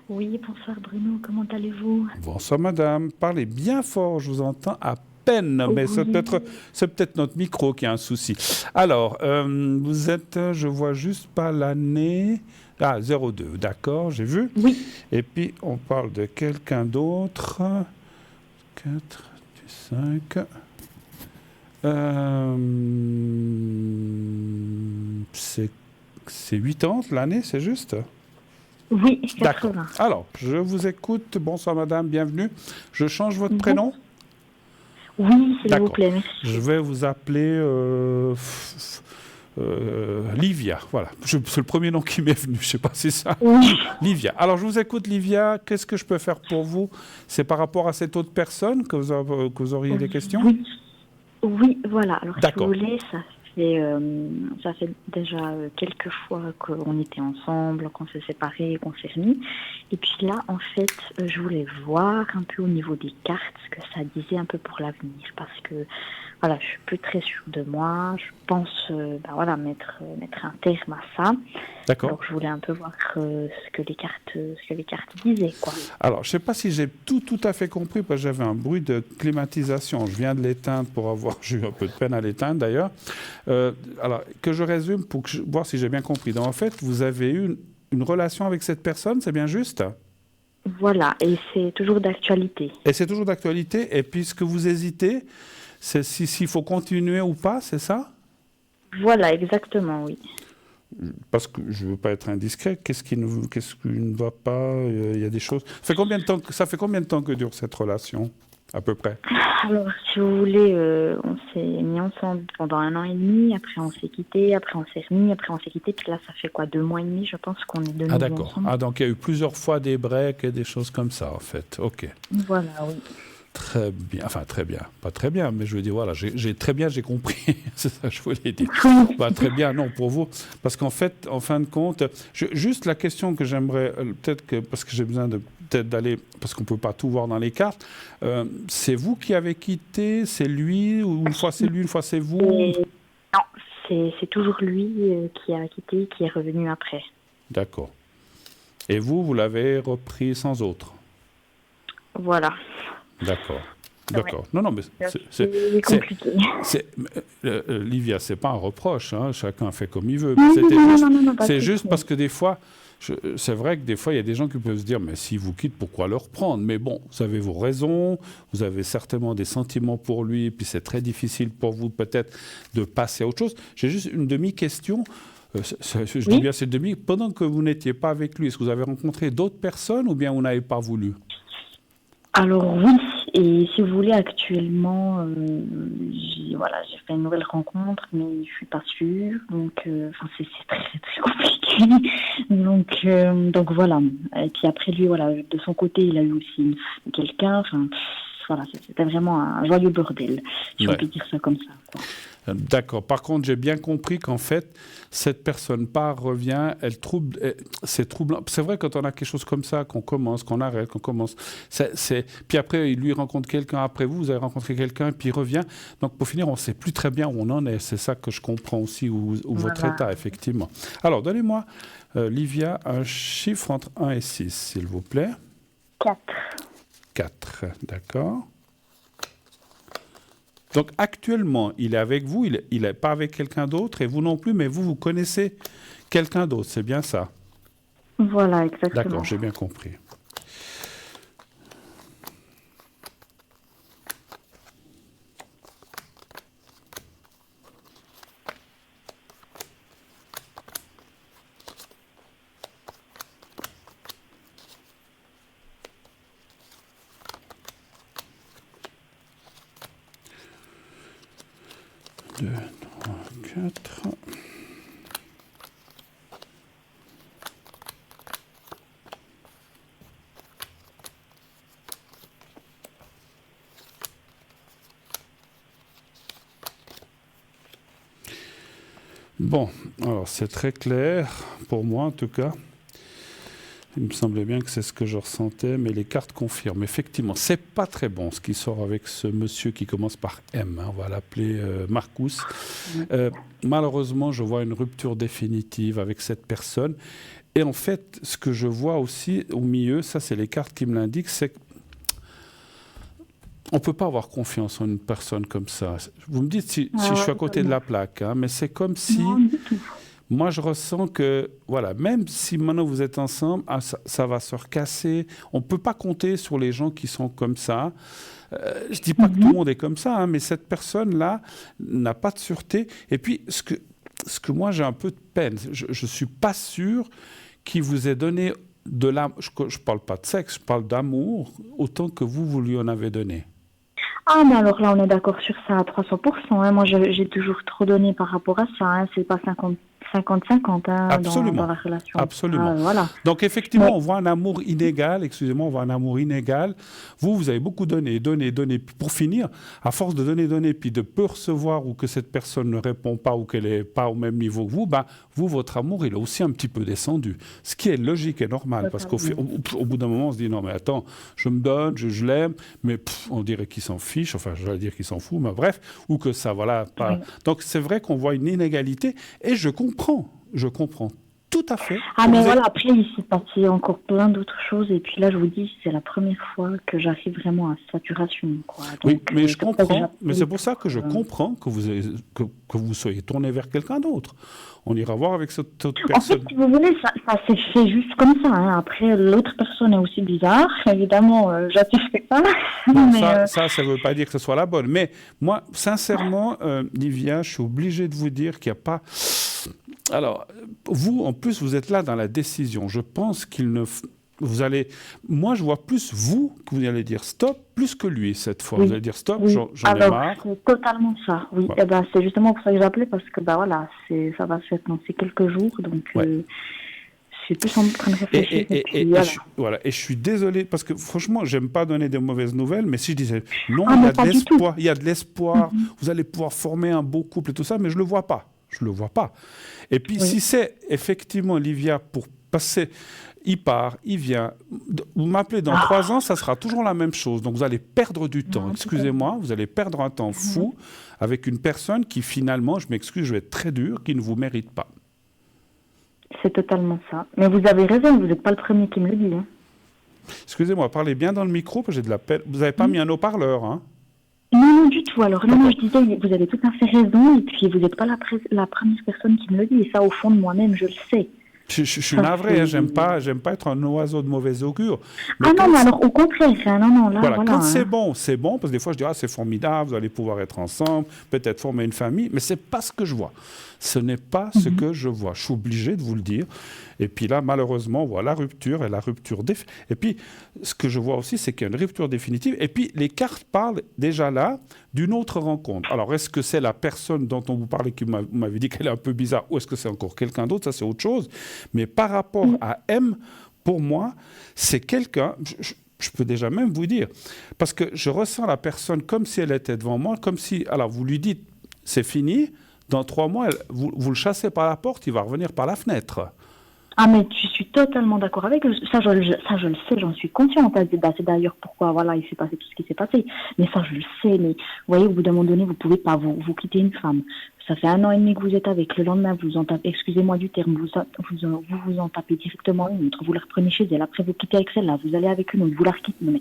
Oui, bonsoir Bruno, comment allez-vous? Bonsoir madame. Parlez bien fort, je vous entends à peine, mais Oui. c'est peut-être notre micro qui a un souci. Alors, vous êtes, je vois juste pas l'année. Ah, 02, d'accord, j'ai vu. Oui. Et puis, on parle de quelqu'un d'autre. 4, 5. C'est 80 l'année, c'est juste? Oui, D'accord. 80. Alors, je vous écoute. Bonsoir madame, bienvenue. Je change votre prénom? Oui, s'il vous D'accord. plaît, merci. Je vais vous appeler Livia, voilà. C'est le premier nom qui m'est venu, je ne sais pas si c'est ça. Oui, Livia. Alors, je vous écoute, Livia. Qu'est-ce que je peux faire pour vous? C'est par rapport à cette autre personne que vous auriez des questions? oui, oui, voilà. Alors, si D'accord. vous voulez, ça fait déjà quelques fois qu'on était ensemble, qu'on s'est séparés, qu'on s'est remis. Et puis là, en fait, je voulais voir un peu au niveau des cartes ce que ça disait un peu pour l'avenir. Parce que, voilà, je suis plus très sûre de moi. Je pense, voilà, mettre un terme à ça. D'accord. Donc, je voulais un peu voir ce que les cartes disaient, quoi. Alors, je ne sais pas si j'ai tout à fait compris, parce que j'avais un bruit de climatisation. Je viens de l'éteindre j'ai eu un peu de peine à l'éteindre d'ailleurs. Alors, que je résume pour voir si j'ai bien compris. Donc, en fait, vous avez eu une relation avec cette personne, c'est bien juste? Voilà, et c'est toujours d'actualité. Et c'est toujours d'actualité. Et puisque vous hésitez, c'est s'il faut continuer ou pas, c'est ça? Voilà, exactement, oui. Parce que je ne veux pas être indiscret, qu'est-ce qui ne va pas? Il y a des choses. Ça fait combien de temps que dure cette relation, à peu près? Alors, si vous voulez, on s'est mis ensemble pendant 1 an et demi, après on s'est quitté, après on s'est remis, après on s'est quitté, puis là, ça fait quoi, 2 mois et demi, je pense qu'on est de nouveau Ah d'accord. ensemble. Ah donc il y a eu plusieurs fois des breaks et des choses comme ça, en fait. Ok. Voilà, oui. Très bien. Enfin, très bien. Pas très bien, mais je veux dire, voilà, j'ai compris. C'est ça que je voulais dire. Bah, très bien, non, pour vous. Parce qu'en fait, en fin de compte, juste la question que j'aimerais, parce que j'ai besoin peut-être d'aller, parce qu'on ne peut pas tout voir dans les cartes, c'est vous qui avez quitté, c'est lui, ou une fois c'est lui, une fois c'est vous? Non, c'est toujours lui qui a quitté, qui est revenu après. D'accord. Et vous l'avez repris sans autre? Voilà. D'accord. Ouais. D'accord. Non, mais C'est compliqué. Livia, c'est pas un reproche, hein, chacun fait comme il veut. Non, C'est juste parce que des fois, c'est vrai que des fois, il y a des gens qui peuvent se dire, mais s'il vous quitte, pourquoi le reprendre? Mais bon, vous avez vos raisons, vous avez certainement des sentiments pour lui, et puis c'est très difficile pour vous peut-être de passer à autre chose. J'ai juste une demi-question. Je dis bien cette demi. Pendant que vous n'étiez pas avec lui, est-ce que vous avez rencontré d'autres personnes ou bien vous n'avez pas voulu? Alors oui, et si vous voulez, actuellement, j'ai fait une nouvelle rencontre, mais je suis pas sûre, donc c'est très très compliqué. Donc voilà. Et puis après lui, voilà, de son côté, il a eu aussi quelqu'un. Voilà, c'était vraiment un joyeux bordel, si on peut dire ça comme ça, quoi. D'accord. Par contre, j'ai bien compris qu'en fait, cette personne part, revient, c'est troublant. C'est vrai quand on a quelque chose comme ça, qu'on commence, qu'on arrête, qu'on commence. Puis après, il lui rencontre quelqu'un après vous avez rencontré quelqu'un, puis il revient. Donc pour finir, on ne sait plus très bien où on en est. C'est ça que je comprends aussi, où votre état, effectivement. Alors, donnez-moi, Livia, un chiffre entre 1 et 6, s'il vous plaît. 4. 4, d'accord. Donc actuellement, il est avec vous, il n'est pas avec quelqu'un d'autre, et vous non plus, mais vous connaissez quelqu'un d'autre, c'est bien ça? Voilà, exactement. D'accord, j'ai bien compris. Deux, trois, quatre. Bon, alors c'est très clair, pour moi en tout cas. Il me semblait bien que c'est ce que je ressentais, mais les cartes confirment. Effectivement, c'est pas très bon ce qui sort avec ce monsieur qui commence par M. Hein, on va l'appeler Marcus. Malheureusement, je vois une rupture définitive avec cette personne. Et en fait, ce que je vois aussi au milieu, ça c'est les cartes qui me l'indiquent, c'est qu'on ne peut pas avoir confiance en une personne comme ça. Vous me dites si je suis à côté de la plaque, hein, mais c'est comme si... Non, du tout. Moi, je ressens que, voilà, même si maintenant vous êtes ensemble, ça va se recasser. On ne peut pas compter sur les gens qui sont comme ça. Je ne dis pas que tout le monde est comme ça, hein, mais cette personne-là n'a pas de sûreté. Et puis, ce que moi, j'ai un peu de peine, je ne suis pas sûr qu'il vous ait donné de l'amour. Je ne parle pas de sexe, je parle d'amour, autant que vous lui en avez donné. Ah, mais alors là, on est d'accord sur ça à 300%. Hein. Moi, j'ai toujours trop donné par rapport à ça. Hein. C'est pas 50-50 hein, Absolument. dans la relation. Absolument. Voilà. Donc, effectivement, Mais- on voit un amour inégal. Excusez-moi, on voit un amour inégal. Vous avez beaucoup donné, donné, donné. Puis pour finir, à force de donner, donner, puis de peu recevoir ou que cette personne ne répond pas ou qu'elle n'est pas au même niveau que vous, vous, votre amour, il est aussi un petit peu descendu. Ce qui est logique et normal. Parce qu'au au bout d'un moment, on se dit, non, mais attends, je me donne, je l'aime, mais on dirait qu'il s'en fiche. Enfin, je vais dire qu'il s'en fout, mais bref. Ou que ça, voilà. Pas... Oui. Donc, c'est vrai qu'on voit une inégalité. Et je comprends tout à fait. Ah, mais Vous voilà, êtes- après, il s'est passé encore plein d'autres choses. Et puis là, je vous dis, c'est la première fois que j'arrive vraiment à saturation. Quoi. Oui, Donc, mais je c'est pour ça que comprends. j'appelle Mais c'est pour ça que je comprends que vous soyez tourné vers quelqu'un d'autre. On ira voir avec cette autre En fait, personne. si vous voulez, ça s'est fait juste comme ça. Hein. Après, l'autre personne est aussi bizarre. Évidemment, j'attire ça. Bon, mais, ça ne veut pas dire que ce soit la bonne. Mais moi, sincèrement, Livia, je suis obligé de vous dire qu'il n'y a pas... Alors, vous, en plus, vous êtes là dans la décision. Je pense qu'il ne... Vous allez... Moi, je vois plus vous que vous allez dire stop, plus que lui, cette fois. Oui. Vous allez dire stop, oui. j'en ai Alors, marre. c'est totalement ça. Oui, Voilà. eh ben, c'est justement pour ça que j'appelais parce que voilà, ça va se faire dans ces quelques jours. Donc, Ouais. je suis plus en train de réfléchir. Et puis, voilà. et je suis désolé, parce que franchement, j'aime pas donner de mauvaises nouvelles, mais si je disais non, Ah, il y mais a de pas du l'espoir, il y a de l'espoir, vous allez pouvoir former un beau couple et tout ça, mais je le vois pas. Je le vois pas. Et puis, Oui. si c'est effectivement, Livia, pour passer, il part, il vient, vous m'appelez dans 3 ans, ça sera toujours la même chose. Donc, vous allez perdre du temps. Excusez-moi, vous allez perdre un temps fou avec une personne qui, finalement, je m'excuse, je vais être très dur, qui ne vous mérite pas. C'est totalement ça. Mais vous avez raison, vous n'êtes pas le premier qui me le dit. Hein. Excusez-moi, parlez bien dans le micro, parce que j'ai de la peine. Vous n'avez pas mis un haut-parleur, hein? Non, non, du tout. Alors, non, je disais, vous avez tout à fait raison. Et puis, vous n'êtes pas la première personne qui me le dit. Et ça, au fond de moi-même, je le sais. Je suis navré, hein, j'aime pas être un oiseau de mauvais augure. Mais Ah quand non, mais alors, au contraire. Hein, non, là, voilà, voilà. quand hein. c'est bon, parce que des fois je dis, c'est formidable, vous allez pouvoir être ensemble, peut-être former une famille, mais c'est pas ce que je vois. Ce n'est pas ce que je vois. Je suis obligé de vous le dire. Et puis là, malheureusement, on voit la rupture et la rupture Et puis, ce que je vois aussi, c'est qu'il y a une rupture définitive. Et puis, les cartes parlent déjà là d'une autre rencontre. Alors, est-ce que c'est la personne dont on vous parlait qui m'avait dit qu'elle est un peu bizarre, ou est-ce que c'est encore quelqu'un d'autre? Ça, c'est autre chose. Mais par rapport à M, pour moi, c'est quelqu'un... Je peux déjà même vous dire, parce que je ressens la personne comme si elle était devant moi, comme si... Alors, vous lui dites, c'est fini, dans 3 mois, vous le chassez par la porte, il va revenir par la fenêtre. Ah, mais je suis totalement d'accord avec eux. Ça, je le sais, j'en suis consciente. C'est d'ailleurs pourquoi, voilà, il s'est passé tout ce qui s'est passé. Mais ça, je le sais. Mais vous voyez, au bout d'un moment donné, vous ne pouvez pas vous quitter une femme. Ça fait 1 an et demi que vous êtes avec. Le lendemain, vous en tapez, excusez-moi du terme, vous en tapez directement une autre. Vous la reprenez chez elle. Après, vous quittez avec celle-là. Vous allez avec une autre. Vous la requittez. Mais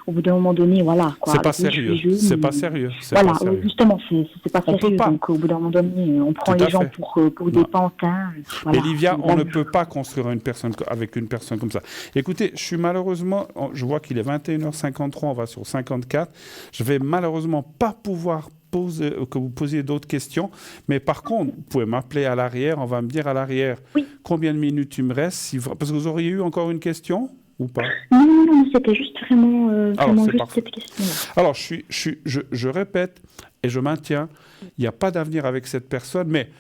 au bout d'un moment donné, voilà. Quoi. C'est pas Alors, oui, sérieux. C'est pas sérieux. Voilà, pas sérieux. justement, c'est pas On peut sérieux. pas. Donc, au bout d'un moment donné, on prend Tout à les gens fait. pour des pantins. Voilà. Et Livia, on Là, ne peut pas construire avec une personne comme ça. Écoutez, je suis malheureusement, je vois qu'il est 21h53, on va sur 54. Je vais malheureusement pas pouvoir que vous posiez d'autres questions. Mais par contre, vous pouvez m'appeler à l'arrière, on va me dire à l'arrière combien de minutes il me reste. Parce que vous auriez eu encore une question ou pas? Non, c'était juste vraiment, c'est juste parfait. cette question-là. Alors, je répète et je maintiens, il n'y a pas d'avenir avec cette personne, mais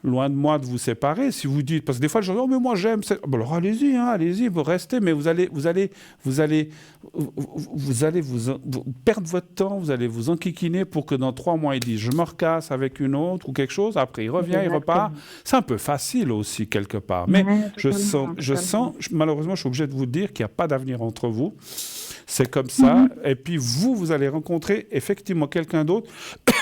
loin de moi de vous séparer. Si vous dites, parce que des fois, je dis, oh, mais moi j'aime. Bon, alors allez-y, allez-y, vous restez, mais vous allez perdre votre temps, vous allez vous enquiquiner pour que dans 3 mois, il dise, je me recasse avec une autre ou quelque chose. Après, il revient, il repart. C'est un peu facile aussi, quelque part. Mais je sens, malheureusement, je suis obligé de vous dire qu'il n'y a pas d'avenir entre vous. C'est comme ça. Et puis, vous allez rencontrer effectivement quelqu'un d'autre.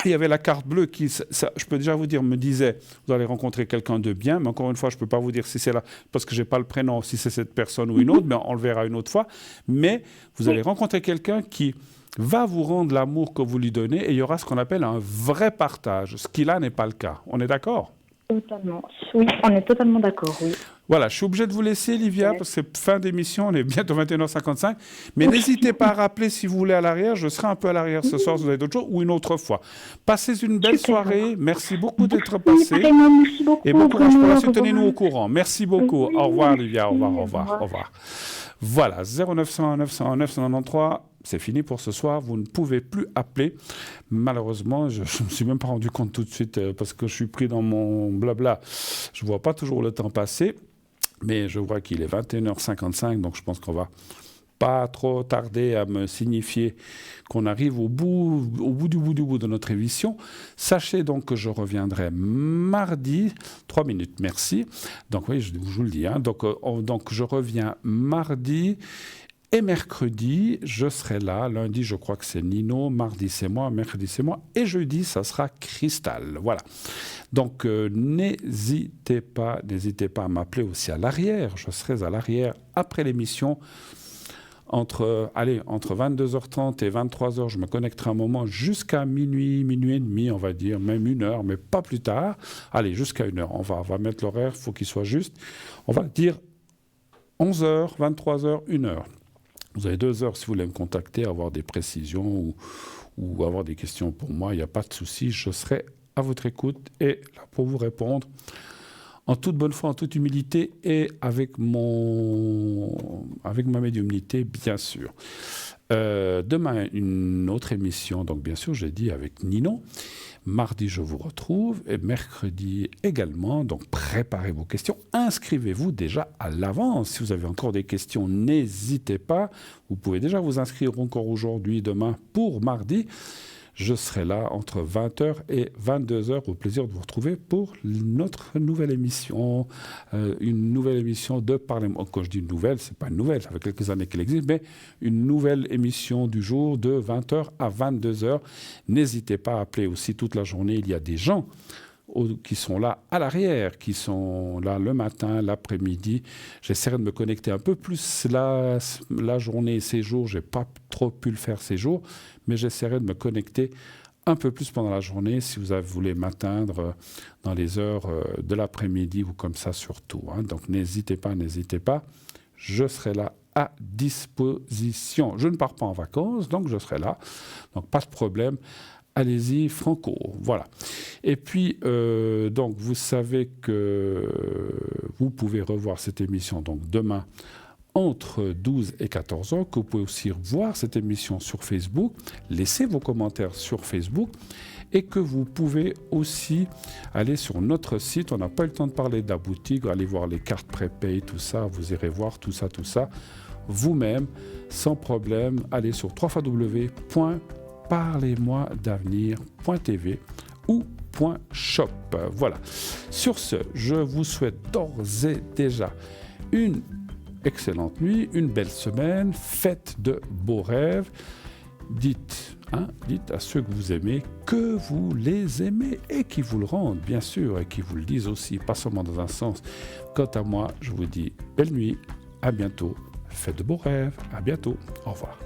Il y avait la carte bleue qui, je peux déjà vous dire, me disait, vous allez rencontrer quelqu'un de bien. Mais encore une fois, je ne peux pas vous dire si c'est là, parce que je n'ai pas le prénom, si c'est cette personne ou une autre, mais on le verra une autre fois. Mais vous allez rencontrer quelqu'un qui va vous rendre l'amour que vous lui donnez et il y aura ce qu'on appelle un vrai partage, ce qui là n'est pas le cas. On est d'accord ? Totalement. Oui, on est totalement d'accord, oui. Voilà, je suis obligé de vous laisser, Livia, parce que c'est fin d'émission, on est bientôt 21h55. Mais n'hésitez pas à rappeler si vous voulez à l'arrière. Je serai un peu à l'arrière ce soir si vous avez d'autres choses, ou une autre fois. Passez une belle soirée. Merci beaucoup d'être passé. Merci beaucoup. Et bon courage pour la suite. Au revoir. Tenez-nous au courant. Merci beaucoup. Oui, Au revoir, Livia. Au revoir, au au revoir, revoir. au revoir. Voilà, 0901 901 993. C'est fini pour ce soir. Vous ne pouvez plus appeler. Malheureusement, je ne me suis même pas rendu compte tout de suite parce que je suis pris dans mon blabla. Je ne vois pas toujours le temps passer. Mais je vois qu'il est 21h55, donc je pense qu'on va pas trop tarder à me signifier qu'on arrive au bout de notre émission. Sachez donc que je reviendrai mardi. 3 minutes, merci. Donc oui, je vous le dis. Hein. Donc je reviens mardi. Et mercredi, je serai là. Lundi, je crois que c'est Nino. Mardi, c'est moi. Mercredi, c'est moi. Et jeudi, ça sera Cristal. Voilà. Donc, n'hésitez pas à m'appeler aussi à l'arrière. Je serai à l'arrière après l'émission. Entre 22h30 et 23h, je me connecterai un moment jusqu'à minuit et demi, on va dire, même 1h, mais pas plus tard. Allez, jusqu'à 1h. On va mettre l'horaire, il faut qu'il soit juste. On va dire 11h, 23h, 1h. Vous avez 2 heures si vous voulez me contacter, avoir des précisions ou avoir des questions pour moi. Il n'y a pas de souci. Je serai à votre écoute et là pour vous répondre en toute bonne foi, en toute humilité et avec ma médiumnité, bien sûr. Demain, une autre émission, donc bien sûr, j'ai dit avec Nino. Mardi, je vous retrouve et mercredi également. Donc, préparez vos questions. Inscrivez-vous déjà à l'avance. Si vous avez encore des questions, n'hésitez pas. Vous pouvez déjà vous inscrire encore aujourd'hui, demain, pour mardi. Je serai là entre 20h et 22h. Au plaisir de vous retrouver pour notre nouvelle émission. Une nouvelle émission de Parlement. Quand je dis nouvelle, ce n'est pas une nouvelle, ça fait quelques années qu'elle existe, mais une nouvelle émission du jour de 20h à 22h. N'hésitez pas à appeler aussi toute la journée. Il y a des gens qui sont là à l'arrière, qui sont là le matin, l'après-midi. J'essaierai de me connecter un peu plus la journée et ces jours. Je n'ai pas trop pu le faire ces jours, mais j'essaierai de me connecter un peu plus pendant la journée si vous voulez m'atteindre dans les heures de l'après-midi ou comme ça surtout. Hein. Donc n'hésitez pas. Je serai là à disposition. Je ne pars pas en vacances, donc je serai là. Donc pas de problème. Allez-y, franco, voilà. Et puis, donc, vous savez que vous pouvez revoir cette émission donc demain entre 12 et 14 ans, que vous pouvez aussi voir cette émission sur Facebook, laissez vos commentaires sur Facebook et que vous pouvez aussi aller sur notre site. On n'a pas eu le temps de parler de la boutique, allez voir les cartes prépay, tout ça, vous irez voir tout ça vous-même, sans problème. Allez sur www.parlez-moi-d'avenir.tv ou .shop. Voilà. Sur ce, je vous souhaite d'ores et déjà une excellente nuit, une belle semaine, faites de beaux rêves. Dites à ceux que vous aimez que vous les aimez et qui vous le rendent, bien sûr, et qui vous le disent aussi, pas seulement dans un sens. Quant à moi, je vous dis belle nuit, à bientôt, faites de beaux rêves, à bientôt, au revoir.